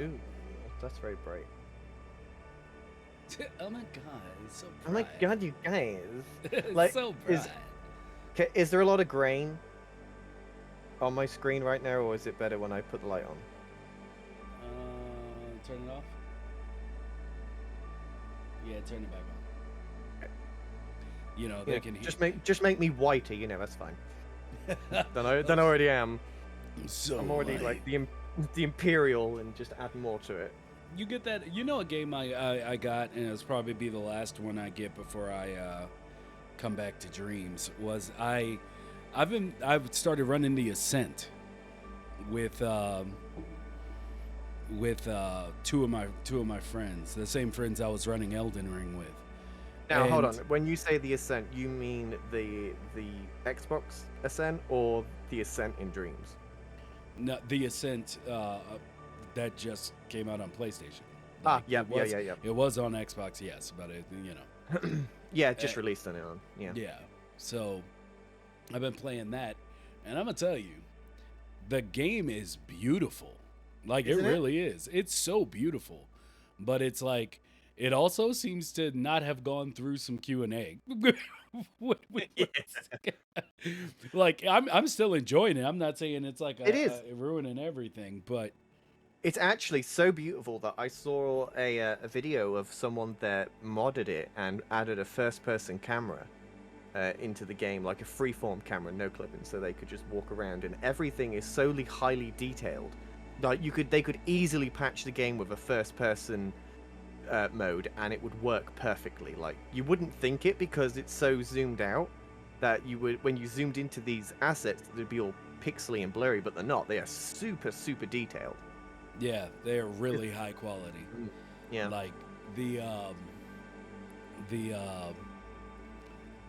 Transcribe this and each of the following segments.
Ooh, that's very bright. Oh my god, it's so Oh my bright. god, you guys! It's Like, so is bright. is there a lot of grain on my screen right now, or is it better when I put the light on? Turn it off. Yeah, turn it back on. You They know, can hear. just make me whiter. You know, that's fine. Than I Okay. already am. So I'm already like, like the imperial, and just add more to it. you get that? You know, a game I got, and it's probably be the last one I get before I come back to Dreams. Was I've started running the Ascent with two of my friends, the same friends I was running Elden Ring with, Now, hold and on. When you say the Ascent, you mean the Xbox Ascent or the Ascent in Dreams? no, the Ascent that just came out on PlayStation. Ah, Like yeah, yeah, yeah, yeah. it was on Xbox, yes, but Yeah, eh, just released on it on. Yeah. yeah. So I've been playing that, and I'm gonna tell you, the game is beautiful. Like it Isn't it? really is. It's so beautiful, but it's like it also seems to not have gone through some Q&A. Yeah. Like I'm still enjoying it. I'm not saying it's like It is. ruining everything, but It's actually so beautiful that I saw a video of someone that modded it and added a first-person camera into the game, like a freeform camera, no clipping, so they could just walk around, and everything is solely highly detailed. Like they could easily patch the game with a first-person mode, and it would work perfectly. Like you wouldn't think it because it's so zoomed out that you would, when you zoomed into these assets, they'd be all pixely and blurry, but they're not. They are super, super detailed. yeah, they are really high quality. Mm. Yeah. Like the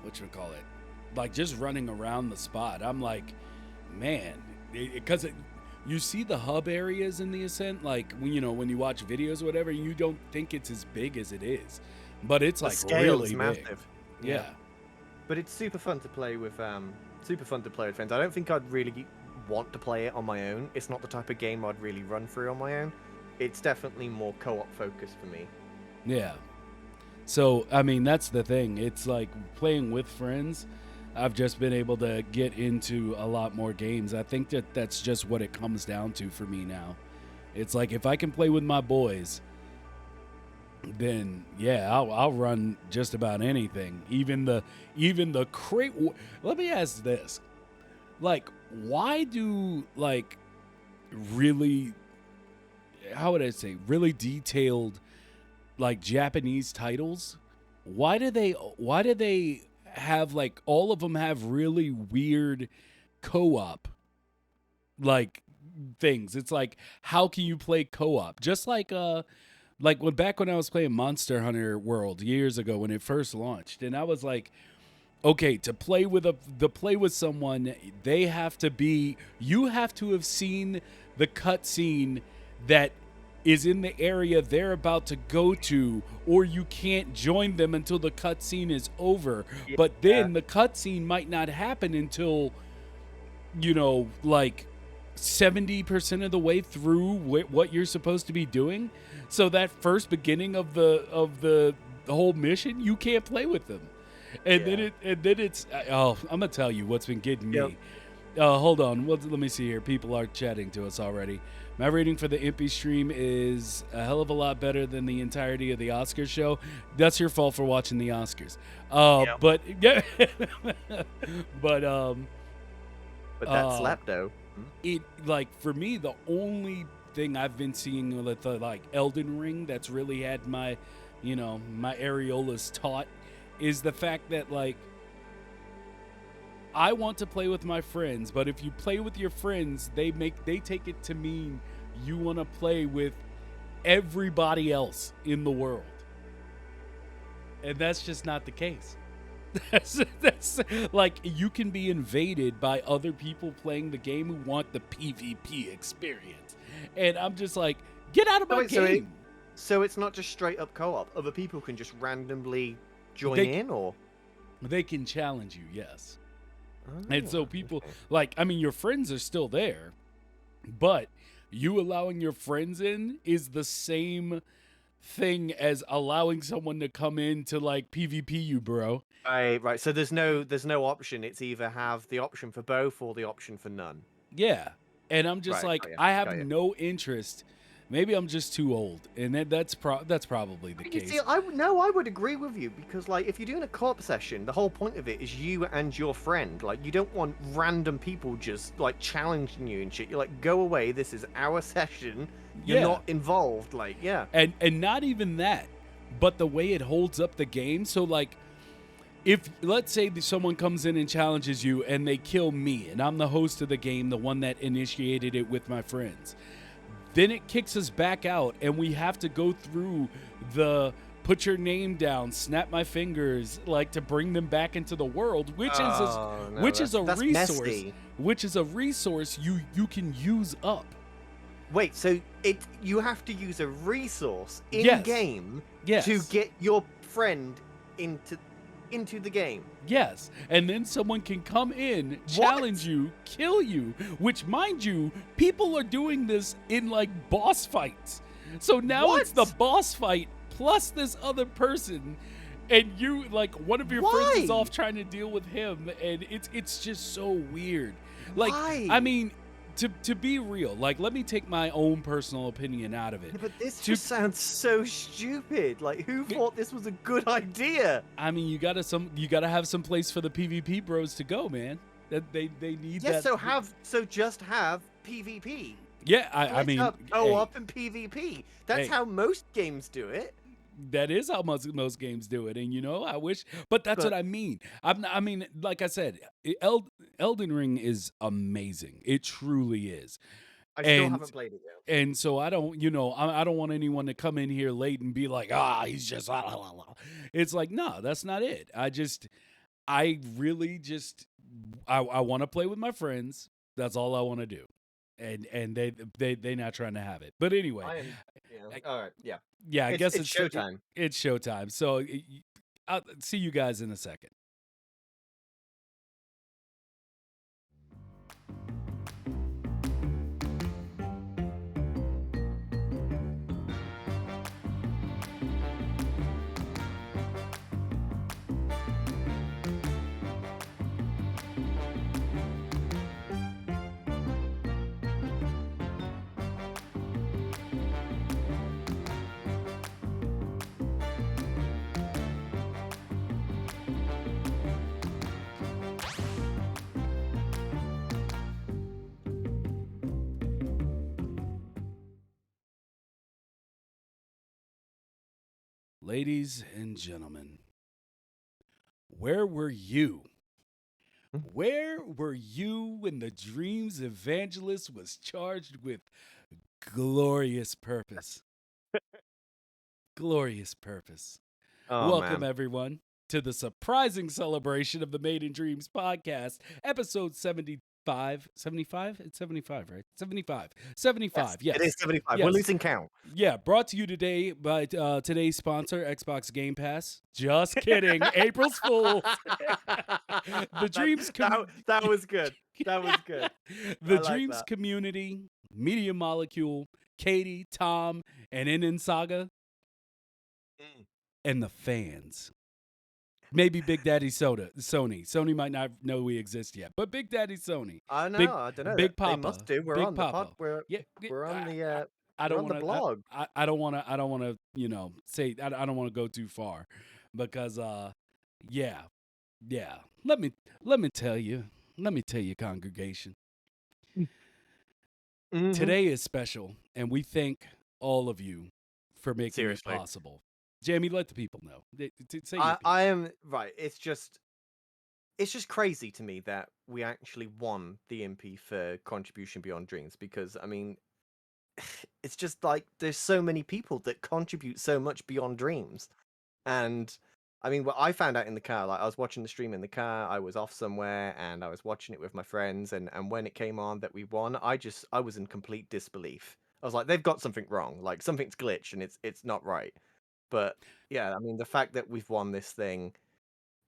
what you call it, like just running around the spot. I'm like, man, because you see the hub areas in the Ascent, like when you watch videos or whatever, you don't think it's as big as it is, but it's The like scale is really big. massive. Yeah. Yeah, But it's super fun to play with super fun to play with friends. I don't think I'd really want to play it on my own. It's not the type of game I'd really run through on my own. It's definitely more co-op focused for me. yeah. So I mean, that's the thing. It's like playing with friends. I've just been able to get into a lot more games. I think that that's just what it comes down to for me now. It's like if I can play with my boys, then yeah, I'll run just about anything. Even the crate. Let me ask this: like, why do like really? How would I say really detailed like Japanese titles? Why do they have like all of them have really weird co-op like things? It's like how can you play co-op? Just like when I was playing Monster Hunter World years ago when it first launched, and I was like, okay, to play with someone, you have to have seen the cutscene that is in the area they're about to go to, or you can't join them until the cutscene is over. But Yeah. then the cutscene might not happen until like 70% of the way through what you're supposed to be doing. So that first beginning of the whole mission, you can't play with them. And then Yeah. it's I'm gonna tell you what's been getting Yep. me. Hold on, let me see here. People are chatting to us already. My rating for the Impy stream is a hell of a lot better than the entirety of the Oscars show. That's your fault for watching the Oscars. Yep. But yeah, but But that uh, slap though. it like for me the only thing I've been seeing with the like Elden Ring that's really had my areolas taut is the fact that like I want to play with my friends, but if you play with your friends, they take it to mean you want to play with everybody else in the world. And that's just not the case. That's like you can be invaded by other people playing the game who want the PvP experience. And I'm just like, get out of So my wait, so it, game. so it's not just straight up co-op. Other people can just randomly join They in, or they can challenge you, yes. oh, And so people okay. like I mean your friends are still there, but You allowing your friends in is the same thing as allowing someone to come in to like PvP you, bro. Right. So there's no option. It's either have the option for both or the option for none. Yeah. And I'm just Right. like, Got you. I have Got you. no interest. Maybe I'm just too old, and that's probably the You see, case. I would agree with you because, like, if you're doing a co-op session, the whole point of it is you and your friend. Like, you don't want random people just like challenging you and shit. You're like, go away. This is our session. You're Yeah. not involved. Like, yeah. And not even that, but the way it holds up the game. So like, if let's say that someone comes in and challenges you and they kill me, and I'm the host of the game, the one that initiated it with my friends, then it kicks us back out and we have to go through the put your name down, snap my fingers, like to bring them back into the world, which Oh, no, which is a that's resource, messy. which is a resource you can use up. Wait, so you have to use a resource in Yes. game Yes. to get your friend into the game. Yes, and then someone can come in, challenge you, kill you, which, mind you, people are doing this in like boss fights. So now it's the What? boss fight plus this other person, and you like one of your friends is Why? off trying to deal with him, and it's just so weird. Like, Why? I mean, to be real, like, let me take my own personal opinion out of it. Yeah, but this To- just sounds so stupid. Like, who thought this was a good idea? I mean, you gotta have some place for the PvP bros to go, man. That they need Yes, that. so just have PvP. Yeah, I Split mean, up, hey, co-op and PvP. That's hey. how most games do it. that is how most games do it, and I wish, but that's what But I mean. I mean, like I said, Elden Ring is amazing. It truly is, I still and haven't played it yet. and so I don't, I don't want anyone to come in here late and be like, he's just, ah, la, la, la. It's like, no, that's not it. I really just, I want to play with my friends. That's all I want to do. And they not trying to have it. But anyway, I am. Yeah. All right. Yeah. yeah, I guess It's showtime. It's showtime. So I'll see you guys in a second. Ladies and gentlemen, where were you? Where were you when the Dreams Evangelist was charged with glorious purpose? Glorious purpose. Oh Welcome, man. everyone, to the surprising celebration of the Made in Dreams podcast, episode 75. 75? It's 75, right? 75. 75, yes. It is 75. Yes. We're losing count. Yeah, brought to you today by today's sponsor, Xbox Game Pass. Just kidding. April's Fools. The Dreams that was good. That was good. The I like Dreams that. community, Media Molecule, Katie, Tom, and NN Saga, and the fans. Maybe Big Daddy Sony. Sony might not know we exist yet, but Big Daddy Sony. I know. Big, I don't know. Big They Papa. must do. We're Big on Papa. the pod. We're on the. I We're don't on the want blog. I don't want to. Say I don't want to go too far, because yeah. Let me tell you. Let me tell you, congregation. Mhm. Today is special, and we thank all of you for making Seriously. it possible. Jamie, let the people know. Say your piece. I am right. It's just crazy to me that we actually won the Impy for contribution beyond dreams, because I mean, it's just like there's so many people that contribute so much beyond dreams. And I mean, what I found out in the car, like I was watching the stream in the car, I was off somewhere and I was watching it with my friends, and when it came on that we won, I was in complete disbelief. I was like, they've got something wrong, like something's glitched and it's not right. But yeah, I mean, the fact that we've won this thing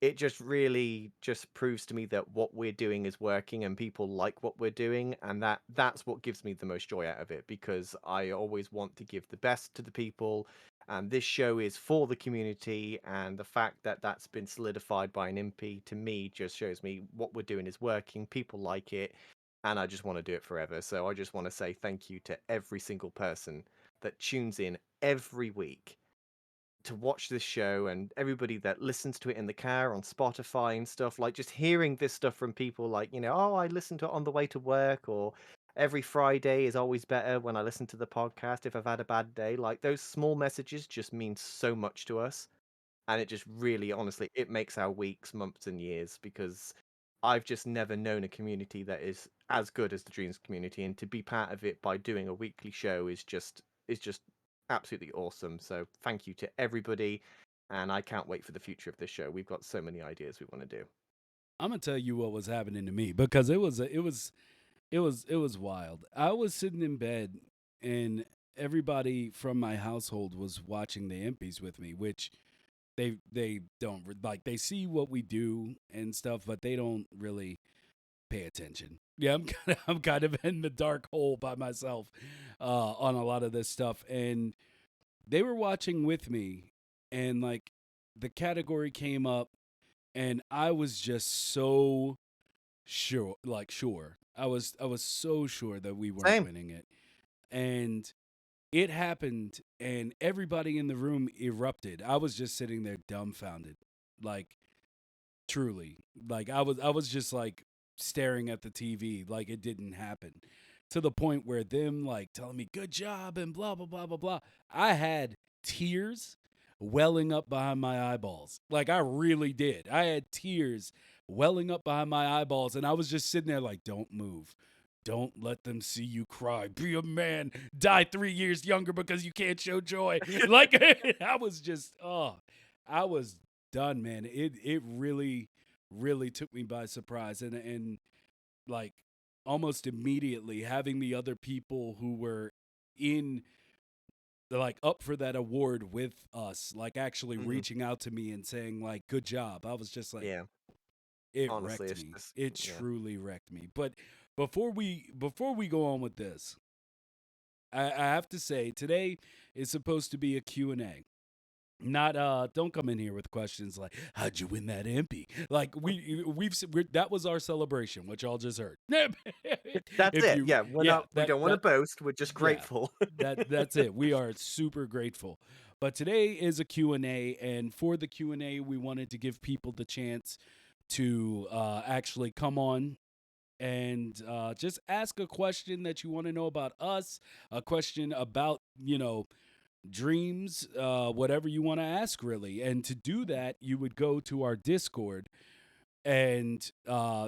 it just really just proves to me that what we're doing is working and people like what we're doing, and that's what gives me the most joy out of it, because I always want to give the best to the people, and this show is for the community, and the fact that that's been solidified by an Impy to me just shows me what we're doing is working, people like it, and I just want to do it forever. So I just want to say thank you to every single person that tunes in every week to watch this show, and everybody that listens to it in the car on Spotify and stuff. Like, just hearing this stuff from people like, oh, I listen to it on the way to work, or every Friday is always better when I listen to the podcast if I've had a bad day. Like, those small messages just mean so much to us. And it just really, honestly, it makes our weeks, months, and years, because I've just never known a community that is as good as the Dreams community, and to be part of it by doing a weekly show is just absolutely awesome. So thank you to everybody, and I can't wait for the future of this show. We've got so many ideas we want to do. I'm gonna tell you what was happening to me because it was wild. I was sitting in bed and everybody from my household was watching the Impies with me, which they don't like. They see what we do and stuff, but they don't really pay attention. Yeah, I'm kind of in the dark hole by myself on a lot of this stuff, and they were watching with me, and like the category came up, and I was just so sure, like sure. I was so sure that we weren't Same. winning it, and it happened, and everybody in the room erupted. I was just sitting there dumbfounded, like truly, like I was just like staring at the TV, like it didn't happen, to the point where them like telling me good job and blah blah blah blah blah. I had tears welling up behind my eyeballs, like I really did. I had tears welling up behind my eyeballs, and I was just sitting there like, don't move. Don't let them see you cry. Be a man. Die 3 years younger because you can't show joy. Like I was just, I was done, man. It really took me by surprise, and like almost immediately having the other people who were in like up for that award with us like actually Hmm. reaching out to me and saying like good job. I was just like, Yeah. it Honestly, wrecked it's me. just It yeah. truly wrecked me. But before we go on with this, I have to say today is supposed to be a Q&A. Not don't come in here with questions like how'd you win that MP? Like that was our celebration, which y'all just heard. That's If it. you Yeah, we're yeah, not. We that don't want to that boast. We're just yeah, grateful. that's it. We are super grateful. But today is a Q&A, and for the Q&A we wanted to give people the chance to actually come on and just ask a question that you want to know about us, a question about, dreams, whatever you want to ask, really. And to do that, you would go to our Discord and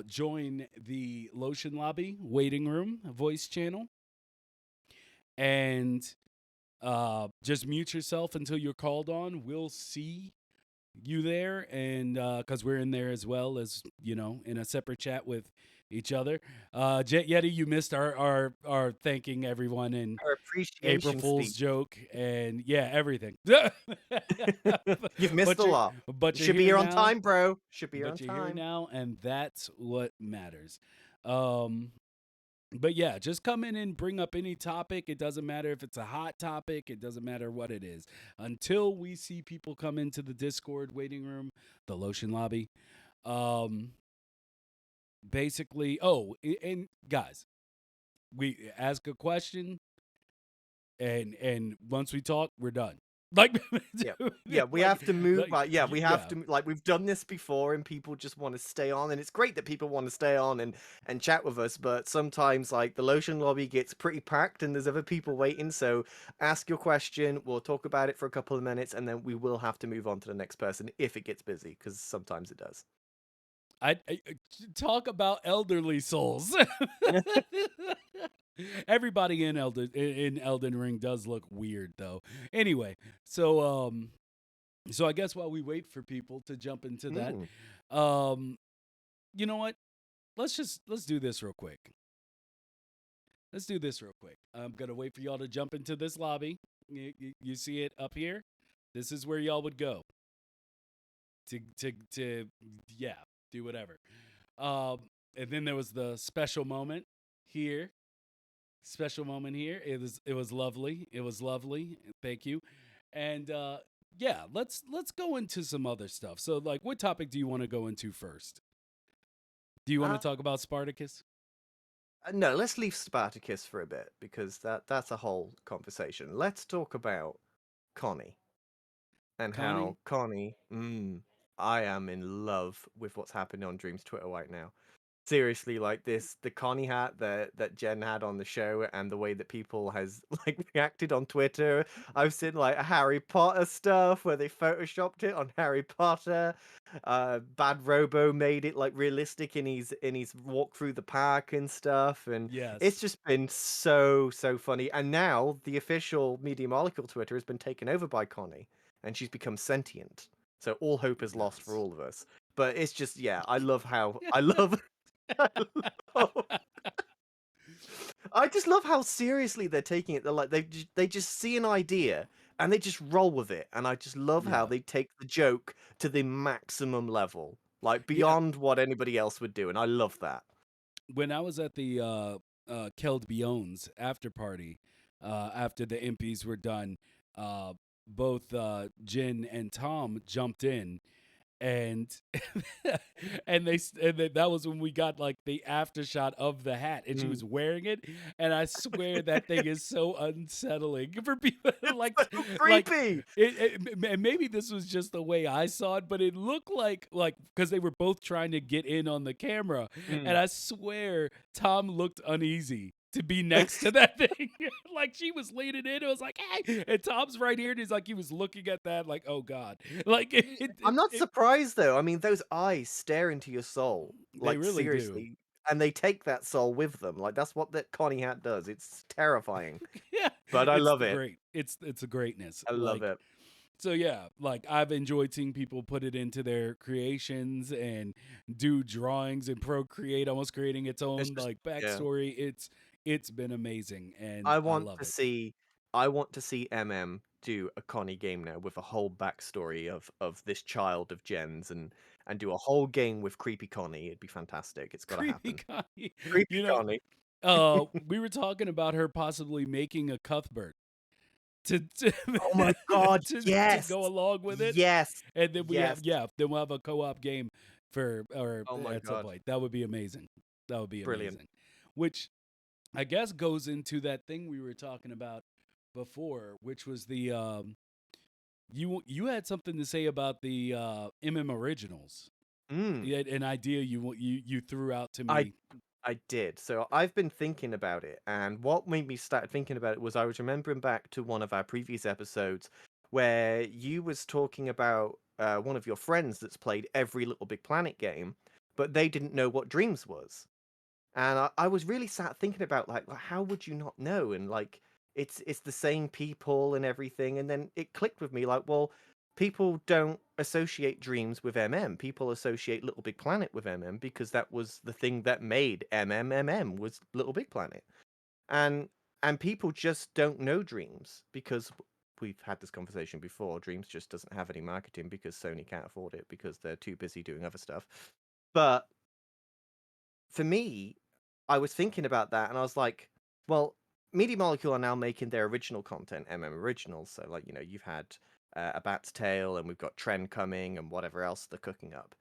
join the Lotion Lobby waiting room voice channel and just mute yourself until you're called on. We'll see you there, and because we're in there as well as in a separate chat with each other. Jet Yeti, you missed our thanking everyone and Our April appreciation Fool's speech. joke and yeah, everything. You've missed but a you're lot. You but you're should be here here on now. time, bro. Should be here on But you're here time. now, and that's what matters. Um, but yeah, just come in and bring up any topic. It doesn't matter if it's a hot topic. It doesn't matter what it is. Until we see people come into the Discord waiting room, the Lotion Lobby. Um, basically, and guys, we ask a question, and once we talk, we're done. Like, Yeah. Yeah, we like, have to move, like, but yeah, we have yeah. to like we've done this before, and people just want to stay on, and it's great that people want to stay on and chat with us, but sometimes like the lotion lobby gets pretty packed and there's other people waiting, so ask your question, we'll talk about it for a couple of minutes, and then we will have to move on to the next person if it gets busy, because sometimes it does. I talk about elderly souls. Everybody in Elden Ring does look weird though. Anyway, so I guess while we wait for people to jump into that, Mm. um, you know what? Let's do this real quick. Let's do this real quick. I'm gonna wait for y'all to jump into this lobby. You see it up here? This is where y'all would go. to yeah, do whatever. Um, and then there was the special moment here. Special moment here. It was lovely. It was lovely. Thank you. And yeah, let's go into some other stuff. So like, what topic do you want to go into first? Do you want to Uh, talk about Spartacus? no, let's leave Spartacus for a bit because that's a whole conversation. Let's talk about Connie and Connie? how Connie. I am in love with what's happening on Dream's Twitter right now. Seriously, like this, the Connie hat that Jen had on the show, and the way that people has like reacted on Twitter. I've seen like Harry Potter stuff where they photoshopped it on Harry Potter. Bad Robo made it like realistic in his walk through the park and stuff, and it's Yes. just been so funny. And now the official Media Molecule Twitter has been taken over by Connie, and she's become sentient. So all hope is lost for Nice. all of us. But it's just, yeah, I love I love I just love how seriously they're taking it. They're like they just see an idea and they just roll with it. And I just love how Yeah. they take the joke to the maximum level, like Yeah. beyond what anybody else would do. And I love that. When I was at the Keld Beyond's after party, after the Impies were done, both Jin and Tom jumped in, and that was when we got like the after shot of the hat, and she Mm. was wearing it, and I swear that thing is so unsettling for people. It's like so like creepy. and maybe this was just the way I saw it, but it looked like because they were both trying to get in on the camera, and Mm. I swear Tom looked uneasy to be next to that thing. Like she was leaning in. It was like, hey, and Tom's right here, and he's like, he was looking at that, like, oh God, like I'm not surprised though. I mean, those eyes stare into your soul, they like really do. seriously, and they take that soul with them. Like that's what that Connie hat does. It's terrifying, Yeah, but I it's love it. great. It's a greatness. I love Like it. so, yeah. Like I've enjoyed seeing people put it into their creations and do drawings and procreate, almost creating its It's own just like yeah. backstory. It's been amazing, and I I want love to it. see I want to see do a Connie game now with a whole backstory of this child of Jen's and do a whole game with creepy Connie. It'd be fantastic. It's got to Creepy happen. Connie. Creepy You know, Connie. we were talking about her possibly making a Cuthbert to Oh my god, to yes. go along with it. Yes. And then we have, Yes. yeah, then we'll have a co-op game for or Oh my at some god. point. That would be amazing. That would be Brilliant. amazing. Which I guess goes into that thing we were talking about before, which was the you had something to say about the Originals. Mm. You had an idea you threw out to I me. I did. So I've been thinking about it, and what made me start thinking about it was I was remembering back to one of our previous episodes where you was talking about one of your friends that's played every Little Big Planet game, but they didn't know what Dreams was. And I was really sat thinking about like how would you not know? And like it's the same people and everything. And then it clicked with me like, well, people don't associate Dreams with MM. People associate Little Big Planet with MM because that was the thing that made MMMM was Little Big Planet. And and people just don't know Dreams because we've had this conversation before. Dreams just doesn't have any marketing because Sony can't afford it because they're too busy doing other stuff. But for me, I was thinking about that and I was like, well, Media Molecule are now making their original content, Originals. So, like, you've had A Bat's Tale and we've got Trend coming and whatever else they're cooking up.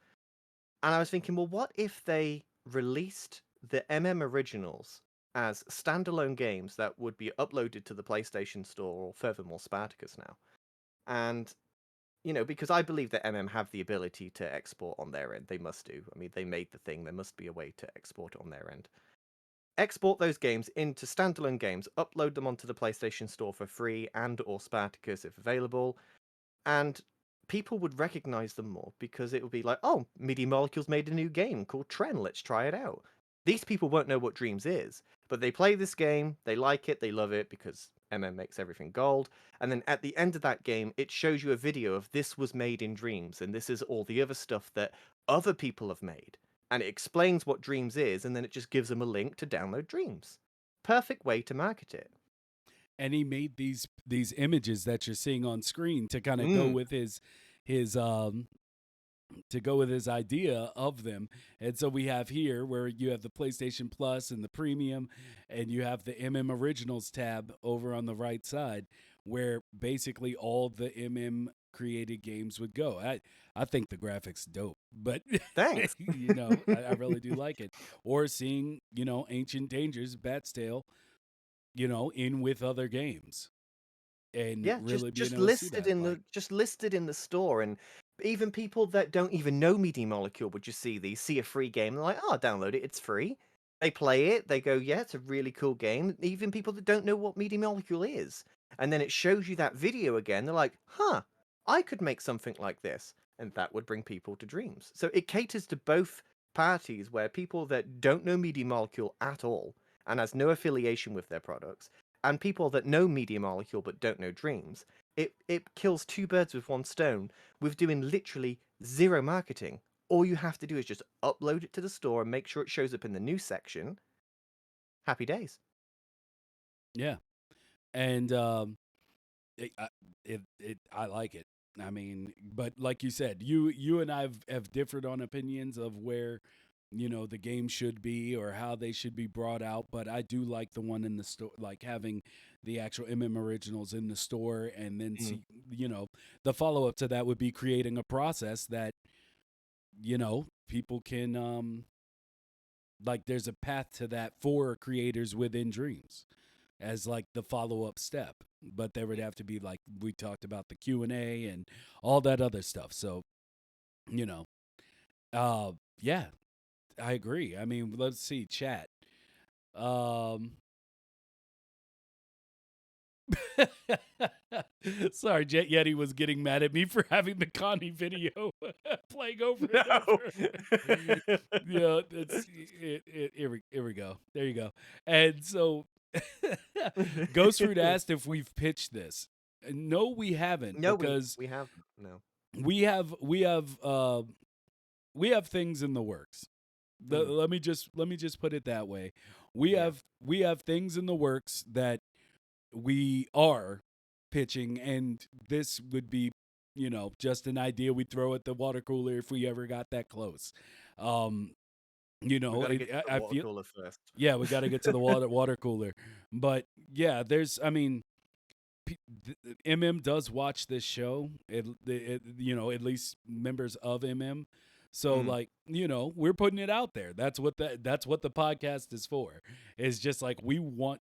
And I was thinking, well, what if they released the Originals as standalone games that would be uploaded to the PlayStation Store or furthermore Spartacus now? And because I believe that have the ability to export on their end. They must do. I mean, they made the thing. There must be a way to export it on their end. Export those games into standalone games, upload them onto the PlayStation Store for free and or Spartacus if available, and people would recognize them more because it would be like, oh, Media Molecules made a new game called Tren, let's try it out. These people won't know what Dreams is, but they play this game, they like it, they love it because makes everything gold. And then at the end of that game, it shows you a video of this was made in Dreams, and this is all the other stuff that other people have made. And it explains what Dreams is, and then it just gives them a link to download Dreams. Perfect way to market it. And he made these images that you're seeing on screen to kind of go Mm, with his to go with his idea of them. And so we have here where you have the PlayStation Plus and the Premium, and you have the Originals tab over on the right side, where basically all the created games would go. I think the graphics dope, but Thanks. I really do like it. Or seeing Ancient Dangers, Bat's Tale, in with other games, and Yeah, really being just able to see listed that, in like, the store, and even people that don't even know Media Molecule would just see a free game, they're like, "Oh, I'll download it. It's free." They play it. They go, "Yeah, it's a really cool game." Even people that don't know what Media Molecule is, and then it shows you that video again. They're like, "Huh, I could make something like this," and that would bring people to Dreams. So it caters to both parties, where people that don't know Media Molecule at all and has no affiliation with their products, and people that know Media Molecule but don't know Dreams. It kills two birds with one stone with doing literally zero marketing. All you have to do is just upload it to the store and make sure it shows up in the news section. Happy days. yeah. And I like it. I mean, but like you said, you and have differed on opinions of where the game should be or how they should be brought out. But I do like the one in the store, like having the actual originals in the store, and then Mm. see the follow up to that would be creating a process that people can like there's a path to that for creators within Dreams as like the follow-up step, but there would have to be, like we talked about, the Q&A and all that other stuff. So you know yeah, I agree. I mean, let's see chat. um Sorry, Jet Yeti was getting mad at me for having the Connie video playing over and No. over. Yeah, it's here we go. There you go. And so Ghost Fruit asked if we've pitched this. No, we haven't, No, because we haven't. No. we have we have uh we have things in the works. Mm. Let me just put it that way. We Yeah. have things in the works that we are pitching, and this would be just an idea we throw at the water cooler if we ever got that close. um We got to get to the I water feel, cooler first. yeah, we got to get to the water cooler. But yeah, I mean, does watch this show. At least members of So Mm. like, we're putting it out there. That's what the podcast is for. It's just like we want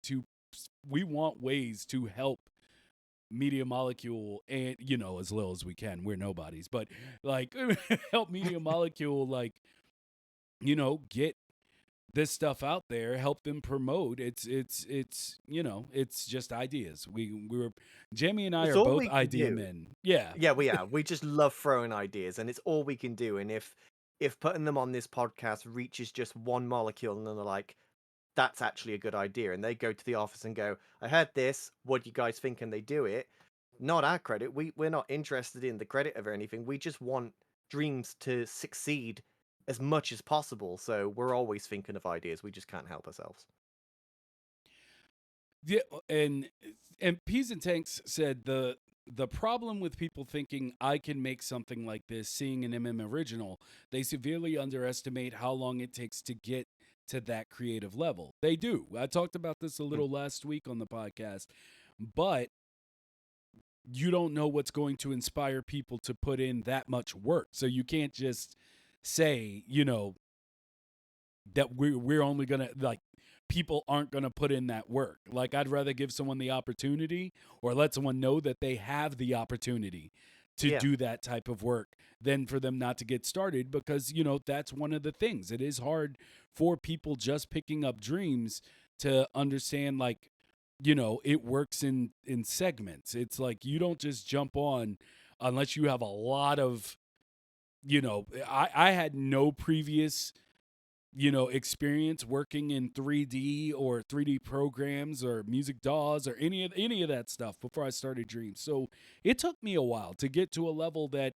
ways to help Media Molecule, and as little as we can. We're nobodies, but like help Media Molecule, like get this stuff out there, help them promote. It's just ideas. We were Jamie and I It's are all both we can idea do. men. Yeah. Yeah, we are. We just love throwing ideas, and it's all we can do. And if putting them on this podcast reaches just one molecule, and then they're like, "That's actually a good idea," and they go to the office and go, "I heard this. What do you guys think?" And they do it. Not our credit. We're not interested in the credit of anything. We just want Dreams to succeed as much as possible. So we're always thinking of ideas. We just can't help ourselves. Yeah, and Peas and Tanks said the problem with people thinking I can make something like this, seeing an original, they severely underestimate how long it takes to get to that creative level. They do. I talked about this a Mm. little last week on the podcast, but you don't know what's going to inspire people to put in that much work. So you can't just say, that we're only gonna, like, people aren't gonna put in that work. Like, I'd rather give someone the opportunity, or let someone know that they have the opportunity to Yeah. do that type of work, than for them not to get started, because that's one of the things. It is hard for people just picking up Dreams to understand, like, it works in segments. It's like you don't just jump on unless you have a lot of, I had no previous experience working in 3D or 3D programs or music DAWs or any of that stuff before I started Dreams. So it took me a while to get to a level that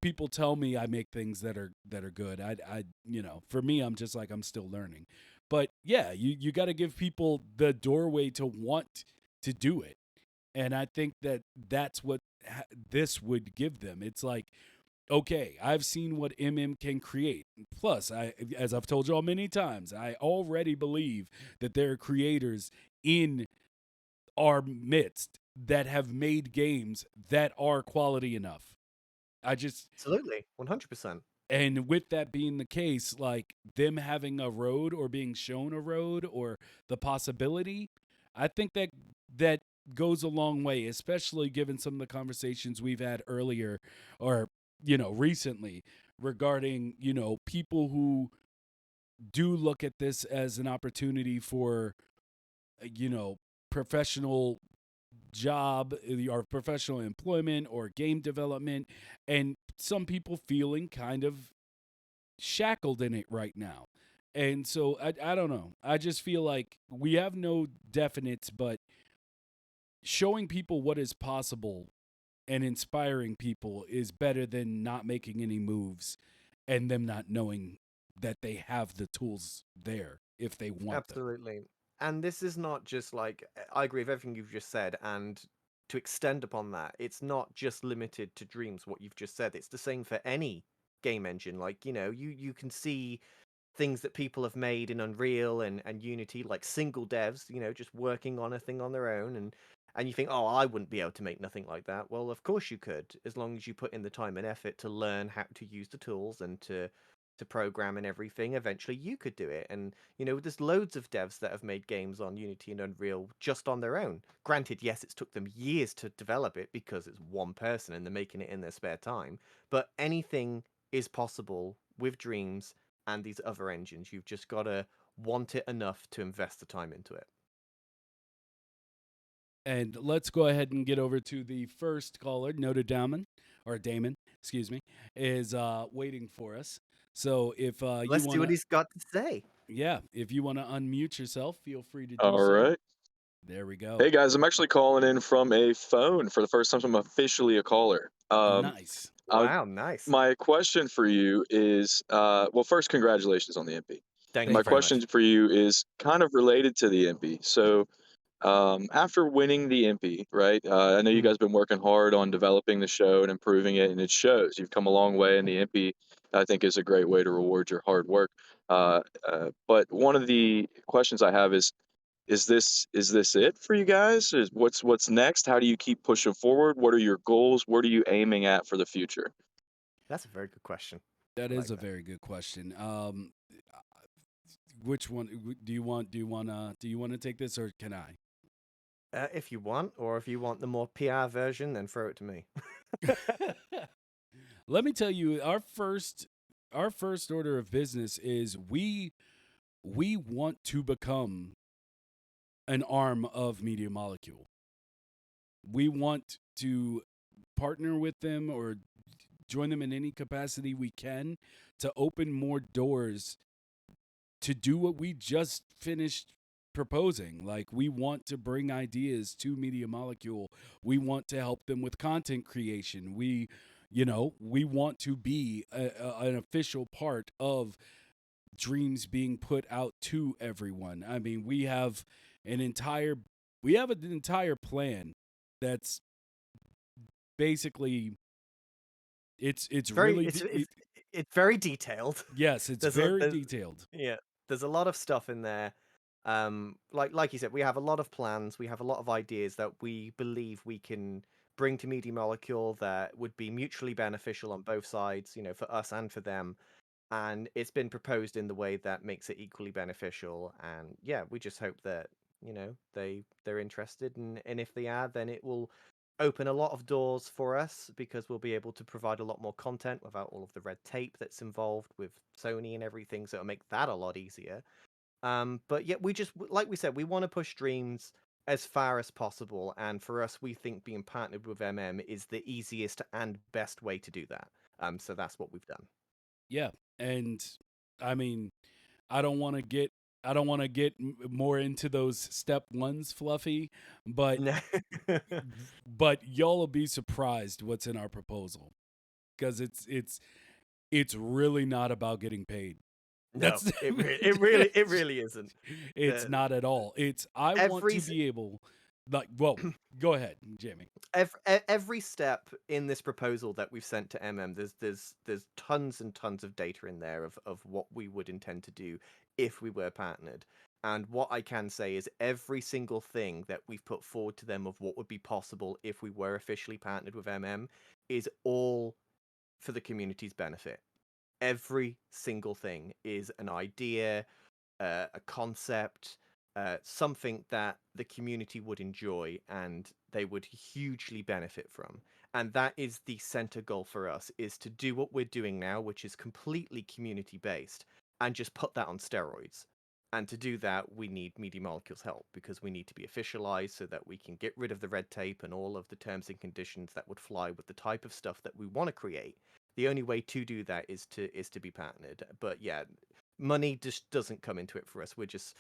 people tell me I make things that are good. I for me, I'm just like, I'm still learning. But yeah, you got to give people the doorway to want to do it. And I think that that's what this would give them. It's like, okay, I've seen what can create. Plus, as I've told y'all many times, I already believe that there are creators in our midst that have made games that are quality enough. I just Absolutely, 100%. And with that being the case, like them having a road or being shown a road or the possibility, I think that goes a long way, especially given some of the conversations we've had earlier or recently regarding, people who do look at this as an opportunity for you know, professional job or professional employment or game development, and some people feeling kind of shackled in it right now. And so I don't know. I just feel like we have no definites, but showing people what is possible and inspiring people is better than not making any moves and them not knowing that they have the tools there if they want them. Absolutely. And this is not just like, I agree with everything you've just said. And to extend upon that, it's not just limited to Dreams, what you've just said. It's the same for any game engine. Like, you can see things that people have made in Unreal and Unity, like single devs, just working on a thing on their own, and you think, oh, I wouldn't be able to make nothing like that. Well, of course you could, as long as you put in the time and effort to learn how to use the tools and to program and everything. Eventually, you could do it. And there's loads of devs that have made games on Unity and Unreal just on their own. Granted, yes, it's took them years to develop it because it's one person and they're making it in their spare time. But anything is possible with Dreams and these other engines. You've just got to want it enough to invest the time into it. And let's go ahead and get over to the first caller. Noted Damon, or Damon, excuse me, is waiting for us. So if you Let's see want what to, he's got to say. yeah, if you want to unmute yourself, feel free to do All so. right. There we go. Hey guys, I'm actually calling in from a phone for the first time, so I'm officially a caller. Nice. I, Wow, nice. my question for you is, well, first, congratulations on the MP. And Thank Thank my you very you. much. question for you is kind of related to the MP. So, after winning the MP, right? I know you Mhm. guys been working hard on developing the show and improving it, and it shows. You've come a long way, and the MP, I think, is a great way to reward your hard work. But one of the questions I have is this it for you guys? What's next? How do you keep pushing forward? What are your goals? What are you aiming at for the future? That's a very good question. That I is like a that. very good question. Which one do you want? Do you want to take this or can I? If you want, or if you want the more PR version, then throw it to me. Let me tell you, our first order of business is we want to become an arm of Media Molecule. We want to partner with them or join them in any capacity we can to open more doors to do what we just finished proposing. Like, we want to bring ideas to Media Molecule. We want to help them with content creation. We want to be an official part of Dreams being put out to everyone. I mean, an entire an entire plan that's basically it's Very, really it's very detailed. yes, it's There's a very there's detailed. Yeah, there's a lot of stuff in there. Like you said, we have a lot of plans. We have a lot of ideas that we believe we can bring to Media Molecule that would be mutually beneficial on both sides. For us and for them. And it's been proposed in the way that makes it equally beneficial. And yeah, we just hope that they're interested, and if they are, then it will open a lot of doors for us because we'll be able to provide a lot more content without all of the red tape that's involved with Sony and everything, so it'll make that a lot easier. But yet we just, like we said, we want to push Dreams as far as possible, and for us, we think being partnered with is the easiest and best way to do that. So that's what we've done. Yeah, and I mean, I don't want to get I don't want to get more into those step ones, Fluffy, but No. y'all will be surprised what's in our proposal because it's really not about getting paid. No, That's it really isn't. it's The not at all. It's I want every to s be able Like, well, go ahead, Jamie. Every step in this proposal that we've sent to there's tons and tons of data in there of what we would intend to do if we were partnered. And what I can say is every single thing that we've put forward to them of what would be possible if we were officially partnered with is all for the community's benefit. Every single thing is an idea, a concept, something that the community would enjoy and they would hugely benefit from. And that is the center goal for us, is to do what we're doing now, which is completely community based, and just put that on steroids. And to do that, we need Media Molecule's help because we need to be officialized so that we can get rid of the red tape and all of the terms and conditions that would fly with the type of stuff that we want to create. The only way to do that is to be partnered. But yeah, money just doesn't come into it for us. We're just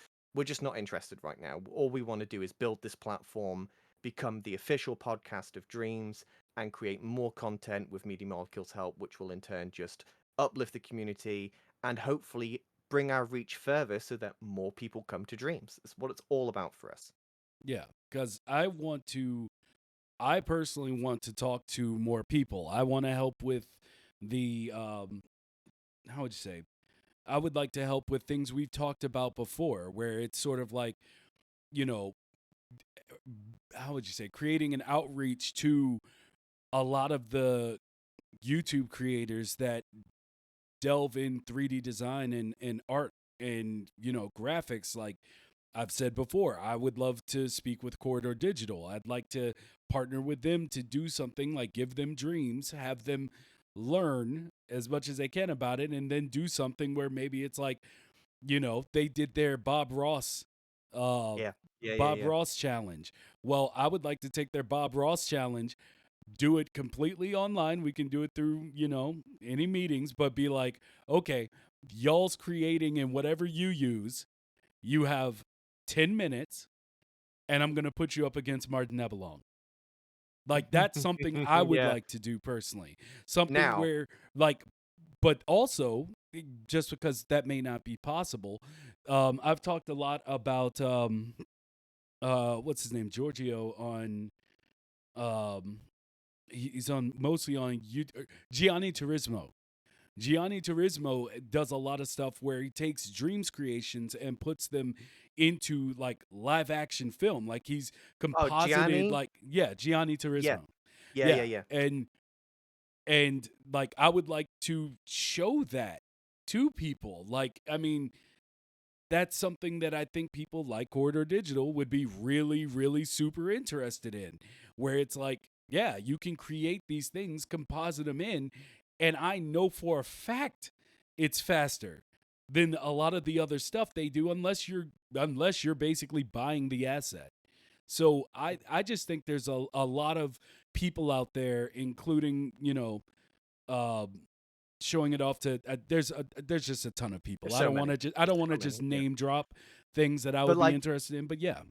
not interested right now. All we want to do is build this platform, become the official podcast of Dreams, and create more content with Media Molecule's help, which will in turn just uplift the community and hopefully bring our reach further so that more people come to Dreams. That's what it's all about for us. Yeah, because I personally want to talk to more people. I want to help with the, how would you say? I would like to help with things we've talked about before, where it's sort of like, you know, how would you say, creating an outreach to a lot of the YouTube creators that delve in 3D design and art and, graphics. Like I've said before, I would love to speak with Corridor Digital. I'd like to partner with them to do something like give them dreams, have them learn as much as they can about it, and then do something where maybe it's like, they did their uh, Yeah, yeah, yeah, Bob yeah. Ross challenge. Well, I would like to take their Bob Ross challenge, do it completely online. We can do it through, any meetings, but be like, okay, y'all's creating in whatever you use. You have 10 minutes, and I'm going to put you up against Martin Nebelong. Like, that's something I would Yeah. like to do personally. Something Now, where, like, but also, just because that may not be possible, I've talked a lot about, what's his name? Giorgio on, um, he's on mostly on YouTube. Gianni Turismo. Gianni Turismo does a lot of stuff where he takes dreams creations and puts them into like live action film. Like he's oh, composited, Gianni. like, yeah, Gianni Yeah, Turismo. yeah, yeah, Yeah. yeah. And like I would like to show that to people. Like, I mean, that's something that I think people like Corridor Digital would be really, really super interested in. Where it's like, yeah, you can create these things, composite them in, and I know for a fact it's faster than a lot of the other stuff they do, unless you're basically buying the asset. So I just think there's a lot of people out there, including um, showing it off to there's just a ton of people. There's I so don't want many. to just I don't There's want to so just many. Yeah. name drop things that I But would be like, interested in, but yeah.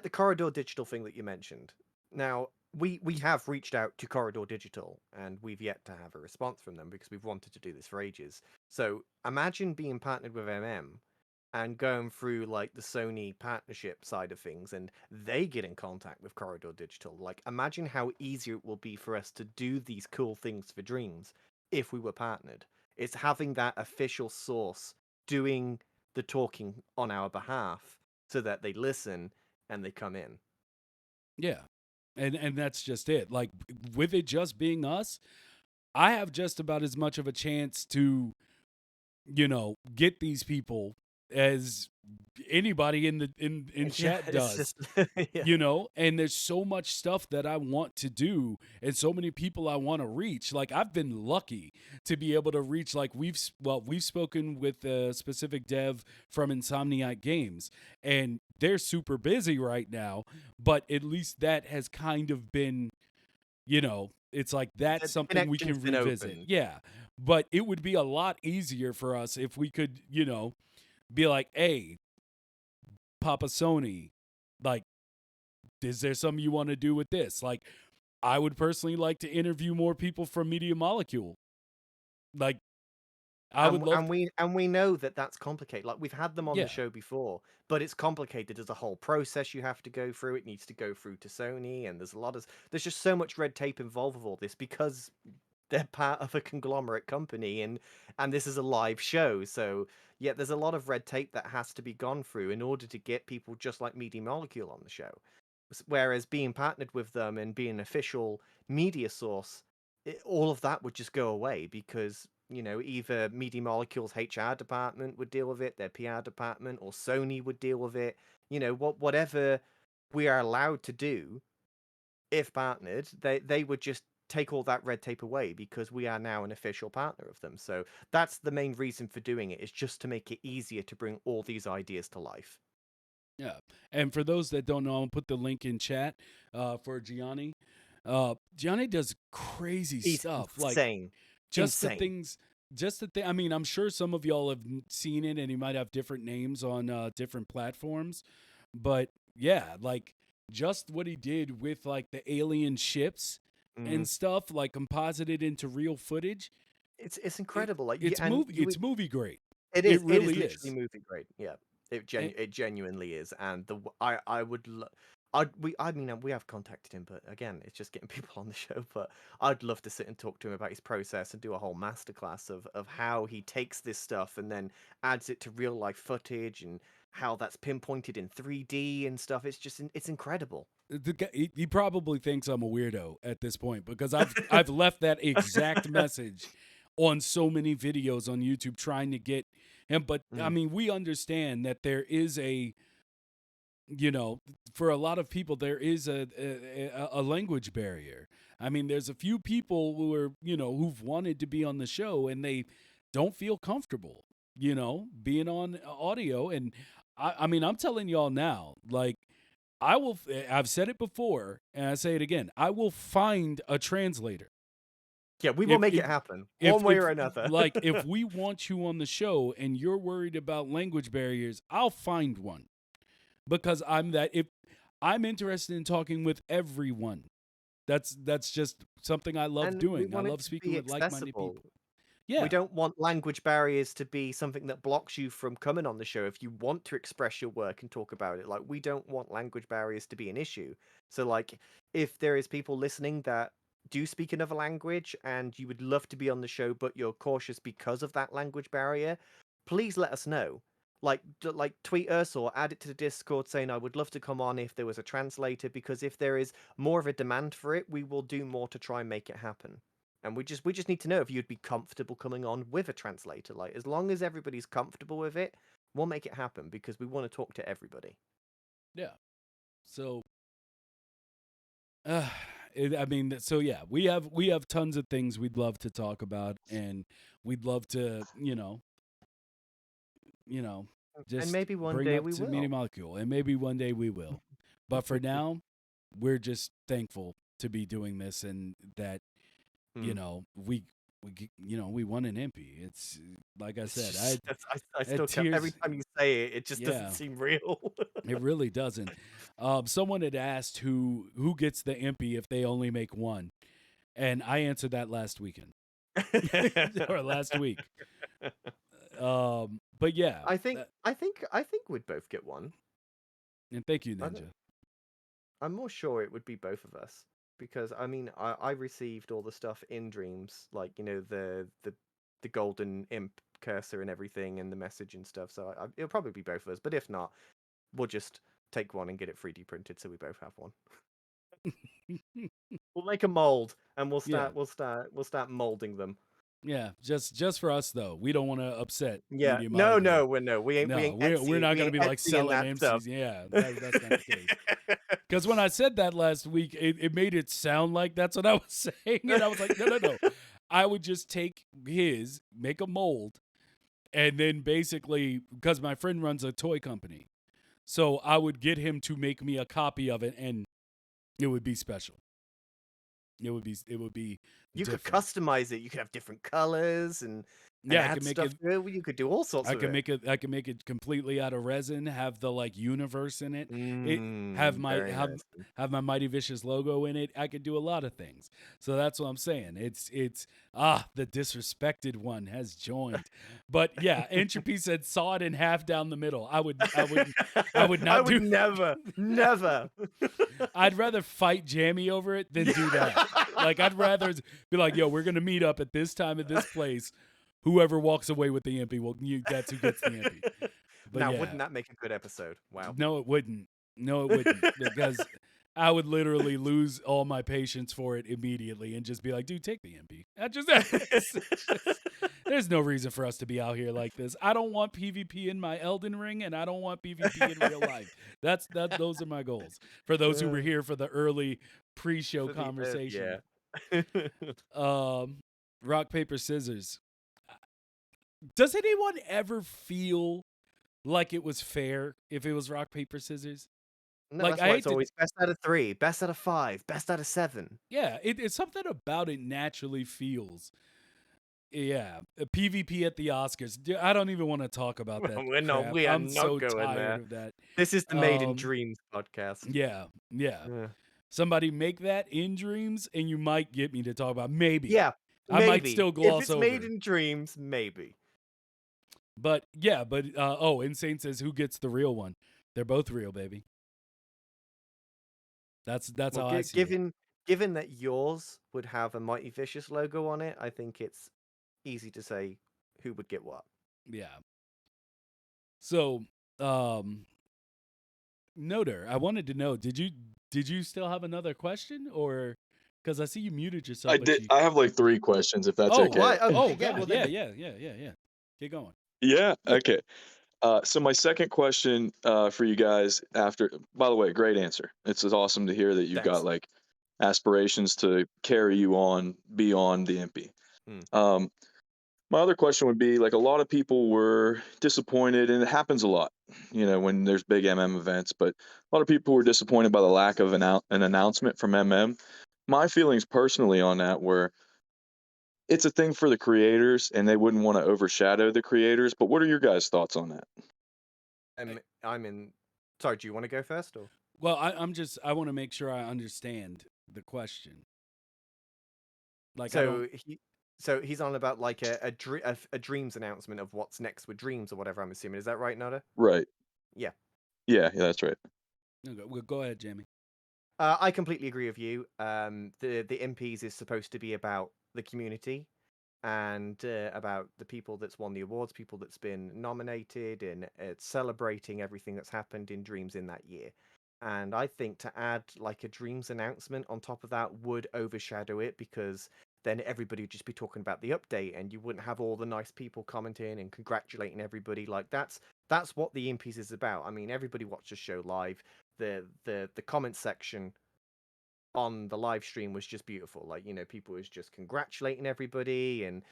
the Corridor Digital thing that you mentioned. Now, we have reached out to Corridor Digital and we've yet to have a response from them because we've wanted to do this for ages. So imagine being partnered with and going through like the Sony partnership side of things and they get in contact with Corridor Digital. Like imagine how easy it will be for us to do these cool things for Dreams if we were partnered. It's having that official source doing the talking on our behalf so that they listen and they come in. Yeah. And that's just it. Like with it just being us, I have just about as much of a chance to, get these people as anybody in Yeah, chat it's does. just yeah. And there's so much stuff that I want to do and so many people I want to reach. Like I've been lucky to be able to reach, like we've spoken with a specific dev from Insomniac Games, and they're super busy right now, but at least that has kind of been, it's like that's The something we connection's can been revisit. opened. Yeah. But it would be a lot easier for us if we could, be like, hey, Papa Sony, like, is there something you want to do with this? Like, I would personally like to interview more people from Media Molecule. Like, I would love. And we know that that's complicated. Like we've had them on the Yeah, show before, but it's complicated. There's a whole process you have to go through. It needs to go through to Sony, and there's just so much red tape involved with all this because they're part of a conglomerate company, and this is a live show. So yeah, there's a lot of red tape that has to be gone through in order to get people just like Media Molecule on the show. Whereas being partnered with them and being an official media source, all of that would just go away because either Media Molecule's HR department would deal with it, their PR department, or Sony would deal with it. Whatever we are allowed to do, if partnered, they would just take all that red tape away because we are now an official partner of them. So that's the main reason for doing it, is just to make it easier to bring all these ideas to life. yeah. And for those that don't know, I'll put the link in chat for Gianni. Gianni does crazy He's stuff, like insane. just the Insane. things. Just the thing. I mean, I'm sure some of y'all have seen it, and he might have different names on different platforms. But yeah, like just what he did with like the alien ships Mm. and stuff, like composited into real footage. It's incredible. Like It's and movie. you It's movie grade. It It is really literally is. movie grade. Yeah, And, it genuinely is. And I would I mean we have contacted him, but again, it's just getting people on the show. But I'd love to sit and talk to him about his process and do a whole masterclass of how he takes this stuff and then adds it to real life footage and how that's pinpointed in 3D and stuff. It's incredible. he probably thinks I'm a weirdo at this point because I've left that exact message on so many videos on YouTube trying to get him. But I Mm. mean, we understand that there is for a lot of people there is a language barrier. I mean, there's a few people who are who've wanted to be on the show and they don't feel comfortable being on audio. And I mean, I'm telling y'all now, like I've said it before and I say it again. I will find a translator. Yeah, we will If make if it happen if one way or if another. like if we want you on the show and you're worried about language barriers, I'll find one. Because if I'm interested in talking with everyone. That's just something I love And we doing. I want it love to speaking be with like-minded accessible. people. We Yeah. don't want language barriers to be something that blocks you from coming on the show if you want to express your work and talk about it. Like we don't want language barriers to be an issue. So like if there is people listening that do speak another language and you would love to be on the show but you're cautious because of that language barrier, please let us know. Like tweet us or add it to the Discord saying I would love to come on if there was a translator, because if there is more of a demand for it, we will do more to try and make it happen. And we just need to know if you'd be comfortable coming on with a translator. Like as long as everybody's comfortable with it, we'll make it happen because we want to talk to everybody. Yeah. So uh, I mean, so yeah, we have tons of things we'd love to talk about, and we'd love to, And just maybe one bring day up we to Media will. Molecule, and maybe one day we will. But for now, we're just thankful to be doing this, and that Hmm. we won an Impy. It's like I It's said, just I I had still can't, every tears. time you say it, it just doesn't Yeah, seem real. it really doesn't. Someone had asked who gets the Impy if they only make one, and I answered that last weekend or last week. But yeah, I think we'd both get one. and thank you, I don't, Ninja. I'm more sure it would be both of us because I mean I received all the stuff in dreams, like the golden imp cursor and everything, and the message and stuff. So it'll probably be both of us. But if not, we'll just take one and get it 3D printed so we both have one. We'll make a mold and Yeah, we'll start molding them. yeah. Just for us though, we don't want to upset Yeah, Media no, Molecule. we No, ain't we're Etsy not we gonna ain't be like Etsying selling that stuff. MCs. Yeah, that's not the case. Because when I said that last week, it made it sound like that's what I was saying. And I was like, no, no, no. I would just take make a mold, and then basically, because my friend runs a toy company, so I would get him to make me a copy of it, and it would be special. It would be You could different. customize it. You could have different colors and and Yeah, I add can make stuff it. to it. You could do all sorts I of can it. make it. I can make it completely out of resin. Have the like universe in it. Have my Very nice. have my Mighty Vicious logo in it. I could do a lot of things. So that's what I'm saying. It's the disrespected one has joined. But yeah, Entropy said saw it in half down the middle. I would I not would do. never. I'd rather fight Jammy over it than do that. Like I'd rather be like, yo, we're gonna meet up at this time at this place. Whoever walks away with the Impy, that's who gets the Impy. But Now, yeah, wouldn't that make a good episode? Wow. no, it wouldn't. No, it wouldn't, because I would literally lose all my patience for it immediately and just be like, dude, take the Impy. There's no reason for us to be out here like this. I don't want PvP in my Elden Ring, and I don't want PvP in real life. Those are my goals. For those who were here for the early pre-show For the conversation. yeah. Rock, paper, scissors. Does anyone ever feel like it was fair if it was rock, paper, scissors? No, Like that's I why hate it's to. always best out of 3, best out of 5, best out of 7. Yeah, it's something about it naturally feels. Yeah, PvP at the Oscars. I don't even want to talk about that crap. We are I'm not so going tired there. of that. This is the Made in Dreams podcast. Yeah, yeah. Yeah. Somebody make that in Dreams, and you might get me to talk about. Maybe. Yeah, I might maybe. still If gloss it's over. Made in Dreams, maybe. But yeah, Insane says who gets the real one? They're both real, baby. That's how I see it. Given that yours would have a Mighty Vicious logo on it, I think it's easy to say who would get what. Yeah. So, Noter, I wanted to know, did you still have another question, or because I see you muted yourself? I did. I have like 3 questions, if that's Oh, okay. Why? oh, Okay, God, well yeah, then. yeah. Keep going. Yeah. Okay. So my second question for you guys after, by the way, great answer. It's awesome to hear that you've Thanks. got like aspirations to carry you on beyond the Impy. Um, my other question would be like a lot of people were disappointed, and it happens a lot, when there's big events, but a lot of people were disappointed by the lack of an announcement from My feelings personally on that were it's a thing for the creators and they wouldn't want to overshadow the creators, but what are your guys' thoughts on that? I'm in. Sorry, do you want to go first or? Well, I want to make sure I understand the question. Like, I don't. So he's on about like a Dreams announcement of what's next with Dreams or whatever. I'm assuming, is that right, Nada? Right. Yeah. Yeah, that's right. Well, go ahead, Jamie. I completely agree with you. The MPs is supposed to be about the community and about the people that's won the awards, people that's been nominated, and celebrating everything that's happened in Dreams in that year. And I think to add like a Dreams announcement on top of that would overshadow it, because then everybody would just be talking about the update, and you wouldn't have all the nice people commenting and congratulating everybody. Like that's what the Impies is about. I mean, everybody watched the show live. The comment section on the live stream was just beautiful. Like, people was just congratulating everybody and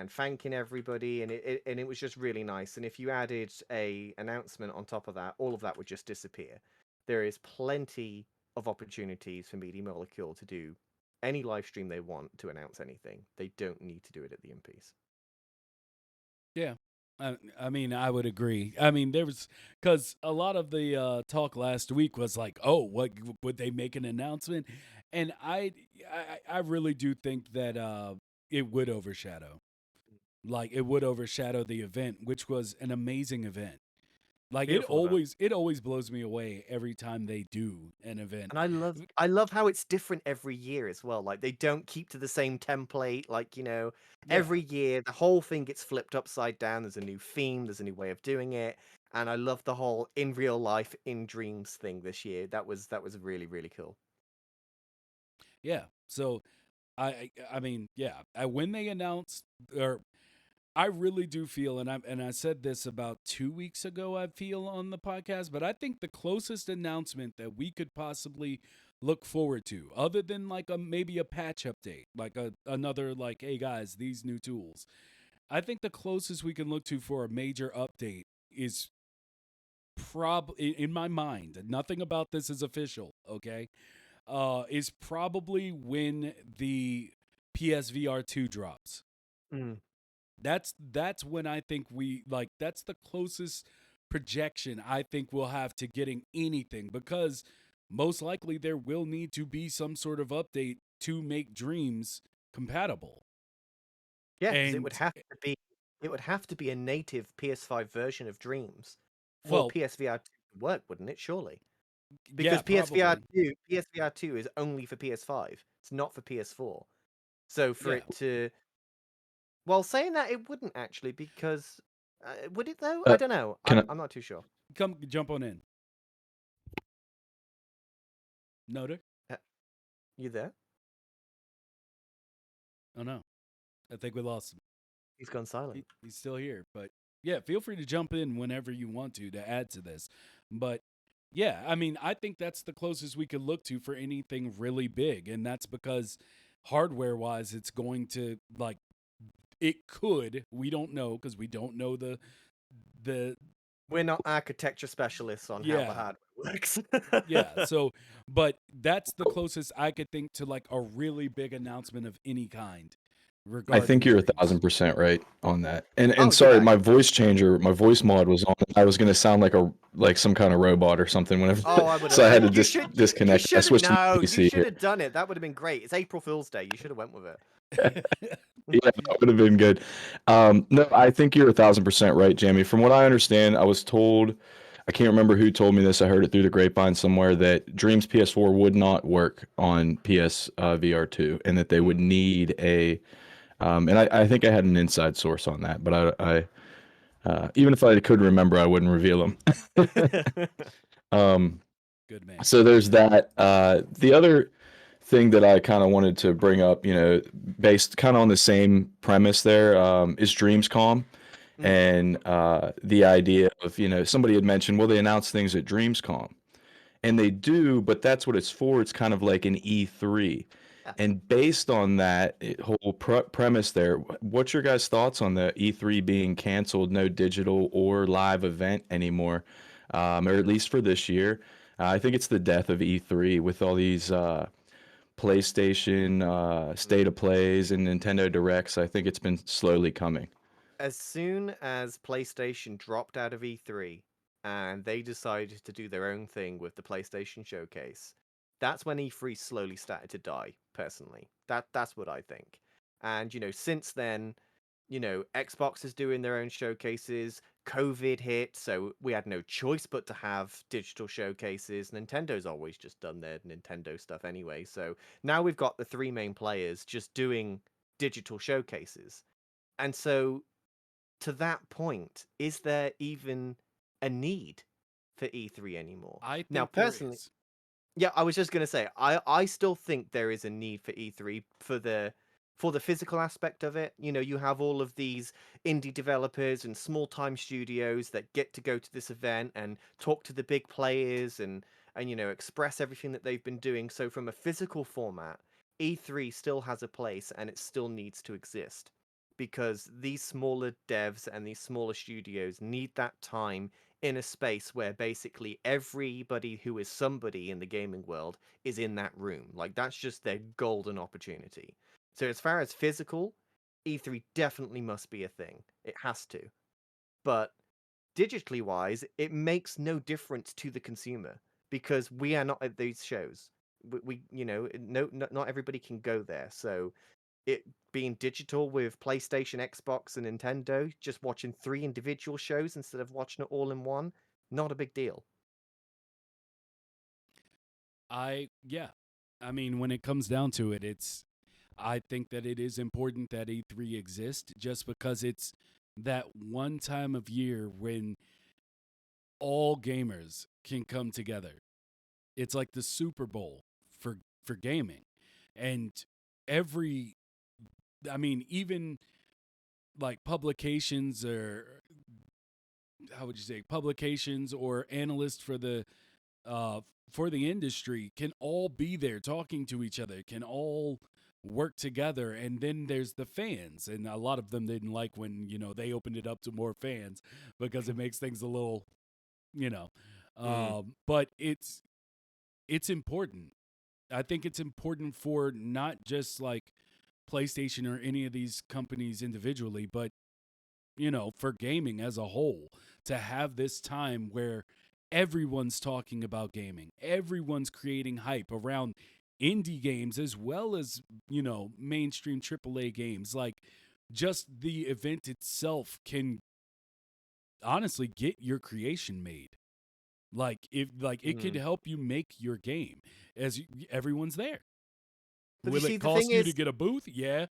thanking everybody, and it was just really nice. And if you added a announcement on top of that, all of that would just disappear. There is plenty of opportunities for Media Molecule to do any live stream they want to announce anything. They don't need to do it at the MPs. Yeah. I mean, I would agree. I mean, there was, because a lot of the talk last week was like, oh, what would they make an announcement? And I really do think that it would overshadow. Like, it would overshadow the event, which was an amazing event. Like, Beautiful event. it always blows me away every time they do an event. And I love how it's different every year as well. Like, they don't keep to the same template. Like, every year the whole thing gets flipped upside down. There's a new theme, there's a new way of doing it. And I love the whole in real life, in dreams thing this year. That was really, really cool. Yeah. So I mean, yeah. When they announced, or I really do feel, and I said this about 2 weeks ago, I feel on the podcast, but I think the closest announcement that we could possibly look forward to, other than like maybe a patch update, like another like, hey guys, these new tools. I think the closest we can look to for a major update is probably, in my mind, nothing about this is official, okay? Is probably when the PSVR 2 drops. That's when I think we like that's the closest projection I think we'll have to getting anything, because most likely there will need to be some sort of update to make Dreams compatible. Yeah, because And it would have to be a native PS5 version of Dreams for well, PSVR 2 to work, wouldn't it? Surely. yeah, Because PSVR probably. 2 PSVR 2 is only for PS5. It's not for PS4. So for Yeah. it to, well, saying that, it wouldn't actually, because would it though? I Uh, don't know. can I, I'm not too sure. Come jump on in. Noter? Uh, You there? Oh no. I think we lost him. He's gone silent. He's still here, but yeah, feel free to jump in whenever you want to add to this. But yeah, I mean, I think that's the closest we could look to for anything really big, and that's because hardware wise, it's going to like it could. We don't know because we don't know the We're not architecture specialists on how the yeah. hardware works. Yeah, so but that's the closest I could think to like a really big announcement of any kind I think regarding you're Dreams. 1,000% right on that. And Oh, good sorry, eye. my voice changer, my voice mod was on. I was gonna sound like some kind of robot or something whenever, Oh, I would so have. I had to You should. You disconnect. I should have. switched to No, you PC should here. have done it. That would have been great. It's April Fool's Day. You should have went with it. Yeah, that would have been good. No, I think you're 1,000% right, Jamie. From what I understand, I was told, I can't remember who told me this. I heard it through the grapevine somewhere that Dreams PS4 would not work on PS VR2, and that they would need a. And I think I had an inside source on that, but even if I could remember, I wouldn't reveal them. Um, Good man. so there's that. The other thing that I kind of wanted to bring up, based kind of on the same premise there, is Dreamscom. Mm, And the idea of, somebody had mentioned, well, they announce things at Dreamscom. And they do, but that's what it's for. It's kind of like an E3. yeah. And based on that whole premise there, what's your guys' thoughts on the E3 being canceled, no digital or live event anymore, or at least for this year? I think it's the death of E3 with all these PlayStation Mm. state of plays and Nintendo Directs. I think it's been slowly coming. As soon as PlayStation dropped out of E3 and they decided to do their own thing with the PlayStation Showcase, that's when E3 slowly started to die, personally. That's what I think. And since then, Xbox is doing their own showcases, COVID hit, so we had no choice but to have digital showcases. Nintendo's always just done their Nintendo stuff anyway, so now we've got the three main players just doing digital showcases. And so to that point, is there even a need for E3 anymore? I Now, think there personally, is. yeah, I was just gonna say, I still think there is a need for E3 for the physical aspect of it. You have all of these indie developers and small time studios that get to go to this event and talk to the big players and express everything that they've been doing. So from a physical format, E3 still has a place and it still needs to exist because these smaller devs and these smaller studios need that time in a space where basically everybody who is somebody in the gaming world is in that room. Like that's just their golden opportunity. So as far as physical, E3 definitely must be a thing. It has to. But digitally wise, it makes no difference to the consumer because we are not at these shows. Not everybody can go there. So it being digital with PlayStation, Xbox, and Nintendo, just watching three individual shows instead of watching it all in one, not a big deal. Yeah. I mean, when it comes down to it, I think that it is important that E3 exists just because it's that one time of year when all gamers can come together. It's like the Super Bowl for gaming. And every I mean, even like publications or how would you say publications or analysts uh for the industry can all be there talking to each other, can all work together. And then there's the fans, and a lot of them didn't like when they opened it up to more fans because it makes things a little you know Mm. but it's important. I think it's important for not just like PlayStation or any of these companies individually, but for gaming as a whole, to have this time where everyone's talking about gaming, everyone's creating hype around indie games as well as, mainstream AAA games. Like, just the event itself can honestly get your creation made. Like, if like it could Mm. help you make your game as everyone's there. But you Will see, it cost you to get a booth? Yeah,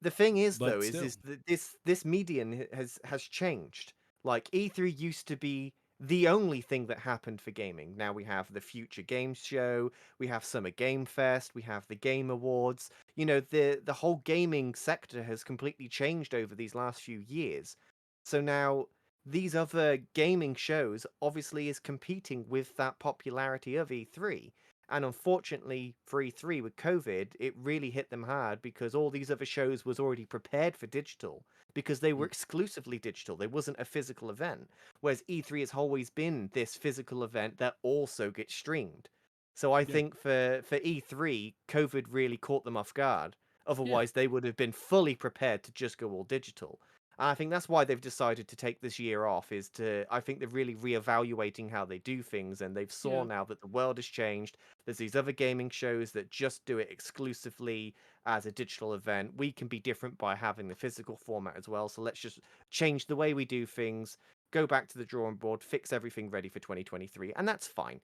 the thing is, though, but is still. that this median has changed. Like E3 used to be the only thing that happened for gaming. Now we have the Future Games Show, we have Summer Game Fest, we have the Game Awards. The whole gaming sector has completely changed over these last few years. So now these other gaming shows obviously is competing with that popularity of E3. And unfortunately for E3 with COVID, it really hit them hard because all these other shows was already prepared for digital because they were Mm, exclusively digital. They wasn't a physical event. Whereas E3 has always been this physical event that also gets streamed. So I yeah, think for E3, COVID really caught them off guard. yeah, Otherwise, they would have been fully prepared to just go all digital. And I think that's why they've decided to take this year off. I think they're really reevaluating how they do things, and they've saw yeah, now that the world has changed. There's these other gaming shows that just do it exclusively as a digital event. We can be different by having the physical format as well. So let's just change the way we do things, go back to the drawing board, fix everything ready for 2023, and that's fine.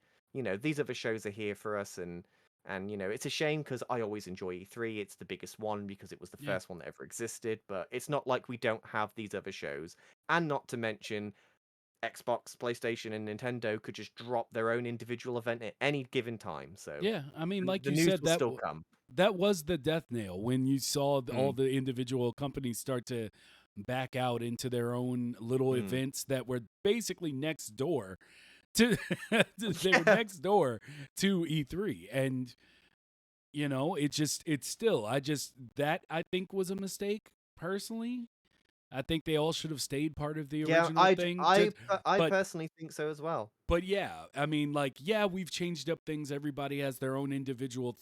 These other shows are here for us, and it's a shame because I always enjoy E3. It's the biggest one because it was the yeah, first one that ever existed. But it's not like we don't have these other shows, and not to mention Xbox, PlayStation, and Nintendo could just drop their own individual event at any given time. So yeah. I mean, like the you news said, will still come. that was the death nail when you saw all Mm, the individual companies start to back out into their own little mm. events that were basically next door to they were Yeah. next door to E3. And it's still, that I think was a mistake personally. I think they all should have stayed part of the Yeah, original thing. I But personally think so as well. yeah, I mean, like, yeah, we've changed up things. Everybody has their own individual,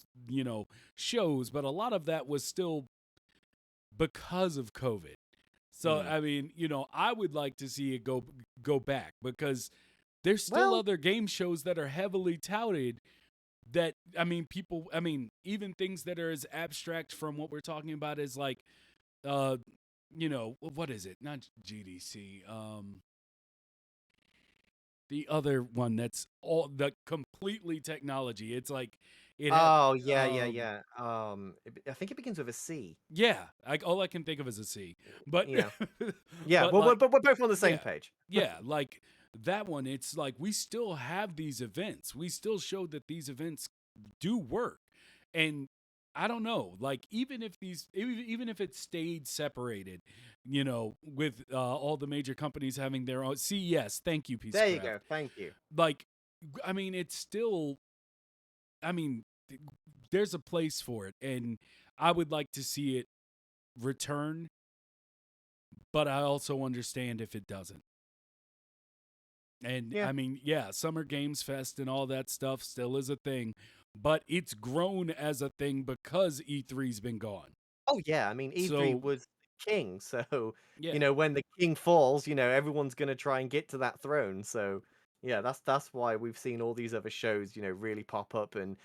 shows, but a lot of that was still because of COVID. So Mm. I mean, I would like to see it go back, because there's still Well, other game shows that are heavily touted, that, I mean, people, I mean, even things that are as abstract from what we're talking about as, like, uh what is it, not GDC, the other one that's all the completely technology. It's like it had oh yeah, yeah, yeah. I think it begins with a C. yeah, all I can think of is a C. But Yeah, yeah. but Well, like, we're both on the same yeah. page. Yeah, like that one, it's like we still have these events. We still show that these events do work. And I don't know, like, even if it stayed separated, with all the major companies having their own CES, thank you, Piece of There you Craft. go. Thank you. Like, I mean, it's still, I mean, there's a place for it, and I would like to see it return, but I also understand if it doesn't. And Yeah. I mean, yeah, Summer Games Fest and all that stuff still is a thing, but it's grown as a thing because E3's been gone. Oh yeah. I mean, E3 So, was the king, so yeah. when the king falls, everyone's gonna try and get to that throne. So yeah, that's why we've seen all these other shows, really pop up and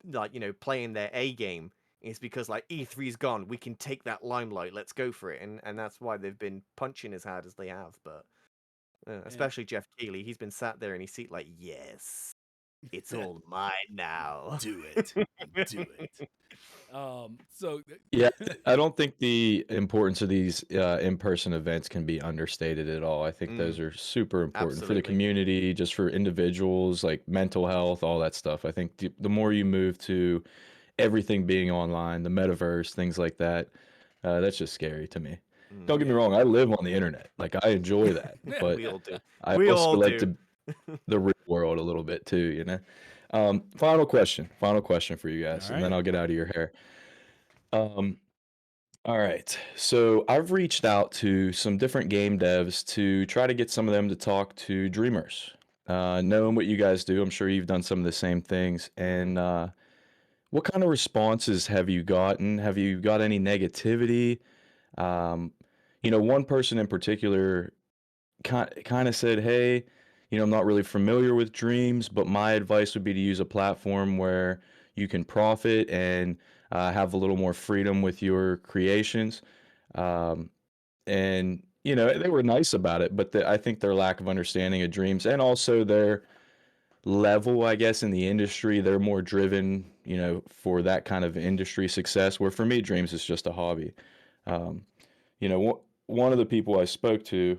like playing their A game. Is because like E3's gone, we can take that limelight. Let's go for it, and that's why they've been punching as hard as they have. But And especially Jeff Keighley, he's been sat there in his seat like, yes, it's all mine now. do it. Do it. So Yeah, I don't think the importance of these in-person events can be understated at all. I think Mm, those are super important for the absolutely. community, just for individuals, like mental health, all that stuff. I think the more you move to everything being online, the metaverse, things like that, that's just scary to me. Don't Mm. get me yeah. wrong, I live on the internet. Like I enjoy that, but We all do. I We also all like do. to the real world a little bit too, you know. Final question for you All guys, and then right. I'll get out of your hair. Um, all right. So I've reached out to some different game devs to try to get some of them to talk to dreamers. Knowing what you guys do, I'm sure you've done some of the same things. Mhm. And what kind of responses have you gotten? Have you got any negativity? Um, one person in particular kind of said, "Hey, I'm not really familiar with dreams, but my advice would be to use a platform where you can profit and have a little more freedom with your creations." Um, and they were nice about it, but I think their lack of understanding of dreams and also their level, I guess, in the industry, they're more driven, for that kind of industry success. Where for me, dreams is just a hobby. Um, one of the people I spoke to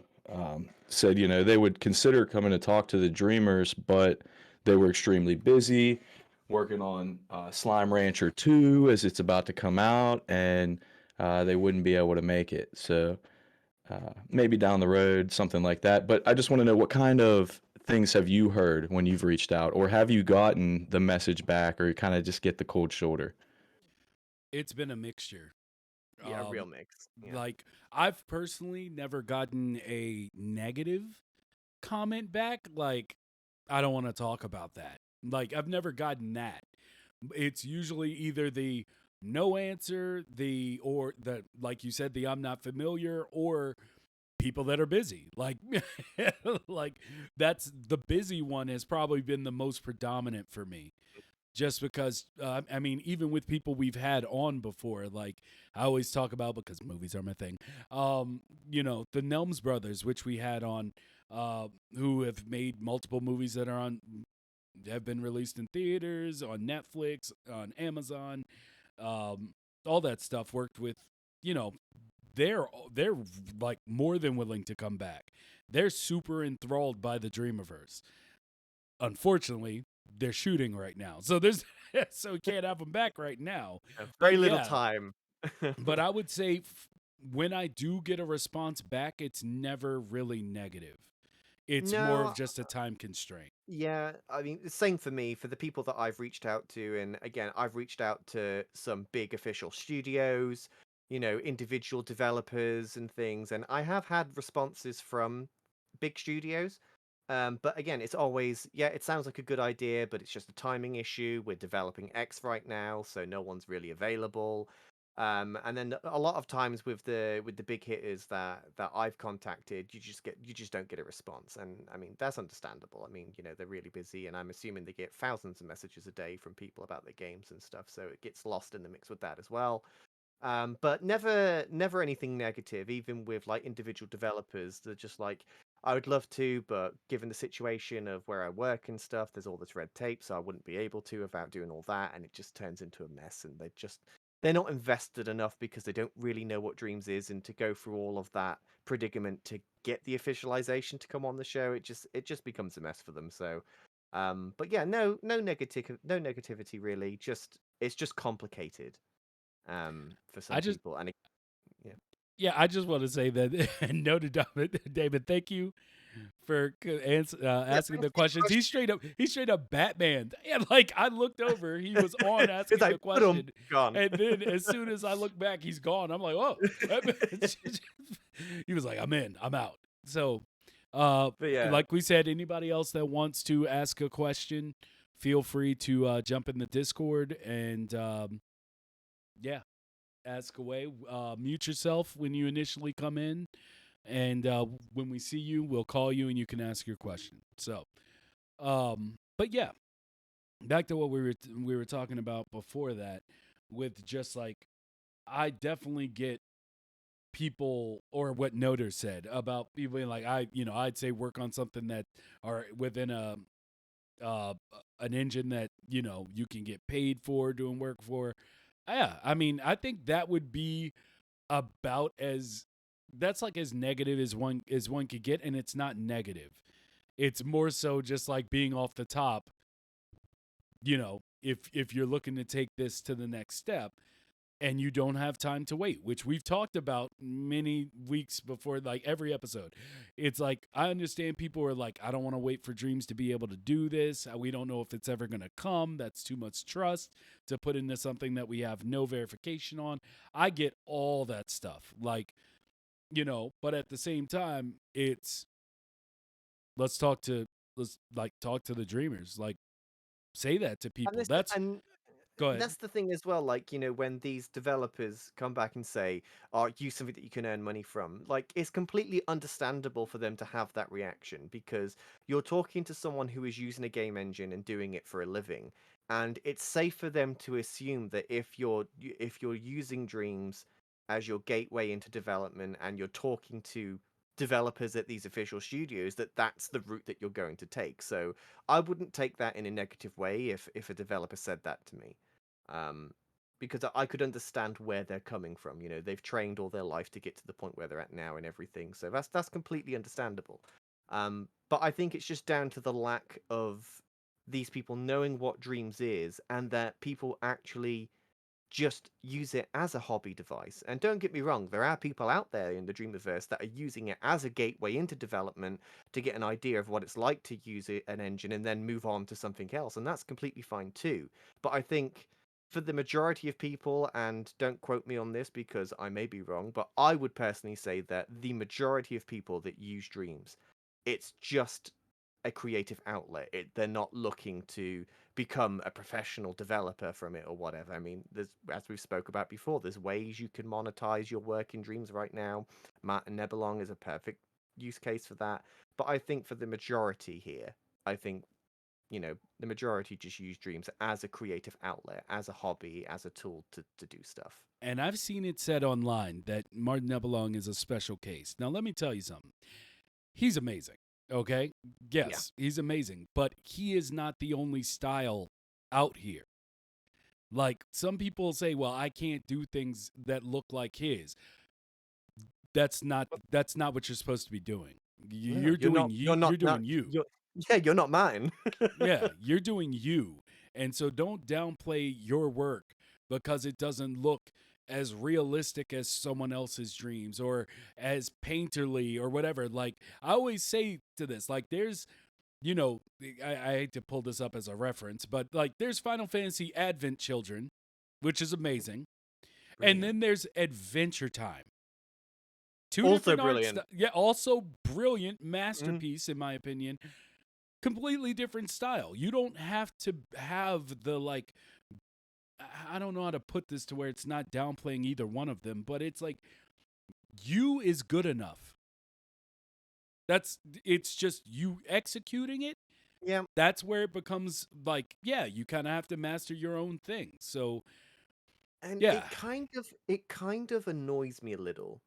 said, they would consider coming to talk to the Dreamers, but they were extremely busy working on Slime Rancher 2 as it's about to come out, and they wouldn't be able to make it. So maybe down the road, something like that. But I just want to know, what kind of things have you heard when you've reached out, or have you gotten the message back, or you kind of just get the cold shoulder? It's been a mixture. Yeah, a real Um, mix. Yeah. like I've personally never gotten a negative comment back. Like, I don't want to talk about that. Like, I've never gotten that. It's usually either the no answer, or the, like you said, the I'm not familiar, or people that are busy. Like, like that's the busy one has probably been the most predominant for me. Just because, I mean, even with people we've had on before, like I always talk about, because movies are my thing. The Nelms brothers, which we had on, who have made multiple movies that are on, have been released in theaters, on Netflix, on Amazon, um, all that stuff. Worked with, you know, they're like more than willing to come back. They're super enthralled by the Dreamiverse. Unfortunately, they're shooting right now, so there's so we can't have them back right now. Very But little yeah, time. but I would say when I do get a response back, it's never really negative. It's more of No, just a time constraint. yeah, I mean, the same for me, for the people that I've reached out to. And again, I've reached out to some big official studios, individual developers and things. And I have had responses from big studios. But again, it's always, yeah, it sounds like a good idea, but it's just a timing issue. We're developing X right now, so no one's really available. And then a lot of times with the big hitters that I've contacted, you just don't get a response. And I mean, that's understandable. I mean, they're really busy, and I'm assuming they get thousands of messages a day from people about their games and stuff, so it gets lost in the mix with that as well. But never anything negative, even with like individual developers. They're just like, I would love to, but given the situation of where I work and stuff, there's all this red tape, so I wouldn't be able to without doing all that, and it just turns into a mess. And they're not invested enough because they don't really know what Dreams is, and to go through all of that predicament to get the officialization to come on the show, it just becomes a mess for them. So, but yeah, no negativity really. Just it's just complicated for I some just people. And yeah, Yeah, I just want to say that no to David. Thank you for yeah. asking Thanks the for your questions. question. He's straight up Batman. And like I looked over, he was on It's asking like the put 'em question, gone. and then as soon as I look back, he's gone. I'm like, oh, he was like, I'm in, I'm out. So, But yeah, like we said, anybody else that wants to ask a question, feel free to jump in the Discord and yeah, ask away. Mute yourself when you initially come in, and when we see you, we'll call you and you can ask your question. So, but yeah, back to what we were talking about before that, with just like I definitely get people, or what Noter said about people being like, I'd say work on something that are within uh an engine that you can get paid for doing work for. Yeah, I mean, I think that would be about as that's like as negative as one could get, and it's not negative. It's more so just like being off the top. If you're looking to take this to the next step and you don't have time to wait, which we've talked about many weeks before, like every episode. It's like I understand people are like, I don't want to wait for Dreams to be able to do this. We don't know if it's ever going to come. That's too much trust to put into something that we have no verification on. I get all that stuff. Like, but at the same time, it's let's talk to the dreamers. Like, say that to and people. this That's and Go ahead. That's the thing as well. Like, when these developers come back and say, "Oh, use something that you can earn money from," like, it's completely understandable for them to have that reaction because you're talking to someone who is using a game engine and doing it for a living, and it's safe for them to assume that if you're using Dreams as your gateway into development and you're talking to developers at these official studios, that that's the route that you're going to take. So I wouldn't take that in a negative way if a developer said that to me, um, because I could understand where they're coming from. They've trained all their life to get to the point where they're at now and everything, so that's completely understandable. But I think it's just down to the lack of these people knowing what Dreams is, and that people actually just use it as a hobby device. And don't get me wrong, there are people out there in the Dreamiverse that are using it as a gateway into development to get an idea of what it's like to use an engine and then move on to something else. And that's completely fine too. But I think for the majority of people, and don't quote me on this because I may be wrong, but I would personally say that the majority of people that use Dreams, it's just a creative outlet. They're not looking to become a professional developer from it or whatever. I mean, there's, as we've spoke about before, there's ways you can monetize your work in Dreams right now. Matt and Nebelong is a perfect use case for that. But I think for the majority here, I think the majority just use Dreams as a creative outlet, as a hobby, as a tool to do stuff. And I've seen it said online that Martin Nebelong is a special case. Now, let me tell you something. He's amazing. Okay. Yeah. Yes, he's amazing, but he is not the only style out here. Like some people say, well, I can't do things that look like his. That's not what you're supposed to be doing. No, You're you're doing not. you. You're not. You're Not. doing you. You're. Yeah, you're not mine. Yeah, you're doing you. And so don't downplay your work because it doesn't look as realistic as someone else's dreams or as painterly or whatever. Like I always say to this, like there's, I hate to pull this up as a reference, but like there's Final Fantasy Advent Children, which is amazing. And Brilliant. then there's Adventure Time. Two Also different art brilliant. styles. Yeah, also brilliant Mm. masterpiece in my opinion. Completely different style. You don't have to have the like I don't know how to put this to where it's not downplaying either one of them, but it's like you is good enough. It's just you executing it. Yeah. That's where it becomes like, yeah, you kind of have to master your own thing. So, And yeah. it kind of annoys me a little.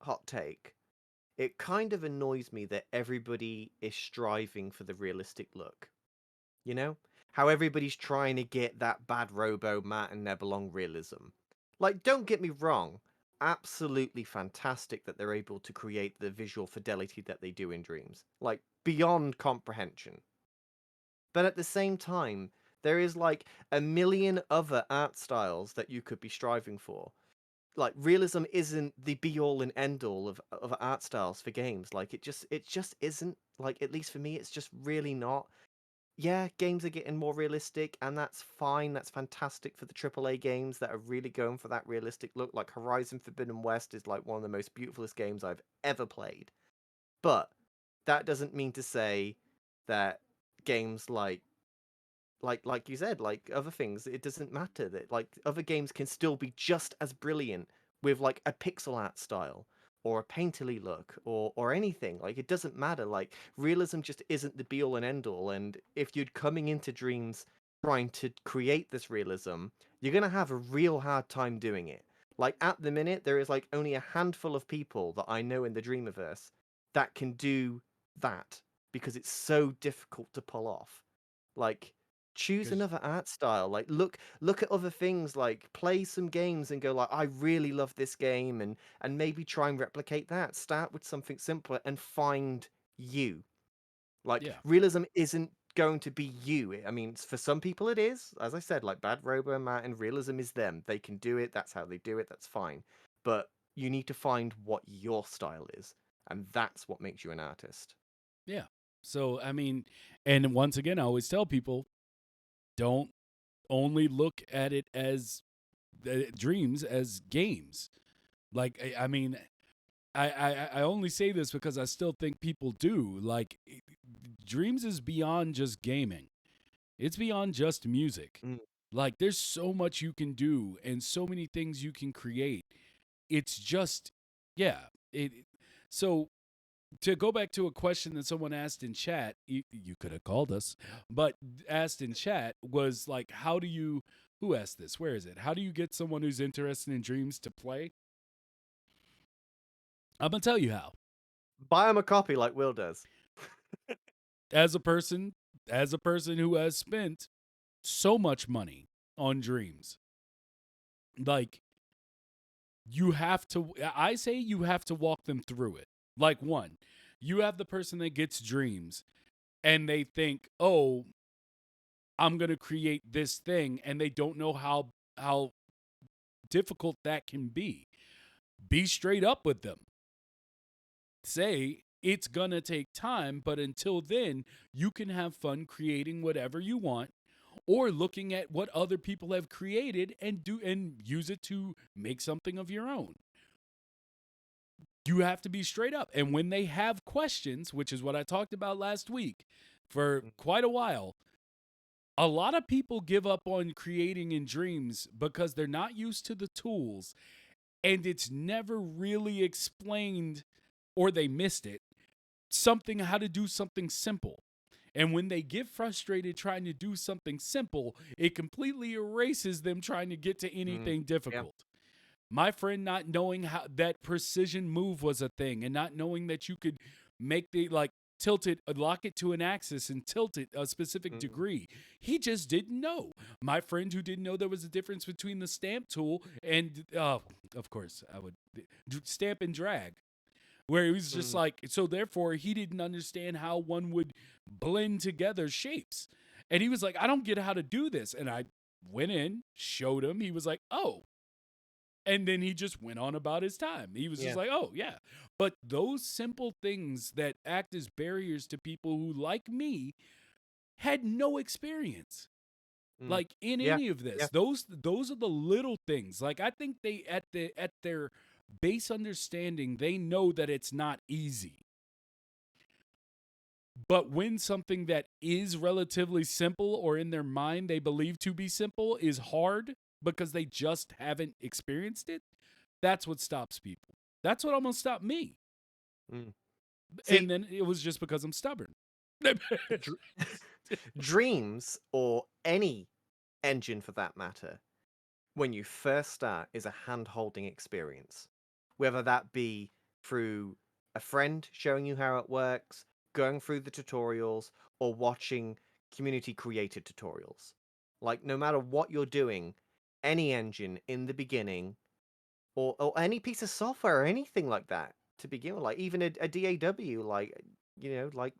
Hot take. It kind of annoys me that everybody is striving for the realistic look. You know? How everybody's trying to get that bad Robo, Matt, and Nebelong realism. Like, don't get me wrong. Absolutely fantastic that they're able to create the visual fidelity that they do in Dreams. Like, beyond comprehension. But at the same time, there is like a million other art styles that you could be striving for. Like, realism isn't the be all and end all of art styles for games. Like, it just isn't. Like, at least for me, it's just really not. Yeah, games are getting more realistic, and that's fine. That's fantastic for the AAA games that are really going for that realistic look. Like, Horizon Forbidden West is like one of the most beautifulest games I've ever played. But that doesn't mean to say that games like you said, like other things, it doesn't matter that like other games can still be just as brilliant with like a pixel art style or a painterly look or anything. Like it doesn't matter. Like realism just isn't the be all and end all. And if you're coming into Dreams trying to create this realism, you're gonna have a real hard time doing it. Like at the minute, there is like only a handful of people that I know in the Dreamiverse that can do that because it's so difficult to pull off. Like choose Because another art style. Like look at other things, like play some games and go like I really love this game, and maybe try and replicate that. Start with something simpler and find you. Like yeah, realism isn't going to be you. I mean, for some people it is. As I said, like Bad Robo and Matt, and realism is them. They can do it. That's how they do it. That's fine. But you need to find what your style is, and that's what makes you an artist. yeah. So I mean, and once again, I always tell people, don't only look at it as dreams as games. Like I mean, I only say this because I still think people do. Like, Dreams is beyond just gaming, it's beyond just music. Mm. Like there's so much you can do and so many things you can create. It's just yeah, it so to go back to a question that someone asked in chat, you could have called us, but asked in chat was like, how do you, who asked this? Where is it? How do you get someone who's interested in dreams to play? I'm going to tell you how. Buy him a copy like Will does. As a person, who has spent so much money on dreams, like I say you have to walk them through it. Like one, you have the person that gets dreams and they think, oh, I'm going to create this thing, and they don't know how difficult that can be. Be straight up with them. Say it's going to take time, but until then, you can have fun creating whatever you want or looking at what other people have created and use it to make something of your own. You have to be straight up. And when they have questions, which is what I talked about last week for quite a while, a lot of people give up on creating in dreams because they're not used to the tools and it's never really explained, or they missed it, how to do something simple. And when they get frustrated trying to do something simple, it completely erases them trying to get to anything difficult. My friend not knowing how that precision move was a thing and not knowing that you could make the tilt it, lock it to an axis and tilt it a specific degree. He just didn't know. My friend who didn't know there was a difference between the stamp tool and, of course, I would stamp and drag, where he was just like, so therefore he didn't understand how one would blend together shapes. And he was like, I don't get how to do this. And I went in, showed him. He was like, oh. And then he just went on about his time. He was just like, oh, yeah. But those simple things that act as barriers to people who, like me, had no experience. Like in any of this. Those are the little things. Like I think they at their base understanding, they know that it's not easy. But when something that is relatively simple or in their mind they believe to be simple is hard because they just haven't experienced it, that's what stops people. That's what almost stopped me. See, and then it was just because I'm stubborn. Dreams, or any engine for that matter, when you first start, is a hand-holding experience. Whether that be through a friend showing you how it works, going through the tutorials, or watching community-created tutorials. Like, no matter what you're doing, any engine in the beginning, or any piece of software or anything like that to begin with, like even a DAW, like, like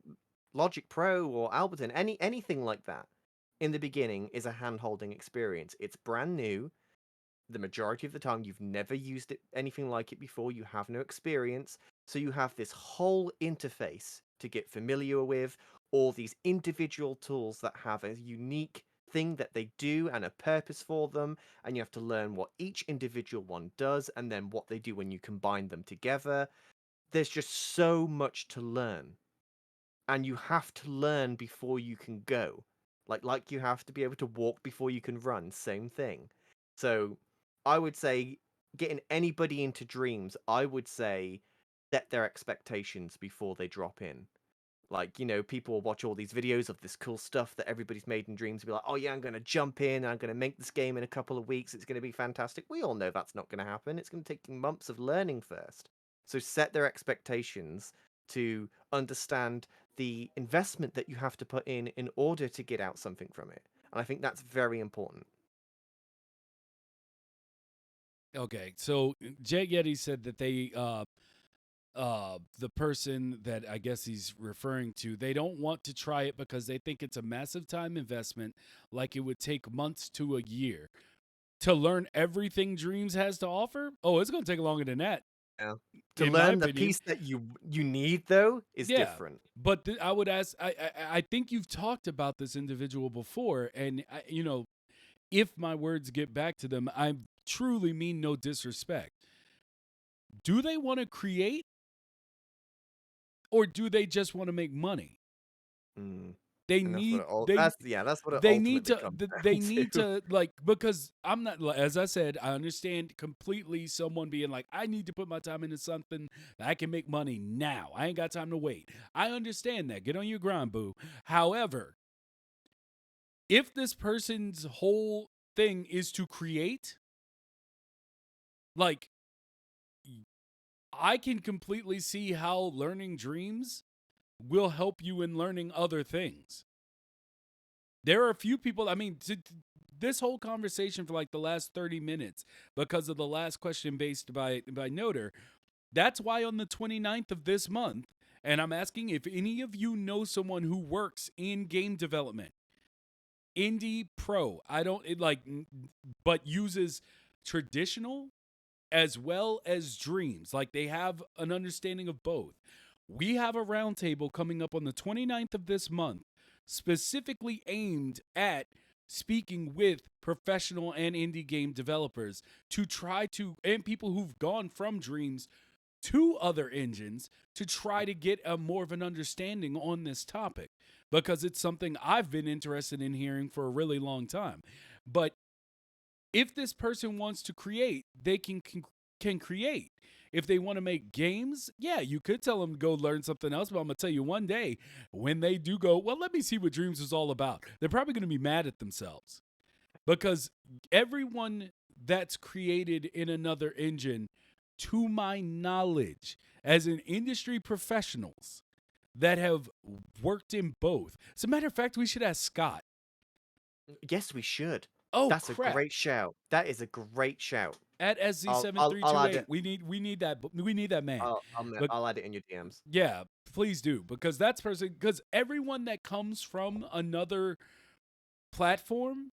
Logic Pro or Ableton, anything like that, in the beginning is a hand-holding experience. It's brand new. The majority of the time, you've never used anything like it before. You have no experience. So you have this whole interface to get familiar with, all these individual tools that have a unique thing that they do and a purpose for them, and you have to learn what each individual one does and then what they do when you combine them together. There's just so much to learn, and you have to learn before you can go. Like you have to be able to walk before you can run, same thing. So I would say, getting anybody into dreams, I would say set their expectations before they drop in. Like, people will watch all these videos of this cool stuff that everybody's made in dreams and be like, oh yeah, I'm going to jump in, I'm going to make this game in a couple of weeks, it's going to be fantastic. We all know that's not going to happen. It's going to take months of learning first. So set their expectations to understand the investment that you have to put in order to get out something from it. And I think that's very important. Okay, so Jay Yeti said that the person that I guess he's referring to, they don't want to try it because they think it's a massive time investment, like it would take months to a year to learn everything Dreams has to offer. Oh, it's going to take longer than that. Yeah. To In my learn the opinion. piece that you need, though, is different. But I would ask, I think you've talked about this individual before, and if my words get back to them, I truly mean no disrespect. Do they want to create, or do they just want to make money? They And that's what need it all they that's what it they need ultimately to comes they down need to. to like because I'm not as I said, I understand completely someone being like, I need to put my time into something that I can make money now. I ain't got time to wait. I understand that. Get on your grind, boo. However, if this person's whole thing is to create, like I can completely see how learning dreams will help you in learning other things. There are a few people, I mean, this whole conversation for like the last 30 minutes because of the last question based by Noter. That's why on the 29th of this month, and I'm asking if any of you know someone who works in game development, indie pro, I don't it like but uses traditional as well as dreams. Like they have an understanding of both. We have a roundtable coming up on the 29th of this month, specifically aimed at speaking with professional and indie game developers to try to, and people who've gone from dreams to other engines to try to get a more of an understanding on this topic because it's something I've been interested in hearing for a really long time. But if this person wants to create, they can create. If they want to make games, yeah, you could tell them to go learn something else. But I'm gonna tell you, one day when they do go, well, let me see what Dreams is all about. They're probably gonna be mad at themselves because everyone that's created in another engine, to my knowledge, as an industry professionals that have worked in both. As a matter of fact, we should ask Scott. Yes, we should. Oh That's a crap! great shout. That is a great shout. At I'll add SZ7328. it. We need that man. But I'll add it in your DMs. yeah, please do because that's person because everyone that comes from another platform,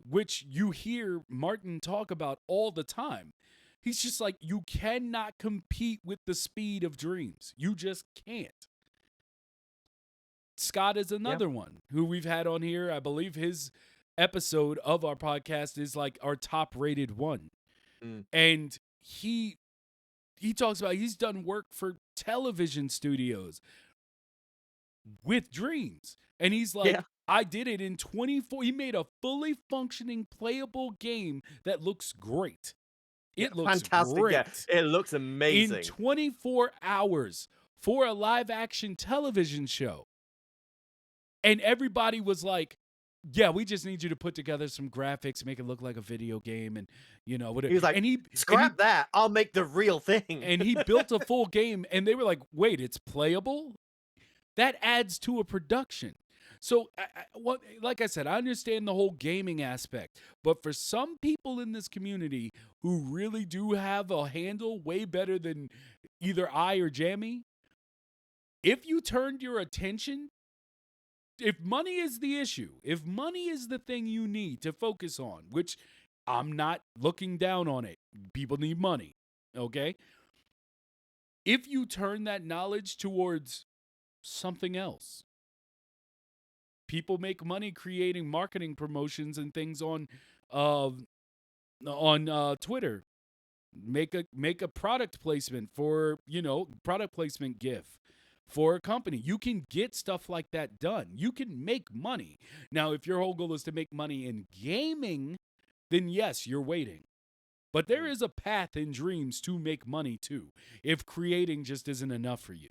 which you hear Martin talk about all the time, he's just like you cannot compete with the speed of dreams. You just can't. Scott is Yeah. another one who we've had on here. I believe his episode of our podcast is like our top rated one. Mm. And he talks about he's done work for television studios with dreams. And he's like, Yeah. I did it in 24. He made a fully functioning playable game that looks great. Yeah. It looks Fantastic. Yeah. great It looks in amazing. 24 hours for a live action television show. And everybody was like, yeah, we just need you to put together some graphics, make it look like a video game, and whatever. He was like, scrap that. I'll make the real thing. and he built a full game, and they were like, wait, it's playable? That adds to a production. So, like I said, I understand the whole gaming aspect, but for some people in this community who really do have a handle way better than either I or Jammy, if you turned your attention, if money is the issue, if money is the thing you need to focus on, which I'm not looking down on it, people need money, okay? If you turn that knowledge towards something else, people make money creating marketing promotions and things uh, on Twitter. Make a product placement for product placement GIF for a company. You can get stuff like that done. You can make money. Now, if your whole goal is to make money in gaming, then yes, you're waiting. But there is a path in dreams to make money too, if creating just isn't enough for you.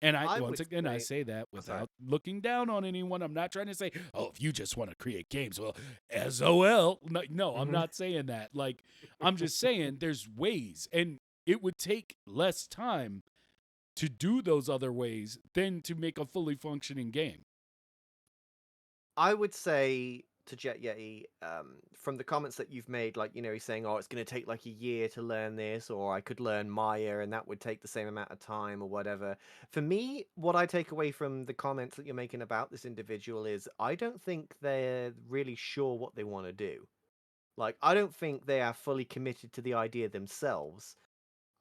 And once again, I say that without looking down on anyone. I'm not trying to say, oh, if you just want to create games, well, SOL. No, I'm not saying that. Like, I'm just saying there's ways, and it would take less time to do those other ways than to make a fully functioning game. I would say to Jet Yeti, from the comments that you've made, like, he's saying, oh, it's going to take like a year to learn this, or I could learn Maya and that would take the same amount of time or whatever. For me, what I take away from the comments that you're making about this individual is I don't think they're really sure what they want to do. Like, I don't think they are fully committed to the idea themselves.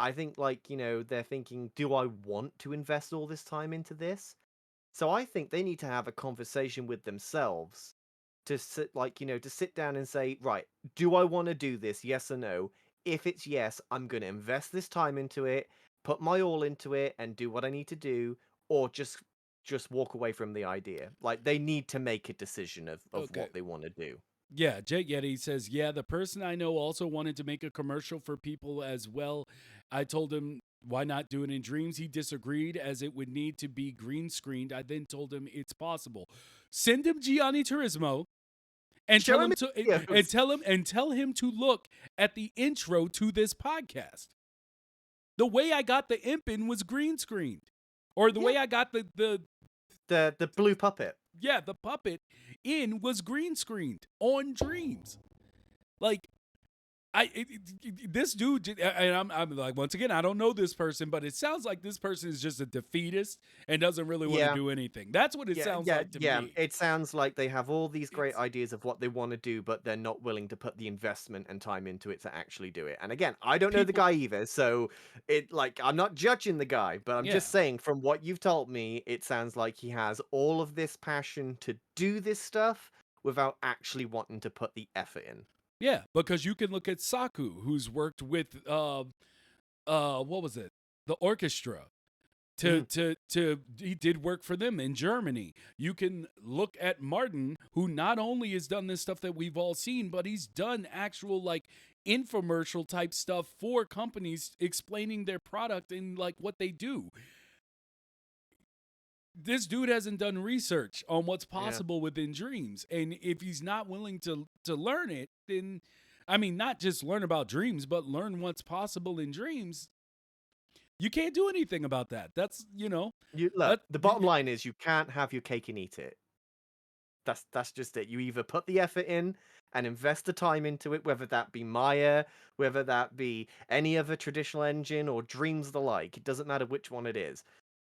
I think, like, they're thinking, do I want to invest all this time into this? So I think they need to have a conversation with themselves to sit to sit down and say, right, do I want to do this? Yes or no? If it's yes, I'm going to invest this time into it, put my all into it and do what I need to do, or just just walk away from the idea. Like they need to make a decision of Okay. what they want to do. Yeah, Jake Yeti says, yeah, the person I know also wanted to make a commercial for people as well. I told him, why not do it in Dreams? He disagreed as it would need to be green screened. I then told him it's possible. Send him Gianni Turismo and Show tell him him to videos. and tell him to look at the intro to this podcast. The way I got the Impin was green screened. Or the way I got the blue puppet. yeah, the puppet in was green screened on Dreams. Like, this dude, and I'm like, once again, I don't know this person, but it sounds like this person is just a defeatist and doesn't really want to Yeah. do anything. That's what it sounds like to me. It sounds like they have all these great It's- ideas of what they want to do, but they're not willing to put the investment and time into it to actually do it. And again, I don't know the People- guy either, so I'm not judging the guy, but I'm Yeah. just saying from what you've told me, it sounds like he has all of this passion to do this stuff without actually wanting to put the effort in. Yeah, because you can look at Saku, who's worked with what was it? The orchestra. To he did work for them in Germany. You can look at Martin, who not only has done this stuff that we've all seen, but he's done actual like infomercial type stuff for companies explaining their product and like what they do. This dude hasn't done research on what's possible within Dreams, and if he's not willing to learn it, then I mean, not just learn about Dreams, but learn what's possible in Dreams. You can't do anything about that. That's The bottom line is you can't have your cake and eat it. That's just it. You either put the effort in and invest the time into it, whether that be Maya, whether that be any other traditional engine or Dreams the like. It doesn't matter which one it is.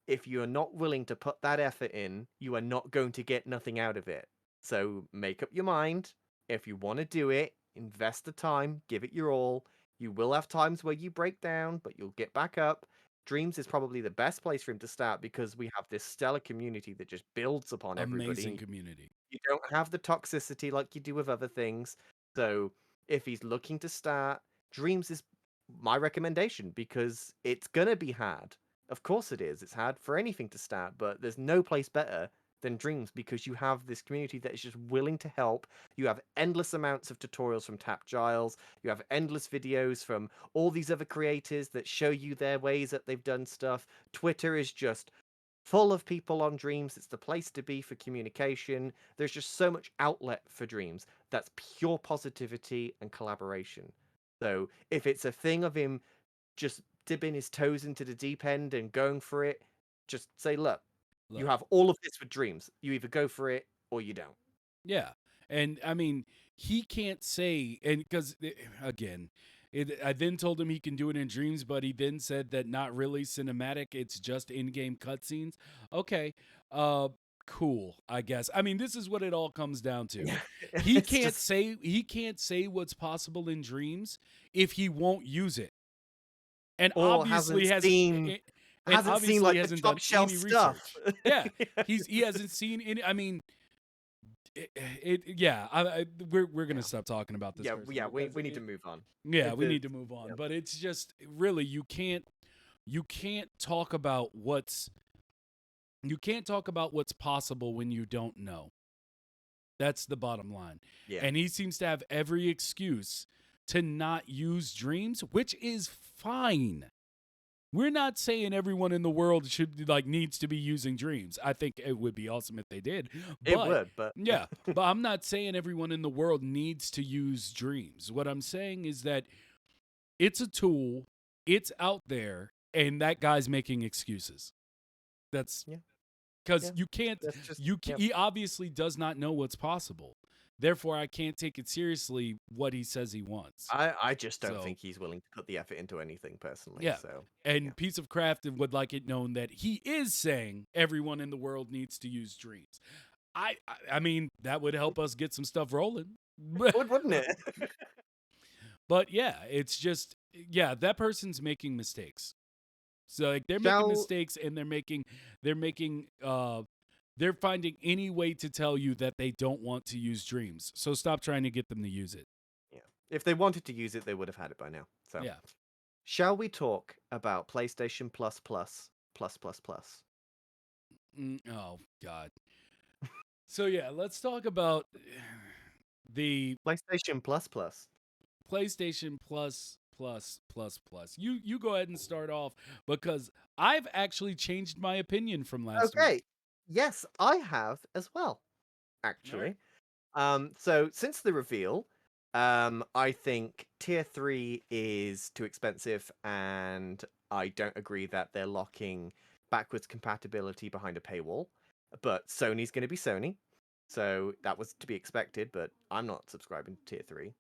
If you are not willing to put that effort in, you are not going to get nothing out of it. So make up your mind. If you want to do it, invest the time, give it your all. You will have times where you break down, but you'll get back up. Dreams is probably the best place for him to start because we have this stellar community that just builds upon everybody. amazing community. You don't have the toxicity like you do with other things. So if he's looking to start, Dreams is my recommendation because it's gonna be hard. Of course it is. It's hard for anything to start, but there's no place better than Dreams because you have this community that is just willing to help. You have endless amounts of tutorials from Tap Giles. You have endless videos from all these other creators that show you their ways that they've done stuff. Twitter is just full of people on Dreams. It's the place to be for communication. There's just so much outlet for Dreams. That's pure positivity and collaboration. So if it's a thing of him just dipping his toes into the deep end and going for it, just say, look, you have all of this with Dreams. You either go for it or you don't. Yeah. And I mean, he can't say, and because again, I then told him he can do it in Dreams, but he then said that not really cinematic. It's just in-game cutscenes. Okay. Cool, I guess. I mean, this is what it all comes down to. He can't say what's possible in Dreams if he won't use it. And obviously hasn't the top shelf any stuff. research. Yeah. He hasn't seen any. I mean, we're gonna stop talking about this. We need to move on. Yeah, we need to move on. But it's just really you can't talk about what's possible when you don't know. That's the bottom line. Yeah. And he seems to have every excuse to not use Dreams, which is fine. We're not saying everyone in the world needs to be using Dreams. I think it would be awesome if they did. It would, but yeah. But I'm not saying everyone in the world needs to use Dreams. What I'm saying is that it's a tool, it's out there, and that guy's making excuses. That's because you can't. He obviously does not know what's possible. Therefore, I can't take it seriously what he says he wants. I just don't think he's willing to put the effort into anything personally. Yeah. So Piece of Craft would like it known that he is saying everyone in the world needs to use Dreams. I mean, that would help us get some stuff rolling. Wouldn't it? But yeah, it's just that person's making mistakes. So they're making mistakes and they're finding any way to tell you that they don't want to use Dreams. So stop trying to get them to use it. Yeah. If they wanted to use it, they would have had it by now. So yeah. Shall we talk about PlayStation Plus Plus Plus Plus Plus? Oh God. So yeah, let's talk about the PlayStation Plus Plus. PlayStation Plus. You go ahead and start off because I've actually changed my opinion from last Okay. week. Yes, I have as well, All right. actually. So since the reveal, I think tier 3 is too expensive, and I don't agree that they're locking backwards compatibility behind a paywall. But Sony's going to be Sony, so that was to be expected. But I'm not subscribing to tier 3.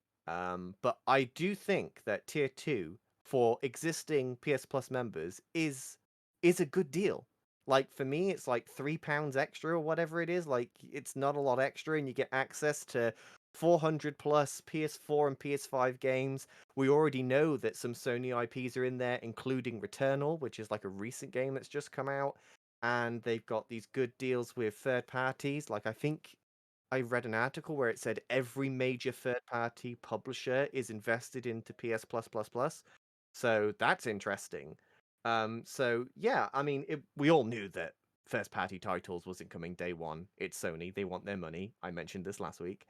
But I do think that tier 2 for existing PS Plus members is a good deal. Like for me, it's like £3 extra or whatever it is. Like it's not a lot extra, and you get access to 400 plus PS4 and PS5 games. We already know that some Sony IPs are in there, including Returnal, which is like a recent game that's just come out. And they've got these good deals with third parties. Like I think I read an article where it said every major third party publisher is invested into PS Plus Plus Plus. So that's interesting. So yeah, I mean, we all knew that first party titles wasn't coming day one. It's Sony; they want their money. I mentioned this last week.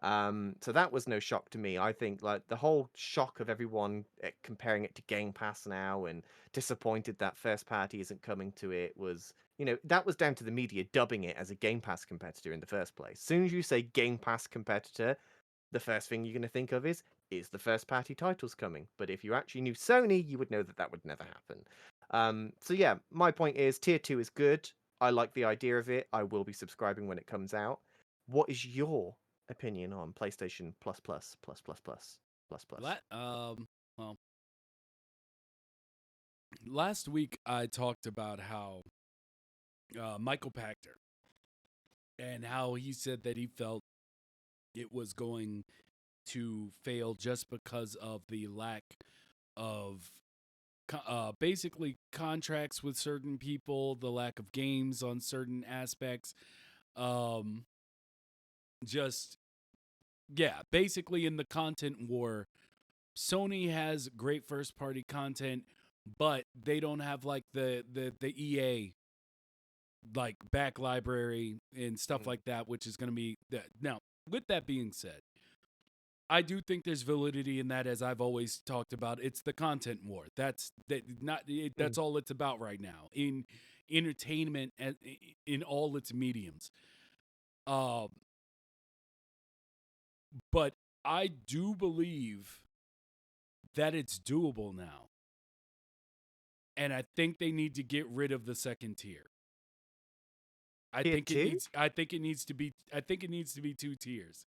So that was no shock to me. I think like the whole shock of everyone comparing it to Game Pass now and disappointed that first party isn't coming to it was, that was down to the media dubbing it as a Game Pass competitor in the first place. As soon as you say Game Pass competitor, the first thing you're going to think of is the first party titles coming? But if you actually knew Sony, you would know that that would never happen. So yeah, my point is tier 2 is good. I like the idea of it. I will be subscribing when it comes out. What is your opinion on PlayStation Plus Plus Plus Plus Plus Plus Plus? Well, last week I talked about how Michael Pachter and how he said that he felt it was going to fail just because of the lack of basically contracts with certain people, the lack of games on certain aspects. Um, just, yeah, basically in the content war, Sony has great first party content, but they don't have like the EA like back library and stuff Mm. like that, which is going to be that. Now, with that being said, I do think there's validity in that, as I've always talked about. It's the content war. That's all it's about right now in entertainment and in all its mediums. Um, but I do believe that it's doable now, and I think they need to get rid of the second tier. Tier 2? I think it needs to be. I think it needs to be two tiers.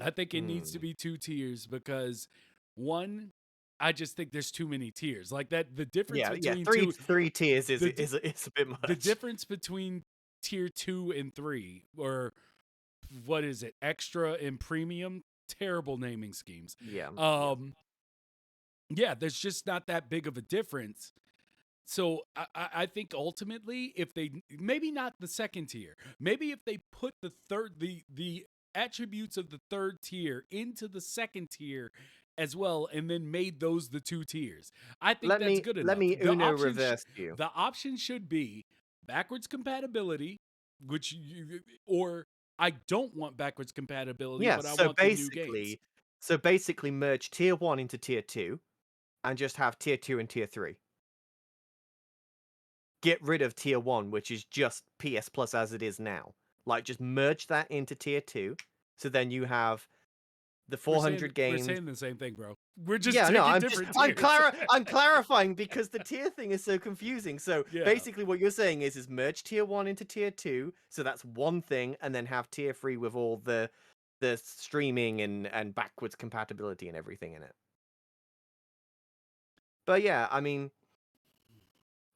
I think it needs to Hmm. be two tiers because one, I just think there's too many tiers. Like that, the difference Yeah, yeah. between Three tiers is the di- is a bit the much. difference between tier 2 and 3, or what is it, extra and premium? Terrible naming schemes. Yeah, yeah. Um, yeah, there's just not that big of a difference. So I think ultimately, if they maybe not the second tier, maybe if they put the attributes of the third tier into the second tier as well, and then made those the two tiers, I think that's good Let enough. me Uno reverse you. The option should be backwards compatibility, or I don't want backwards compatibility, Yeah, but I want the new games. so basically merge tier 1 into tier 2 and just have tier 2 and tier 3. Get rid of tier 1, which is just PS Plus as it is now. Like just merge that into tier 2, so then you have the 400 We're games. saying the same thing, bro. We're just Yeah, no, taking different I'm tiers. I'm clarifying because the tier thing is so confusing. So Yeah. basically what you're saying is merge tier 1 into tier 2, so that's one thing, and then have tier 3 with all the streaming and backwards compatibility and everything in it. But yeah, I mean,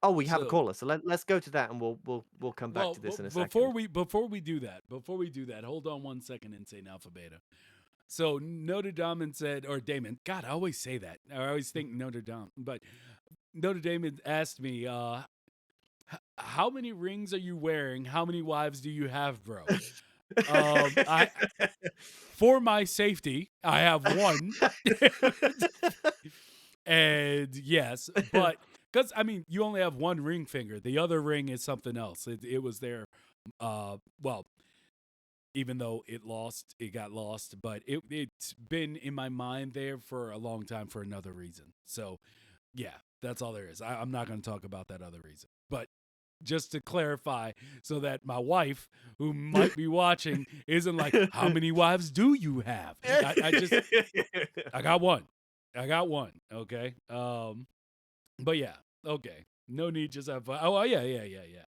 oh, we have a So, caller, so let's go to that and we'll come back well, to this in a before second. we do that, hold on 1 second and say Alpha Beta. So Notre Dame said, or Damon, God, I always say that. I always think Notre Dame, but Notre Dame asked me, how many rings are you wearing? How many wives do you have, bro? I For my safety, I have one. And yes, but because I mean, you only have one ring finger. The other ring is something else. It was there. Well, even though it got lost, but it's been in my mind there for a long time for another reason. So yeah, that's all there is. I'm not going to talk about that other reason, but just to clarify, so that my wife, who might be watching, isn't like, "How many wives do you have?" I got one. I got one. Okay. But yeah. Okay. No need. Just have fun. Oh yeah, yeah, yeah, yeah.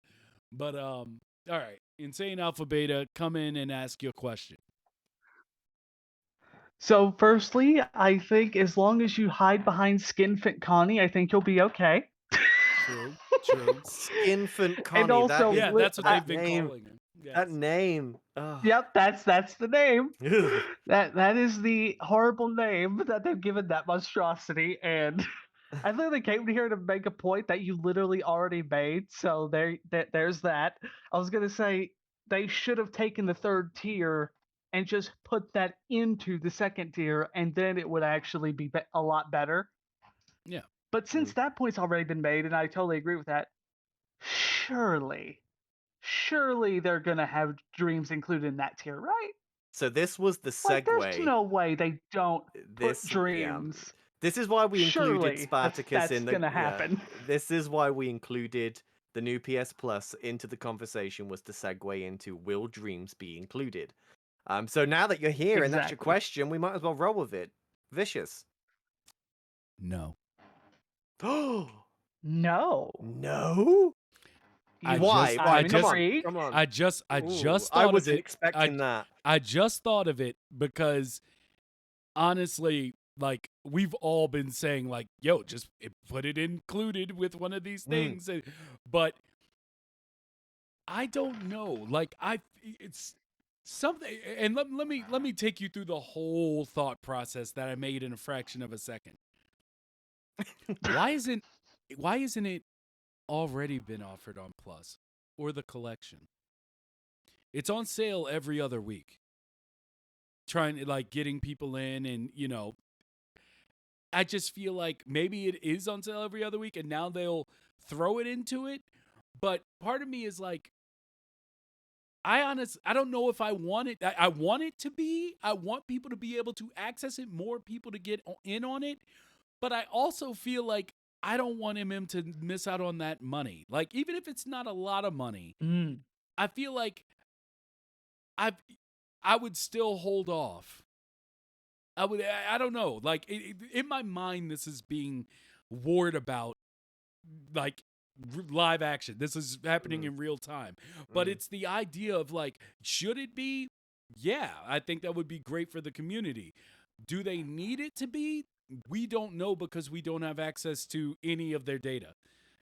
But all right. Insane Alpha Beta, come in and ask your question. So, firstly, I think as long as you hide behind Skinfint Connie, I think you'll be okay. True. True. Skinfant And Connie. That also, is Yeah, that's what they've that been name. calling him. That Yes. name. Oh. yep, that's the name. Ugh. That is the horrible name that they've given that monstrosity, and I think they came here to make a point that you literally already made. So there's that. I was gonna say they should have taken the third tier and just put that into the second tier, and then it would actually be a lot better. Yeah. But since Mm. that point's already been made, and I totally agree with that, surely they're gonna have dreams included in that tier, right? So this was the Like, there's segue. no way they don't put This yeah. dreams. This is why we included Surely Spartacus that's in the gonna happen. This is why we included the new PS Plus into the conversation, was to segue into will dreams be included. So now that you're here and that's your Exactly. question, we might as well roll with it. Vicious. No. Oh No. no! Why? I'm Come on, intrigued. come on. I just Ooh, thought I of wasn't it. expecting that. I just thought of it because honestly, like we've all been saying, like, yo, just put it included with one of these things, but I don't know. Like it's something, and let me take you through the whole thought process that I made in a fraction of a second. Why isn't it already been offered on Plus or the collection? It's on sale every other week. Trying to like getting people in, and I just feel like maybe it is on sale every other week and now they'll throw it into it. But part of me is like, I don't know if I want it. I want it to be. I want people to be able to access it, more people to get in on it. But I also feel like I don't want him to miss out on that money. Like, even if it's not a lot of money, Mm. I feel like I would still hold off. I don't know. Like, in my mind, this is being warred about, like, live action. This is happening in real time. But it's the idea of, like, should it be? Yeah, I think that would be great for the community. Do they need it to be? We don't know because we don't have access to any of their data.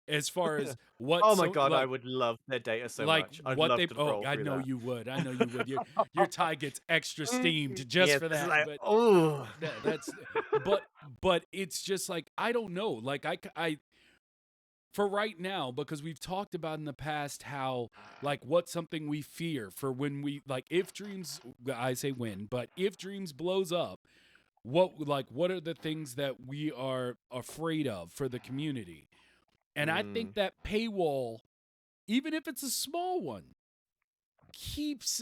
As far as what, Oh my so god, I like, would love their data so like much. I'd what love they. to Oh, roll I through know that. you would. I know you would. Your tie gets extra steamed just Yes, for this is that. like, But oh. that's but it's just like I don't know. Like I for right now, because we've talked about in the past how, like, what's something we fear for when we, like, if dreams, I say when, but if dreams blows up, what are the things that we are afraid of for the community? And I think that paywall, even if it's a small one, keeps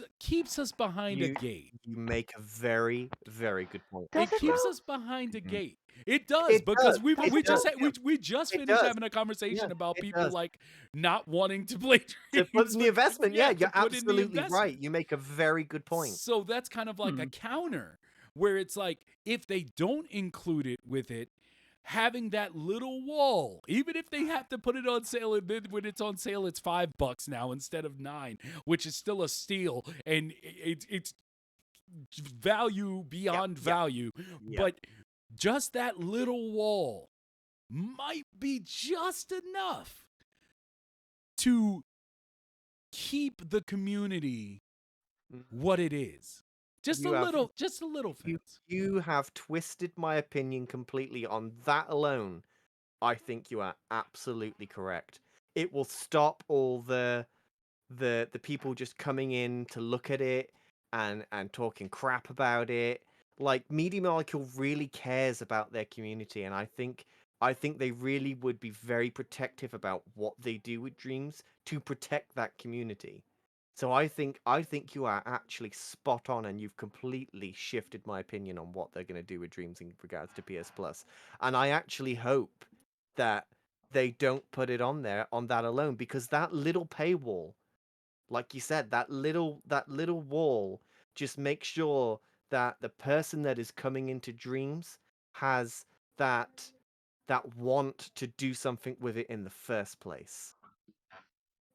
us behind a You gate. you make a very, very good point. Does It it keeps though? us behind a Mhm. gate. It does, It because does. Does we it just though? we just It finished does. having a Yeah, conversation about it people does. like not wanting to play To put dreams, in the investment, yeah, to you're put in the absolutely right. investment. You make a very good point. So that's kind of like a Hmm. counter, where it's like if they don't include it with it, having that little wall, even if they have to put it on sale, and then when it's on sale, it's $5 now instead of 9, which is still a steal, and it's value Yep, beyond yep, value, yep. but just that little wall might be just enough to keep the community Mm, what it is. You have Just a little, you fans. you have twisted my opinion completely on that alone. I think you are absolutely correct. It will stop all the people just coming in to look at it and talking crap about it. Like, Media Molecule really cares about their community, and I think I think they really would be very protective about what they do with Dreams to protect that community. So I think you are actually spot on, and you've completely shifted my opinion on what they're going to do with Dreams in regards to PS Plus. And I actually hope that they don't put it on there on that alone, because that little paywall, like you said, that little wall just makes sure that the person that is coming into Dreams has that want to do something with it in the first place.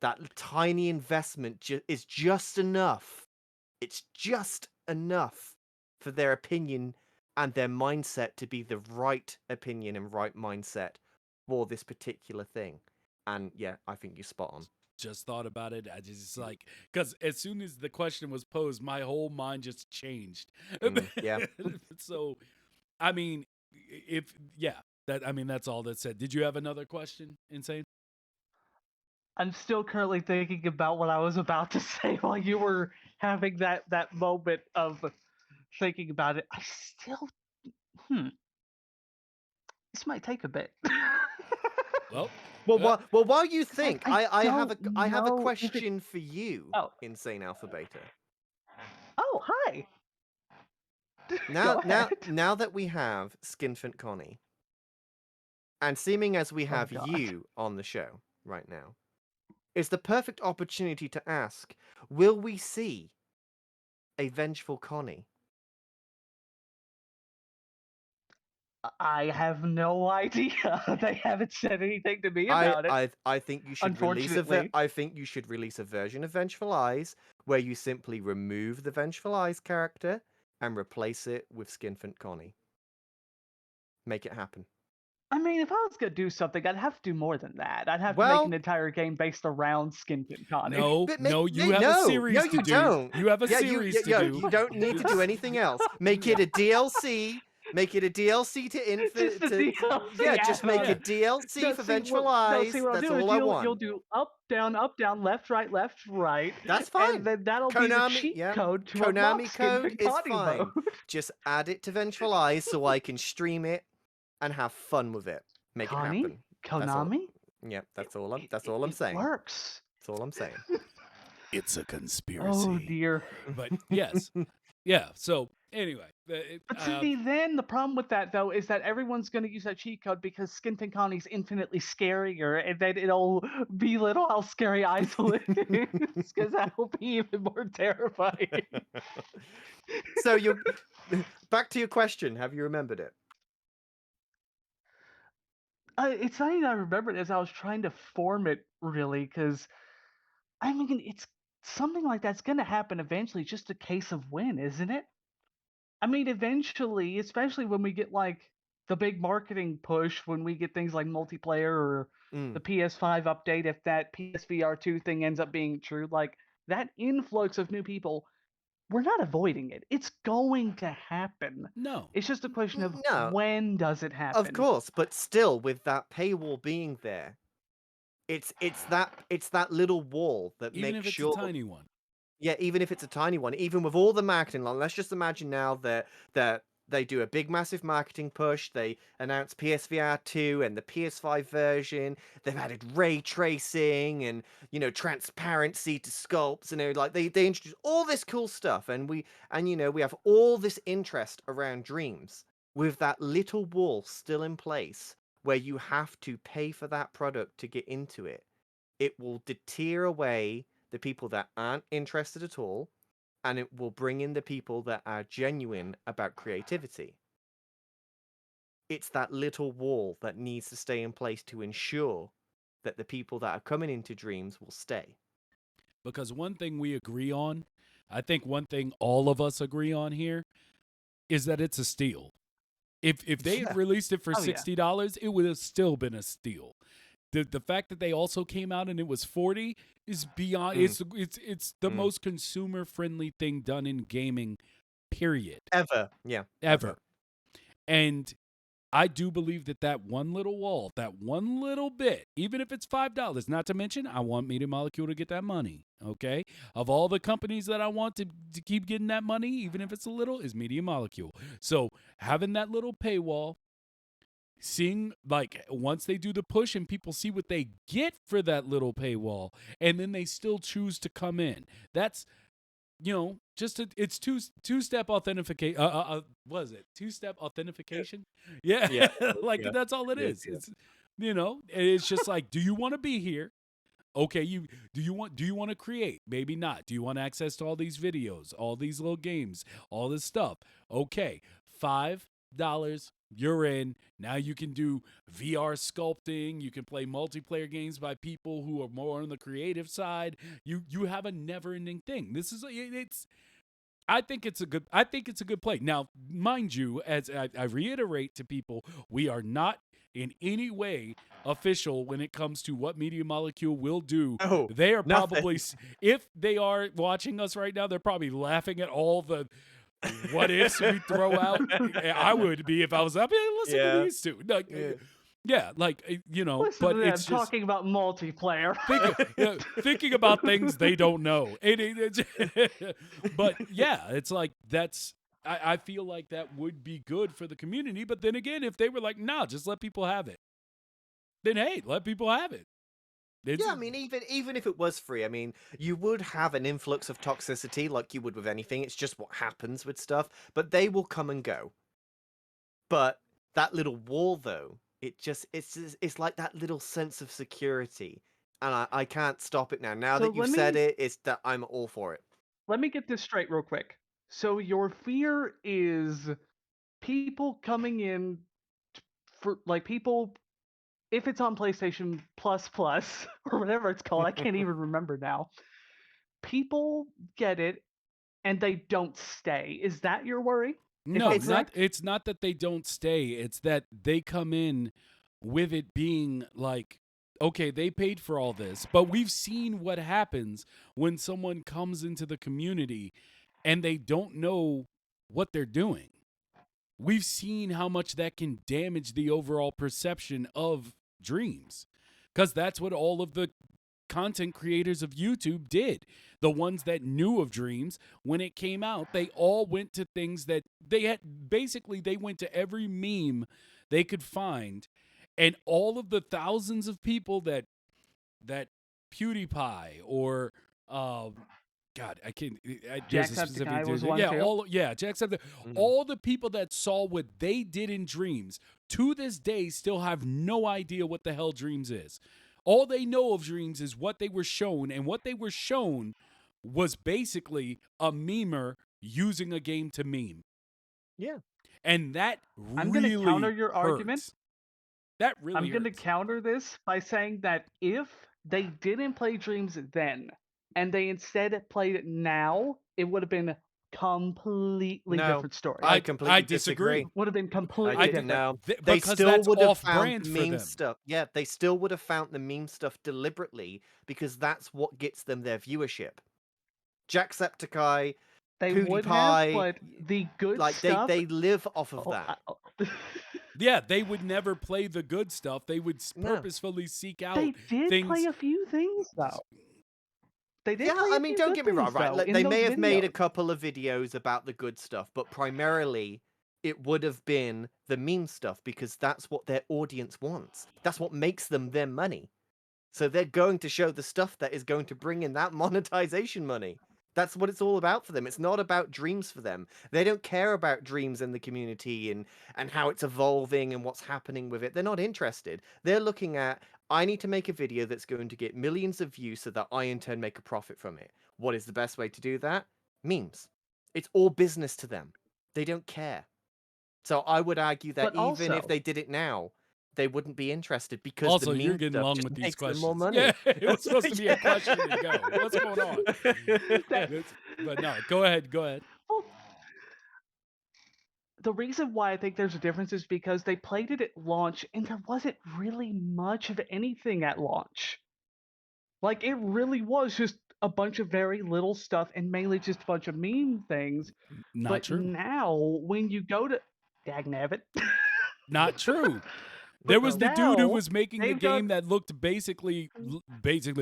That tiny investment is just enough. It's just enough for their opinion and their mindset to be the right opinion and right mindset for this particular thing. And yeah, I think you're spot on. Just thought about it. I just like, because as soon as the question was posed, my whole mind just changed. Yeah. So, I mean, if yeah, that's all that said. Did you have another question, Insane? I'm still currently thinking about what I was about to say while you were having that moment of thinking about it. I still, this might take a bit. Well, Well, while you 'Cause I, think, I I don't have a know if it. question for you, Oh, Insane Alpha Beta. oh, hi. Go Now, now, ahead. now that we have Skinfant Connie, and seeming as we Oh have God. you on the show right now, is the perfect opportunity to ask: will we see a vengeful Connie? I have no idea. They haven't said anything to me I, about it, I, I think you should release unfortunately. I think you should release a version of Vengeful Eyes where you simply remove the Vengeful Eyes character and replace it with Skinfant Connie. Make it happen. I mean, if I was gonna do something, I'd have to do more than that. I'd have to make an Well, entire game based around Skinfin Connie. no, but no, you have a no, series to you do. don't. You have a Yeah, series to do. you don't need to do anything else. Make Yeah. it a DLC. Make it a DLC to Just Infinite. the Yeah, DLC just make a Yeah. add-on. DLC No, for see, Vengeful no, see, Eyes. what I'll That's do is all I you'll want. do up, down, left, right, That's and fine. then that'll be the Konami, cheat yeah. code to unlock Konami code Skinfin is Connie mode. fine. Just add it to Vengeful Eyes so I can stream it and have fun with it. Make it Connie, happen. That's all. Konami, Yeah, it, that's all I'm it saying. works. That's all I'm saying. It's a Oh conspiracy. dear. But yes. Yeah. So anyway, But see, then the problem with that though is that everyone's going to use that cheat code because Skinfin Connie's infinitely scarier, and then it'll belittle how scary Isol is, because that'll be even more terrifying. So you back to your question. Have you remembered it? It's not even I remembered as I was trying to form it really, because I mean it's something like that's going to happen eventually. It's just a case of when, isn't it? I mean, eventually, especially when we get like the big marketing push, when we get things like multiplayer or the Mm. PS5 update, if that PSVR2 thing ends up being true, like that influx of new people, we're not avoiding it. It's going to happen. no. It's just a question of No, when does it of happen? course, but still, with that paywall being there, it's that little wall that Even makes if it's a sure. tiny one. Yeah, even if it's a tiny one, even with all the marketing, like, let's just imagine now that they do a big, massive marketing push. They announce PSVR 2 and the PS5 version. They've added ray tracing and transparency to sculpts, and like they introduce all this cool stuff, and we have all this interest around Dreams with that little wall still in place where you have to pay for that product to get into it. It will deter away the people that aren't interested at all, and it will bring in the people that are genuine about creativity. It's that little wall that needs to stay in place to ensure that the people that are coming into Dreams will stay. Because one thing we agree on, I think one thing all of us agree on here is that it's a steal. If they had Yeah. released it for Oh, yeah. $60, it would have still been a steal. The fact that they also came out and it was 40 is beyond. It's the most consumer friendly thing done in gaming, period, Ever. Yeah. ever. And I do believe that one little wall, that one little bit, even if it's $5, not to mention, I want Media Molecule to get that money. Okay, of all the companies that I want to keep getting that money, even if it's a little, is Media Molecule. So having that little paywall seeing, like, once they do the push and people see what they get for that little paywall, and then they still choose to come in. That's, it's two-step authentication. What is it? Two-step authentication? Yeah. Yeah. Like, Yeah. that's all it It is, is. yeah. It's, it's just like, do you want to be here? Okay, do you want to create? Maybe not. Do you want access to all these videos, all these little games, all this stuff? Okay, $5, you're in. Now you can do VR sculpting. You can play multiplayer games by people who are more on the creative side. You have a never-ending thing. This is it's. I think it's a good play. Now, mind you, as I reiterate to people, we are not in any way official when it comes to what Media Molecule will do. Oh, They are nothing. probably, if they are watching us right now, they're probably laughing at all the what ifs we throw out. I would be if I was up. Hey, listen to Yeah. these two. Like, Yeah. yeah, like Listen but to them it's just talking about multiplayer. thinking about things they don't know. But yeah, it's like I feel like that would be good for the community. But then again, if they were like, nah, just let people have it, then hey, let people have it. Yeah, I mean, even if it was free, I mean, you would have an influx of toxicity like you would with anything. It's just what happens with stuff, but they will come and go. But that little wall, though, it's like that little sense of security, and I can't stop it now. Now So that you've said it, it's that I'm all for it. let me get this straight real quick. So your fear is people coming in for like people if it's on PlayStation Plus Plus or whatever it's called, I can't even remember now. People get it and they don't stay. Is that your worry? No, I'm correct? it's not that they don't stay. It's that they come in with it being like, okay, they paid for all this, but we've seen what happens when someone comes into the community and they don't know what they're doing. We've seen how much that can damage the overall perception of Dreams, because that's what all of the content creators of YouTube did. The ones that knew of Dreams when it came out, they all went to things that they had. Basically, they went to every meme they could find, and all of the thousands of people that PewDiePie or God, I can't. There's a specific. Jacksepticeye was one yeah, too. Jacksepticeye. Mhm. All the people that saw what they did in Dreams to this day still have no idea what the hell Dreams is. All they know of Dreams is what they were shown, and what they were shown was basically a memer using a game to meme, Yeah. and that I'm really gonna counter your argument. hurts. That really I'm going to hurts. counter this by saying that if they didn't play Dreams then and they instead played it now, it would have been completely No, different story. I completely disagree. Would have been completely I different. no. They because still that's would have found off-brand the for meme them. stuff. Yeah, they still would have found the meme stuff deliberately because that's what gets them their viewership. Jacksepticeye, They would have, PewDiePie, but the good like stuff. they live off of Oh, that. Yeah, they would never play the good stuff. They would No. purposefully seek out they did things. play a few things though. They did. Yeah, play I a mean, few don't good get me wrong, things, right? though, Like, in they those may have made a videos. couple of videos about the good stuff, but primarily it would have been the meme stuff because that's what their audience wants. That's what makes them their money. So they're going to show the stuff that is going to bring in that monetization money. That's what it's all about for them. It's not about Dreams for them. They don't care about Dreams in the community and how it's evolving and what's happening with it. They're not interested. They're looking at, I need to make a video that's going to get millions of views so that I in turn make a profit from it. What is the best way to do that? Memes. It's all business to them. They don't care. So I would argue that But even if also, they did it now, they wouldn't be interested because the Also, you're meme getting stuff long just with these makes them more questions. money. Yeah, it was supposed to be a question and go. What's going on? But no, go ahead. Go ahead. well, the reason why I think there's a difference is because they played it at launch and there wasn't really much of anything at launch. Like, it really was just a bunch of very little stuff and mainly just a bunch of meme things. Not But true. now, when you go to Dagnabbit, Not true. There was the dude who now was making the they've game got- that looked basically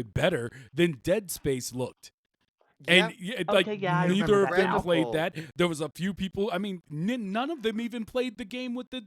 better than Dead Space looked. Yeah. And Okay, yeah, I neither remember of that them now. played that. There was a few people. I mean, none of them even played the game with the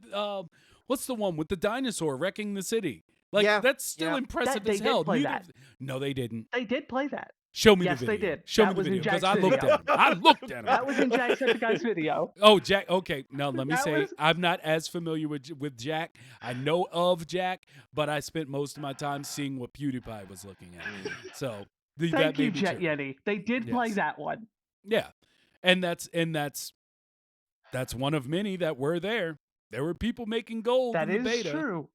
What's the one with the dinosaur wrecking the city? Like, Yeah, that's still yeah. impressive They as did hell. play that. No, they didn't. They did play that. Show me Yes, the they video. did. Show That me the was in video because Jack's I looked video. at him. I looked at him. That was in Jacksepticeye's video. Oh, Jack. Okay, now let me That say was- I'm not as familiar with Jack. I know of Jack, but I spent most of my time seeing what PewDiePie was looking at. So that Thank may you, be Jet true. Yeti. They did play Yes. that one. Yeah, and that's one of many that were there. There were people making gold That in the is beta. true.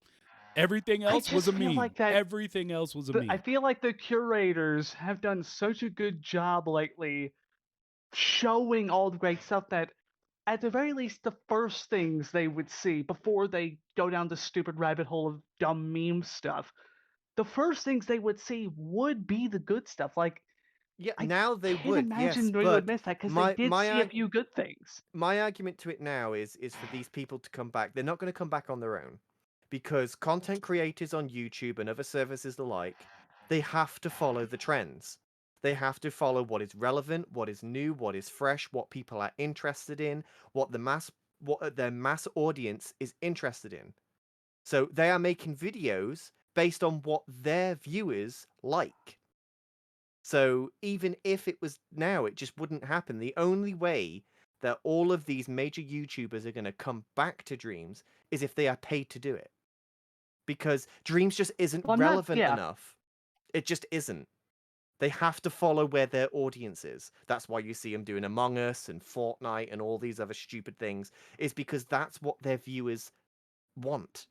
Everything else was a just feel meme. like that- Everything else was a meme. I feel like the curators have done such a good job lately showing all the great stuff that at the very least the first things they would see before they go down the stupid rabbit hole of dumb meme stuff, the first things they would see would be the good stuff. Like Yeah, I now they can't would, imagine yes, they but would miss that because they did see a arg- few good things. my argument to it now is for these people to come back. They're not going to come back on their own because content creators on YouTube and other services alike, they have to follow the trends. They have to follow what is relevant, what is new, what is fresh, what people are interested in, what their mass audience is interested in. So they are making videos based on what their viewers like. So even if it was now, it just wouldn't happen. The only way that all of these major YouTubers are going to come back to Dreams is if they are paid to do it. Because Dreams just isn't Well, relevant yeah. enough. It just isn't. They have to follow where their audience is. That's why you see them doing Among Us and Fortnite and all these other stupid things, is because that's what their viewers want.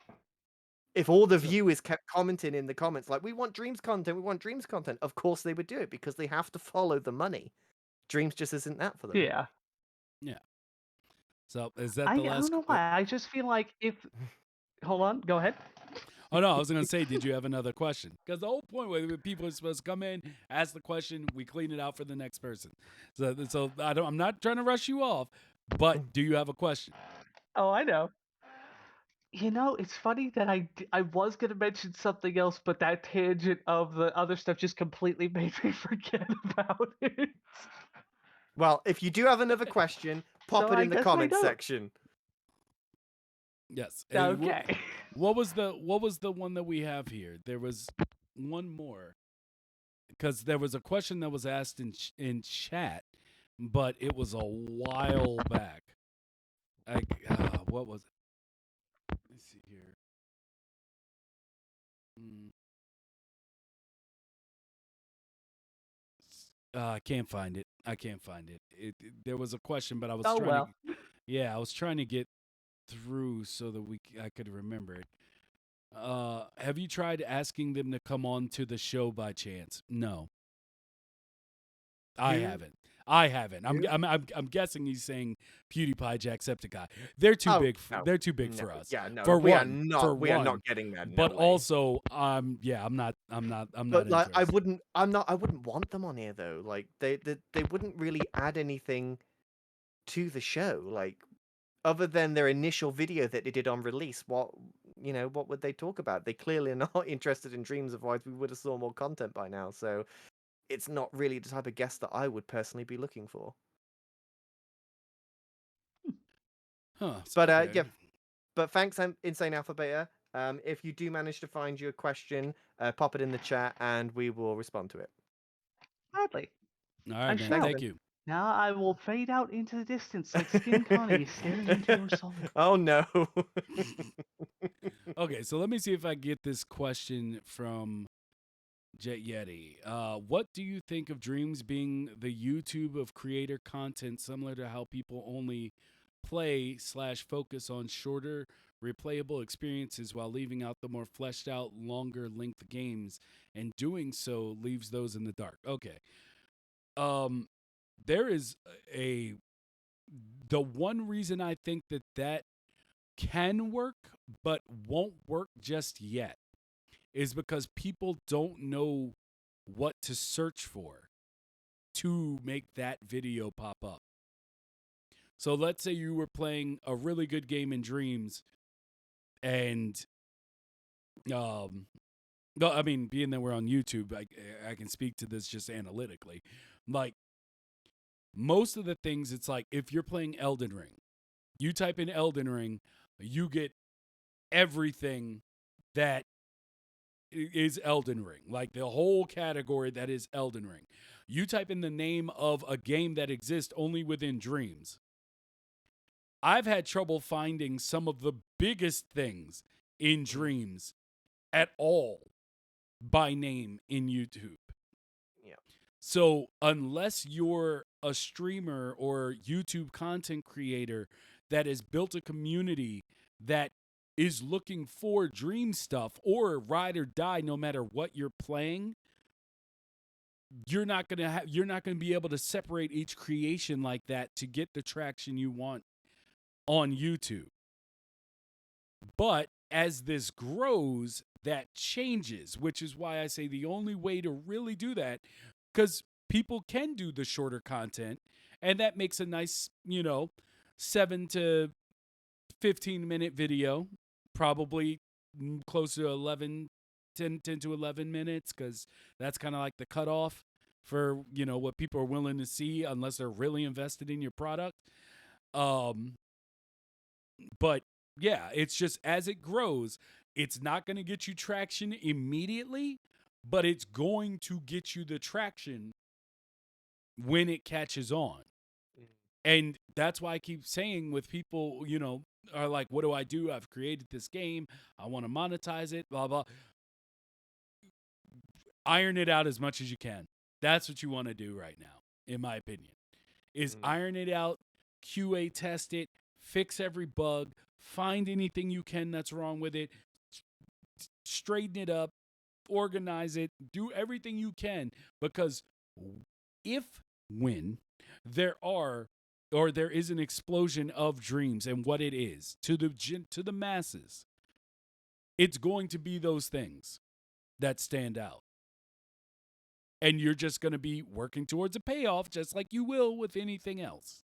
If all the viewers kept commenting in the comments like, we want Dreams content, we want Dreams content, of course they would do it because they have to follow the money. Dreams just isn't that for them. Yeah. Yeah. So is that I the last? don't know why. I just feel like if. Hold on. Go ahead. Oh no, I was gonna say, did you have another question? Because the whole point where people are supposed to come in, ask the question, we clean it out for the next person. So I'm not trying to rush you off, but do you have a question? Oh, I know. You know, it's funny that I was gonna mention something else, but that tangent of the other stuff just completely made me forget about it. Well, if you do have another question, pop So it I in the guess I comments don't. section. Yes. Okay. What was the one that we have here? There was one more because there was a question that was asked in chat, but it was a while back. What was it? Let's see here. I can't find it. There was a question, but I was trying to. Yeah, I was trying to get through so that I could remember it. Have you tried asking them to come on to the show by chance? No, I haven't. I'm guessing he's saying PewDiePie, Jacksepticeye. They're too big. They're too big for us. Yeah, no. For we one, are not getting that. No but way. also, I'm not But like, interested. I wouldn't want them on here though. Like they wouldn't really add anything to the show. Like other than their initial video that they did on release, what would they talk about? They clearly are not interested in Dreams, otherwise we would have saw more content by now. So it's not really the type of guest that I would personally be looking for. Huh? But okay. yeah. But thanks, Insane Alpha Beta. If you do manage to find your question, pop it in the chat and we will respond to it. Gladly. All right, man. Thank you. Now I will fade out into the distance like Skin Connie staring into your soul. Oh no. Okay, so let me see if I get this question from Jet Yeti. What do you think of Dreams being the YouTube of creator content, similar to how people only play/focus on shorter, replayable experiences while leaving out the more fleshed out, longer length games, and doing so leaves those in the dark? Okay. There is the one reason I think that can work but won't work just yet is because people don't know what to search for to make that video pop up. So let's say you were playing a really good game in Dreams and no, I mean, being that we're on YouTube, I can speak to this just analytically. Like most of the things, it's like if you're playing Elden Ring, you type in Elden Ring, you get everything that is Elden Ring, like the whole category that is Elden Ring. You type in the name of a game that exists only within Dreams. I've had trouble finding some of the biggest things in Dreams at all by name in YouTube. Yeah. So unless you're a streamer or YouTube content creator that has built a community that is looking for dream stuff or ride or die no matter what you're playing, you're not going to be able to separate each creation like that to get the traction you want on YouTube. But as this grows, that changes, which is why I say the only way to really do that, because people can do the shorter content, and that makes a nice, 7 to 15-minute video, probably close to 10 to 11 minutes, because that's kind of like the cutoff for, what people are willing to see unless they're really invested in your product. But yeah, it's just as it grows, it's not going to get you traction immediately, but it's going to get you the traction when it catches on. And that's why I keep saying with people, are like, what do I do? I've created this game. I want to monetize it, blah, blah. Iron it out as much as you can. That's what you want to do right now, in my opinion, is iron it out, QA test it, fix every bug, find anything you can that's wrong with it, straighten it up, organize it, do everything you can, because when there is an explosion of dreams and what it is to the masses, it's going to be those things that stand out. And you're just going to be working towards a payoff just like you will with anything else.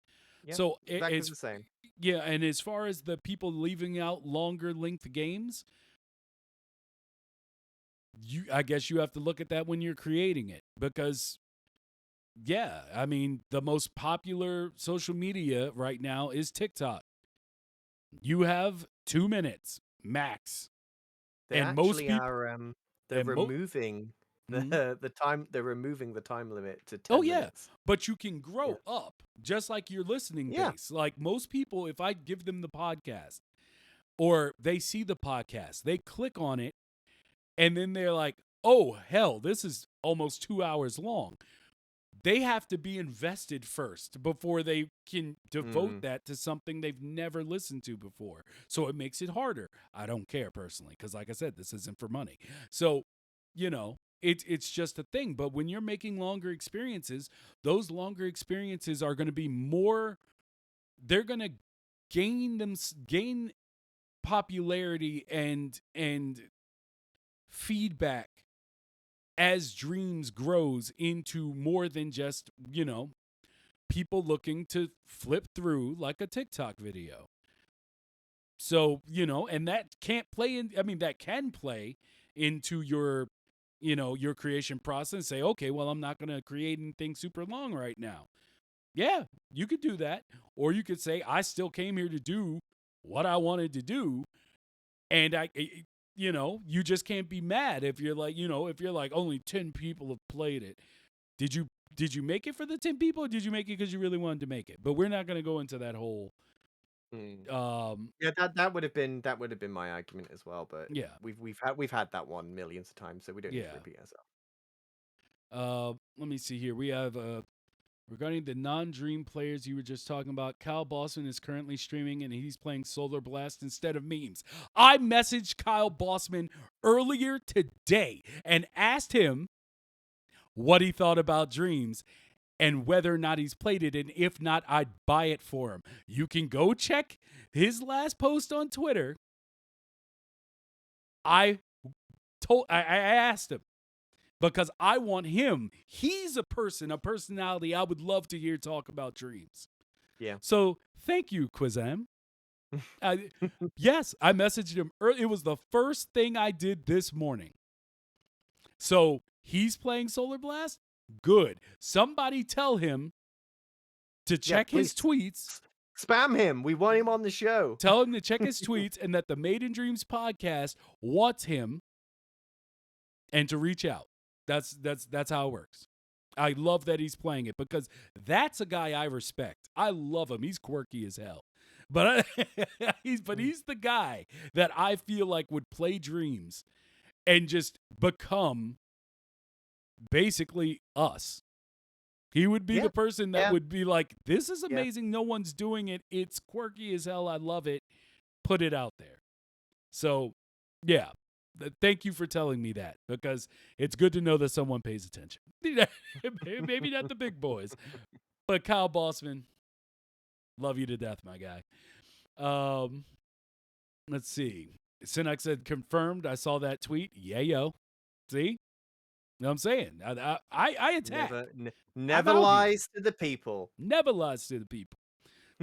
Yeah, so exactly the same. Yeah, and as far as the people leaving out longer length games, I guess you have to look at that when you're creating it, because yeah, I mean, the most popular social media right now is TikTok. You have 2 minutes max. They and most actually people are they're removing the time. They're removing the time limit to 10 minutes. But you can grow up just like your listening base. Like most people, if I give them the podcast or they see the podcast, they click on it and then they're like, oh, hell, this is almost 2 hours long. They have to be invested first before they can devote that to something they've never listened to before. So it makes it harder. I don't care personally, because like I said, this isn't for money. So, it's just a thing. But when you're making longer experiences, those longer experiences are going to be more, they're going to gain popularity and feedback as Dreams grows into more than just, people looking to flip through like a TikTok video. So, and that can't play that can play into your, your creation process and say, okay, well, I'm not going to create anything super long right now. Yeah, you could do that. Or you could say, I still came here to do what I wanted to do. And you just can't be mad if you're like, if you're like only 10 people have played it. Did you make it for the 10 people, or did you make it because you really wanted to make it? But we're not going to go into that whole. Yeah, that would have been my argument as well. But yeah, we've had that one millions of times, so we don't need to repeat ourselves. Let me see here. We have regarding the non-Dream players you were just talking about, Kyle Bossman is currently streaming and he's playing Solar Blast instead of memes. I messaged Kyle Bossman earlier today and asked him what he thought about Dreams and whether or not he's played it, and if not, I'd buy it for him. You can go check his last post on Twitter. I asked him, because I want him. He's a personality I would love to hear talk about Dreams. Yeah. So thank you, Quizam. Yes, I messaged him early. It was the first thing I did this morning. So he's playing Solar Blast? Good. Somebody tell him to check his tweets. Spam him. We want him on the show. Tell him to check his tweets and that the Made in Dreams podcast wants him and to reach out. That's how it works. I love that he's playing it because that's a guy I respect. I love him. He's quirky as hell. But he's the guy that I feel like would play Dreams and just become basically us. He would be the person that would be like, this is amazing. No one's doing it. It's quirky as hell. I love it. Put it out there. So, yeah. Thank you for telling me that because it's good to know that someone pays attention. Maybe not the big boys, but Kyle Bossman, love you to death, my guy. Let's see. Sinek said, confirmed. I saw that tweet. Yeah, yo. See? Know what I'm saying? I attack. Never lies to the people. Never lies to the people.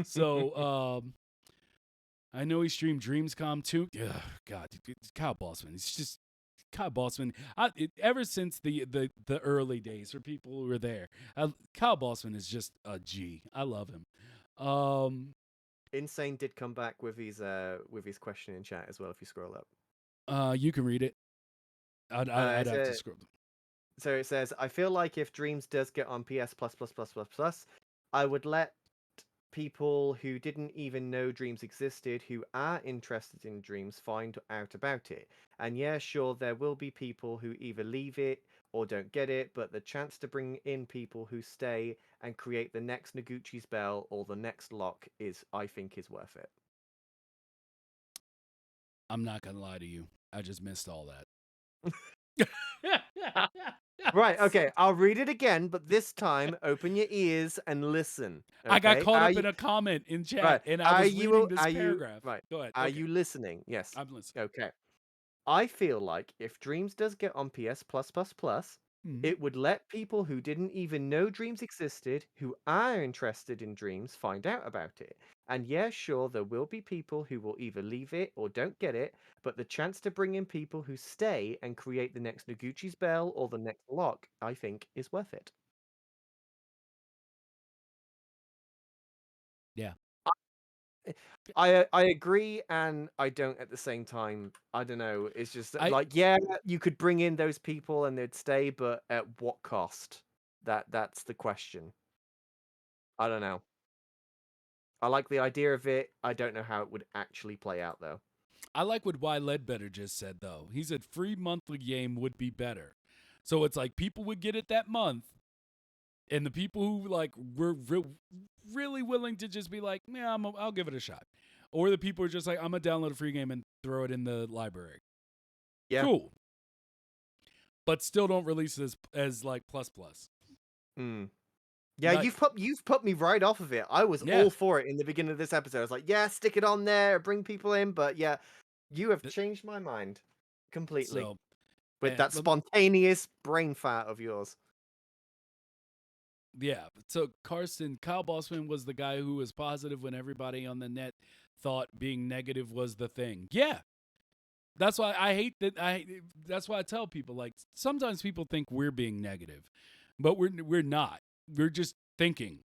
So, I know he streamed Dreamscom too. Ugh, God, Kyle Bossman. He's just Kyle Bossman. Ever since the early days for people who were there, Kyle Bossman is just a G. I love him. Insane did come back with his question in chat as well. If you scroll up, you can read it. I'd have to scroll. So it says, I feel like if Dreams does get on PS Plus, I would let people who didn't even know Dreams existed, who are interested in Dreams, find out about it. And yeah, sure, there will be people who either leave it or don't get it, but the chance to bring in people who stay and create the next Noguchi's Bell or the next lock I think is worth it. I'm not going to lie to you. I just missed all that. Right, okay, I'll read it again, but this time open your ears and listen. Okay? I got caught up in a comment in chat, and I was reading this paragraph. Go ahead. Are you listening? Yes. I'm listening. Okay. I feel like if Dreams does get on PS Plus, it would let people who didn't even know Dreams existed, who are interested in Dreams, find out about it. And yeah, sure, there will be people who will either leave it or don't get it, but the chance to bring in people who stay and create the next Noguchi's Bell or the next lock, I think, is worth it. Yeah. I agree and I don't at the same time. I don't know. It's just yeah, you could bring in those people and they'd stay, but at what cost? That's the question. I don't know. I like the idea of it. I don't know how it would actually play out though. I like what Y Ledbetter just said though. He said free monthly game would be better. So it's like people would get it that month, and the people who like were really willing to just be like, yeah, I'll give it a shot. Or the people are just like, I'm going to download a free game and throw it in the library. Yeah. Cool. But still don't release this as like plus. Yeah, like, you've put me right off of it. I was all for it in the beginning of this episode. I was like, yeah, stick it on there, bring people in. But yeah, you have changed my mind completely. With that spontaneous brain fart of yours. Yeah. So Kyle Bossman was the guy who was positive when everybody on the net thought being negative was the thing. Yeah. That's why I hate that. That's why I tell people, like, sometimes people think we're being negative, but we're not. We're just thinking.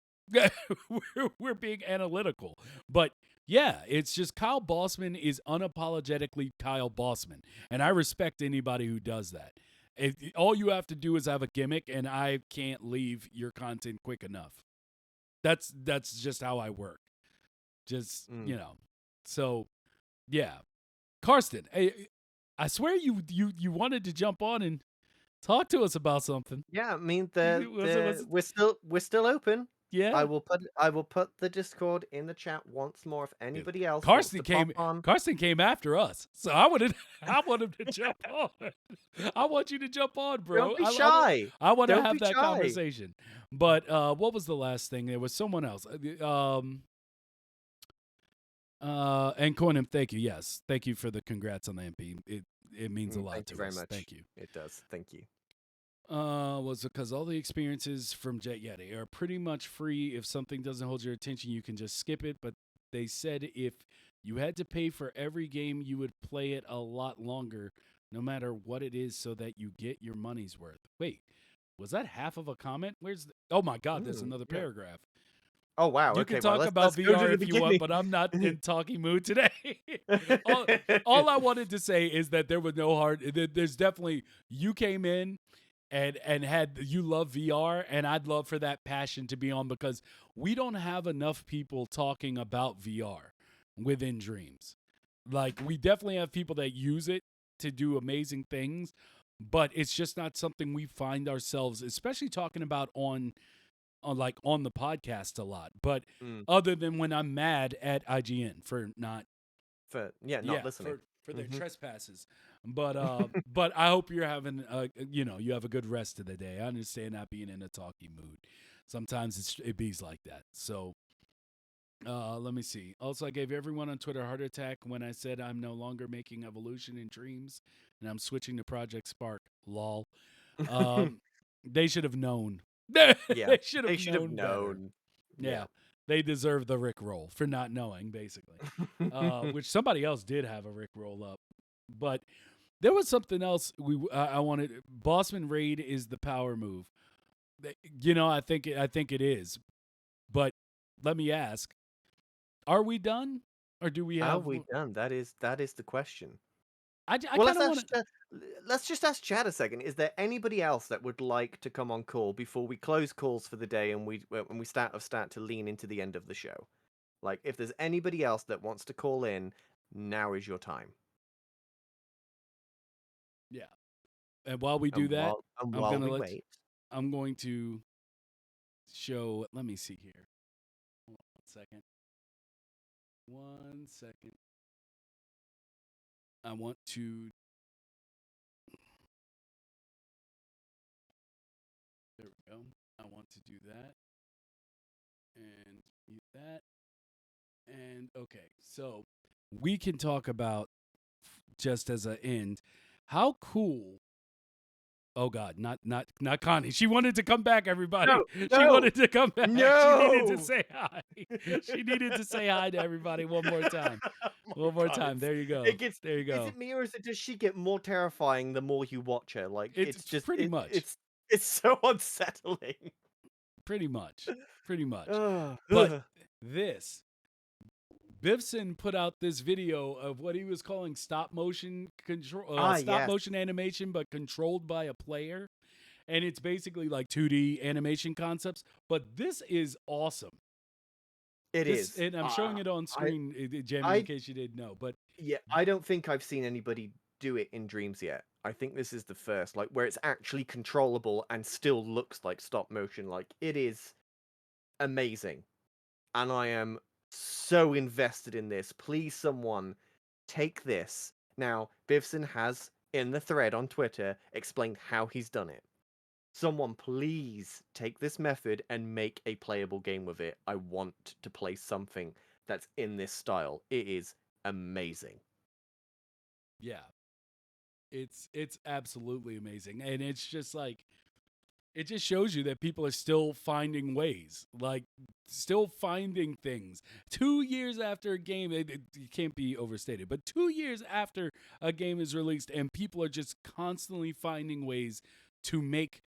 we're being analytical. But yeah, it's just Kyle Bossman is unapologetically Kyle Bossman, and I respect anybody who does that. All you have to do is have a gimmick, and I can't leave your content quick enough. That's just how I work. Just So, yeah, Karsten, I swear you wanted to jump on and talk to us about something. Yeah, I mean we're still open. Yeah, I will put the Discord in the chat once more if anybody else. Karsten came after us, so I want him to jump on. I want you to jump on, bro. Don't be shy. I want to have that conversation. But what was the last thing? There was someone else. And Conan, thank you. Yes, thank you for the congrats on the MP. It means a lot to us. Thank you very much. Thank you. It does. Thank you. Was it because all the experiences from Jet Yeti are pretty much free. If something doesn't hold your attention, you can just skip it. But they said if you had to pay for every game, you would play it a lot longer, no matter what it is, so that you get your money's worth. Wait, was that half of a comment? Oh my God, there's another paragraph. Oh wow. You Okay. can Well, talk let's about go to VR the if you want, beginning. but I'm not in talking mood today. all I wanted to say is that there was no hard. There's definitely you came in and had you love VR, and I'd love for that passion to be on because we don't have enough people talking about VR within Dreams. Like we definitely have people that use it to do amazing things, but it's just not something we find ourselves, especially talking about on the podcast a lot. But Mm, other than when I'm mad at IGN for not not listening. for their Hmm. trespasses. But I hope you're having you have a good rest of the day. I understand not being in a talky mood. Sometimes it bees like that. So let me see. Also, I gave everyone on Twitter a heart attack when I said I'm no longer making Evolution in Dreams and I'm switching to Project Spark. Lol. Um, they should have known. Yeah, They should they have should have known better. known. Yeah. Yeah, they deserve the Rick roll for not knowing, basically. Which somebody else did have a Rick roll up, but there was something else I wanted. Bossman Raid is the power move. I think it is. But let me ask: are we done, or do we Are have? we done? That is the question. I Well, kind of want to. let's just ask Chad a second. Is there anybody else that would like to come on call before we close calls for the day and we start to lean into the end of the show? Like, if there's anybody else that wants to call in, now is your time. Yeah, and while we do And that, I'm while gonna we let. wait, I'm going to show. Let me see here. Hold on 1 second. 1 second. I want to. There we go. I want to do that and mute that. And okay, so we can talk about just as an end how cool. Oh God, not Connie. She wanted to come back, everybody. no, She no, wanted to come back. She needed to no. say hi. She needed to say hi to everybody one more time. Oh my One more God, time. There you it go. gets. There you Is go. it me or does she get more terrifying the more you watch her? Like, It's it's just pretty much. it's so unsettling. Pretty much. Pretty much. Ugh. But this Bivson put out this video of what he was calling stop Yes, motion animation, but controlled by a player, and it's basically like 2D animation concepts. But this is awesome. it This, is. and I'm showing it on I screen, Jamie, in I case you didn't know. But Yeah, I don't think I've seen anybody do it in Dreams yet. I think this is the first, like where it's actually controllable and still looks like stop motion. Like, it is amazing, and I am so invested in this. Please, someone take this. Now, Bivson has in the thread on Twitter explained how he's done it. Someone please take this method and make a playable game with it. I want to play something that's in this style. It is amazing. yeah, it's absolutely amazing, and it's just like it just shows you that people are still finding ways, like still finding things. 2 years after a game, it can't be overstated, but 2 years after a game is released, and people are just constantly finding ways to make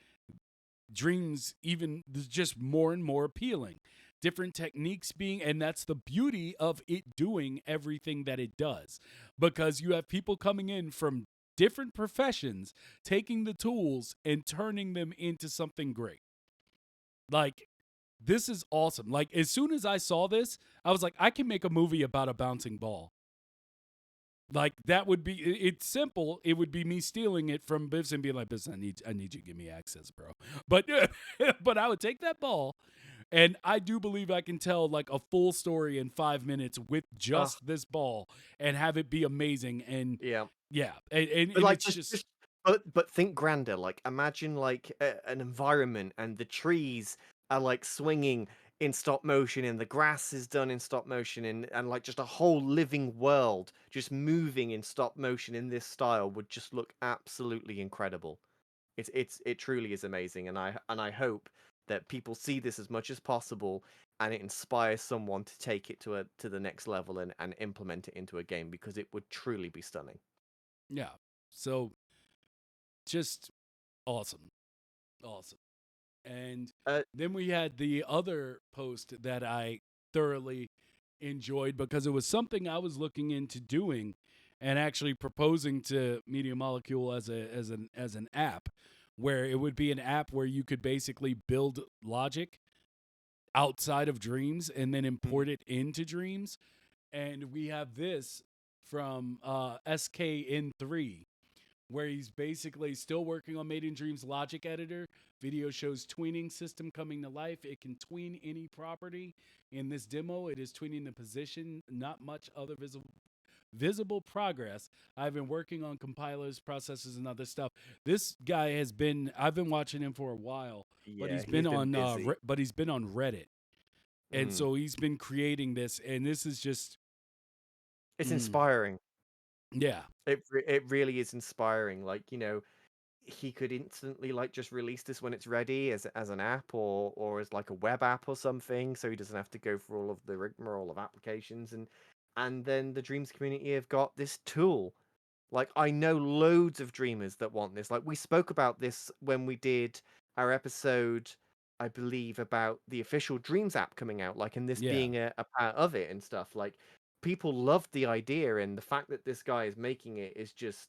dreams even just more and more appealing. Different techniques being, and that's the beauty of it doing everything that it does, because you have people coming in from different professions, taking the tools and turning them into something great. Like, this is awesome. Like, as soon as I saw this, I was like, I can make a movie about a bouncing ball. Like, that would be it's simple. It would be me stealing it from Biffs and being like, Biffs, I need you to give me access, bro. But but I would take that ball, and I do believe I can tell like a full story in 5 minutes with Ugh, just this ball and have it be amazing. And yeah. yeah, But and like, it's just but think grander. Like, imagine like an environment and the trees are like swinging in stop motion, and the grass is done in stop motion, and like just a whole living world just moving in stop motion in this style would just look absolutely incredible. It truly is amazing, and I hope that people see this as much as possible, and it inspires someone to take it to the next level and implement it into a game, because it would truly be stunning. yeah. So just awesome, awesome. And Uh, then we had the other post that I thoroughly enjoyed because it was something I was looking into doing and actually proposing to Media Molecule as an app, where it would be an app where you could basically build logic outside of Dreams and then import it into Dreams. And we have this from SKN3, where he's basically still working on Made in Dreams logic editor. Video shows tweening system coming to life. It can tween any property. In this demo, it is tweening the position, not much other visible progress. I've been working on compilers, processors, and other stuff. This guy has been. I've been watching him for a while, but yeah, he's been busy. He's been on Reddit, and Mm. so he's been creating this. And this is just, It's inspiring. yeah, It really is inspiring. Like, he could instantly like just release this when it's ready as an app or as like a web app or something, so he doesn't have to go through all of the rigmarole of applications, and then the Dreams community have got this tool. Like, I know loads of dreamers that want this. Like, we spoke about this when we did our episode, I believe, about the official Dreams app coming out, like, and this yeah. being a part of it and stuff. Like, people loved the idea, and the fact that this guy is making it is just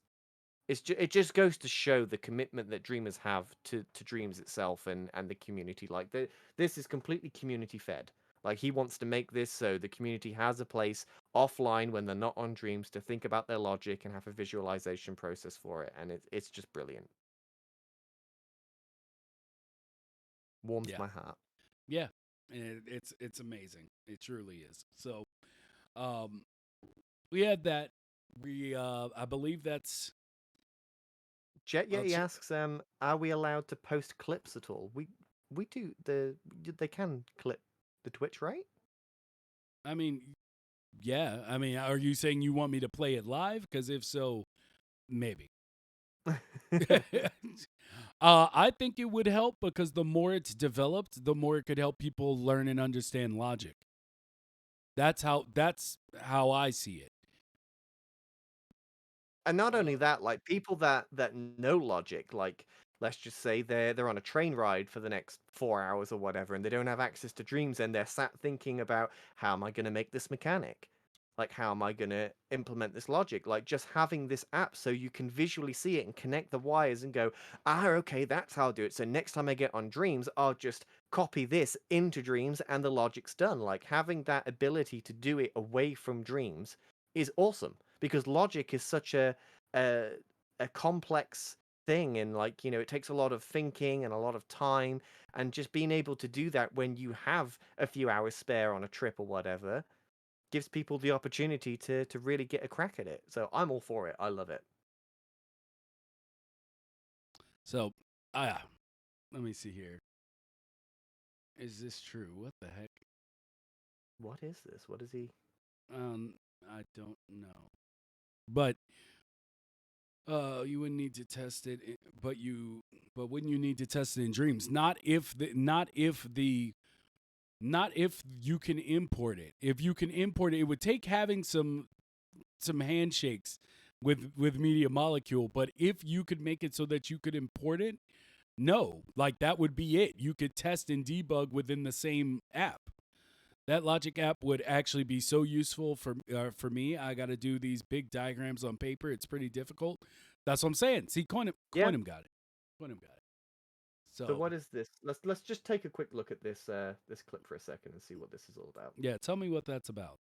it just goes to show the commitment that dreamers have to dreams itself and the community. Like, this is completely community fed. Like, he wants to make this so the community has a place offline when they're not on dreams to think about their logic and have a visualization process for it, and it's just brilliant. Warms Yeah. my heart. Yeah, and it's amazing. It truly is. So, um, we had that. We I believe that's Jet Yeti so, asks, are we allowed to post clips at all? We do they can clip the Twitch, right? I mean, yeah. I mean, are you saying you want me to play it live? Because if so, maybe. I think it would help because the more it's developed, the more it could help people learn and understand logic. That's how I see it. And not only Uh, that, like people that know logic, like let's just say they're on a train ride for the next 4 hours or whatever, and they don't have access to dreams, and they're sat thinking about how am I going to make this mechanic, like how am I going to implement this logic, like just having this app so you can visually see it and connect the wires and go, okay, that's how I'll do it. So next time I get on dreams, I'll just copy this into dreams, and the logic's done. Like having that ability to do it away from dreams is awesome because logic is such a a complex thing, and like it takes a lot of thinking and a lot of time, and just being able to do that when you have a few hours spare on a trip or whatever gives people the opportunity to really get a crack at it. So I'm all for it. I love it. so, let me see here. Is this true? What the heck? What is this? What is he? I don't know. But you wouldn't need to test it, but wouldn't you need to test it in dreams? Not if you can import it. If you can import it, it would take having some handshakes with Media Molecule. But if you could make it so that you could import it, no, like that would be it. You could test and debug within the same app. That logic app would actually be so useful for me. I got to do these big diagrams on paper. It's pretty difficult. That's what I'm saying. See, Yeah. Coinum got it. Coinum got it. So So what is this? Let's just take a quick look at this clip for a second and see what this is all about. yeah, tell me what that's about.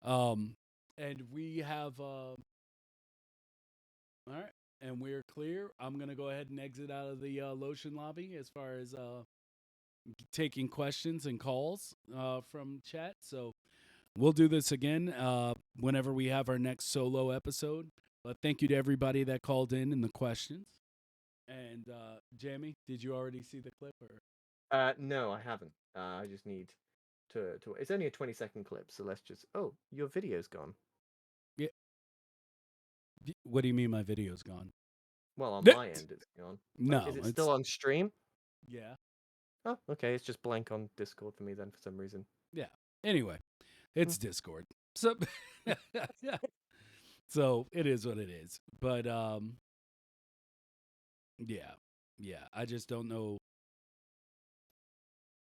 Um, and we have all right, and we're clear. I'm gonna go ahead and exit out of the lotion lobby as far as taking questions and calls from chat. So we'll do this again whenever we have our next solo episode. But thank you to everybody that called in and the questions. And Jamie, did you already see the clip? Or No, I haven't. I just need to. It's only a 20-second clip, so let's just. Oh, your video's gone. yeah, what do you mean my video's gone? Well, on my end, it's gone. Is No, it it's still on stream? yeah, Oh, okay. It's just blank on Discord for me then for some reason. yeah. Anyway, Hmm. it's Discord, so so it is what it is. But yeah, yeah. I just don't know.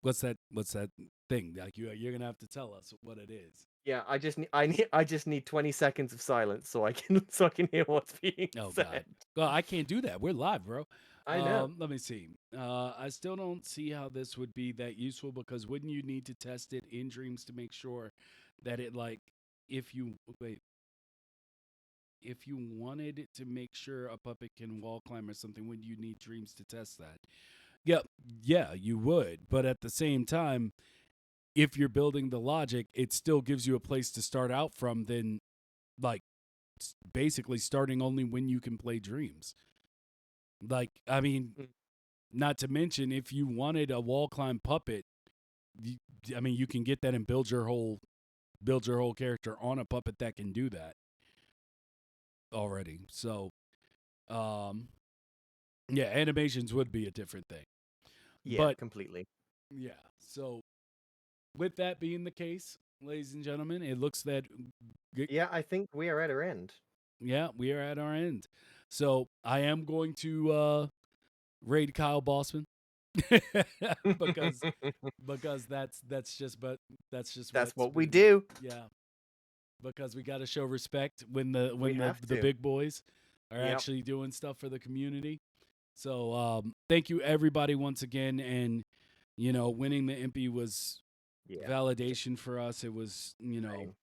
What's that thing? Like you're gonna have to tell us what it is. Yeah, I just need 20 seconds of silence so I can so I can hear what's being Oh said. God. Well, I can't do that. We're live, bro. I know. Let me see. I still don't see how this would be that useful because wouldn't you need to test it in dreams to make sure that it like if you wait if you wanted to make sure a puppet can wall climb or something, would you need dreams to test that? Yeah, yeah, you would. But at the same time, if you're building the logic, it still gives you a place to start out from. Then, like, basically starting only when you can play dreams. Like, I mean, Mm. not to mention if you wanted a wall climb puppet, you, I mean, you can get that and build your whole character on a puppet that can do that already. So, um, yeah, animations would be a different thing. Yeah, But completely. yeah, so with that being the case, ladies and gentlemen, it looks that Yeah, I think we are at our end. yeah, we are at our end. So I am going to raid Kyle Bossman because that's just That's what's what we been do. yeah, because we got to show respect We when have the to. big boys are Yep. actually doing stuff for the community. So thank you everybody once again, and you know, winning the Impy was Yeah. validation for us. It was, you know, Insane.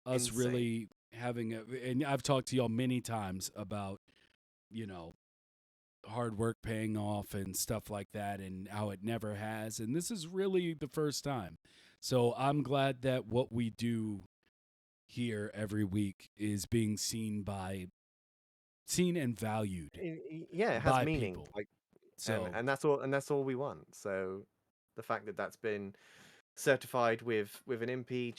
us Insane. really having a, and I've talked to y'all many times about, you know, hard work paying off and stuff like that and how it never has. And this is really the first time. So I'm glad that what we do here every week is being seen and valued Yeah, it has by meaning. people. Like, So and that's all we want. So the fact that that's been certified with an MP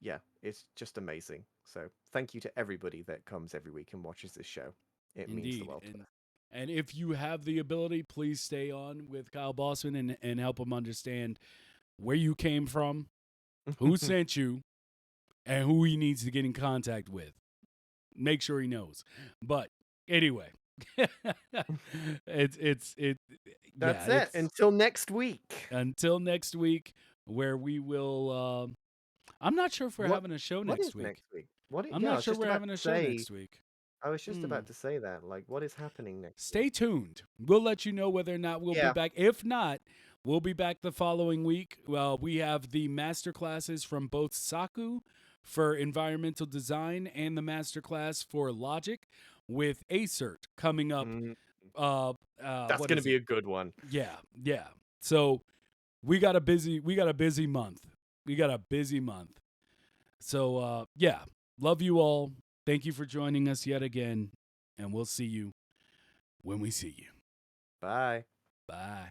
yeah, it's just amazing. So thank you to everybody that comes every week and watches this show. It means the indeed. world to And if you have the ability, please stay on with Kyle Bossman and help him understand where you came from, who us. sent you, and who he needs to get in contact with. Make sure he knows. But anyway, it's That's yeah, it. it's Until next week. until next week where we will I'm not sure if we're What having a show what next is week. next week? What I'm yeah, I not was sure just we're about having to a show say next week. I was just Hmm. about to say that. Like, what is happening next Stay week? tuned. We'll let you know whether or not we'll be Yeah. back. If not, we'll be back the following week. Well, we have the master classes from both Saku for environmental design and the master class for logic with ACERT coming up. Mm, that's What gonna is be it? a good one. Yeah, yeah. So we got a busy month. We got a busy month. So yeah, love you all. Thank you for joining us yet again, and we'll see you when we see you. Bye. Bye.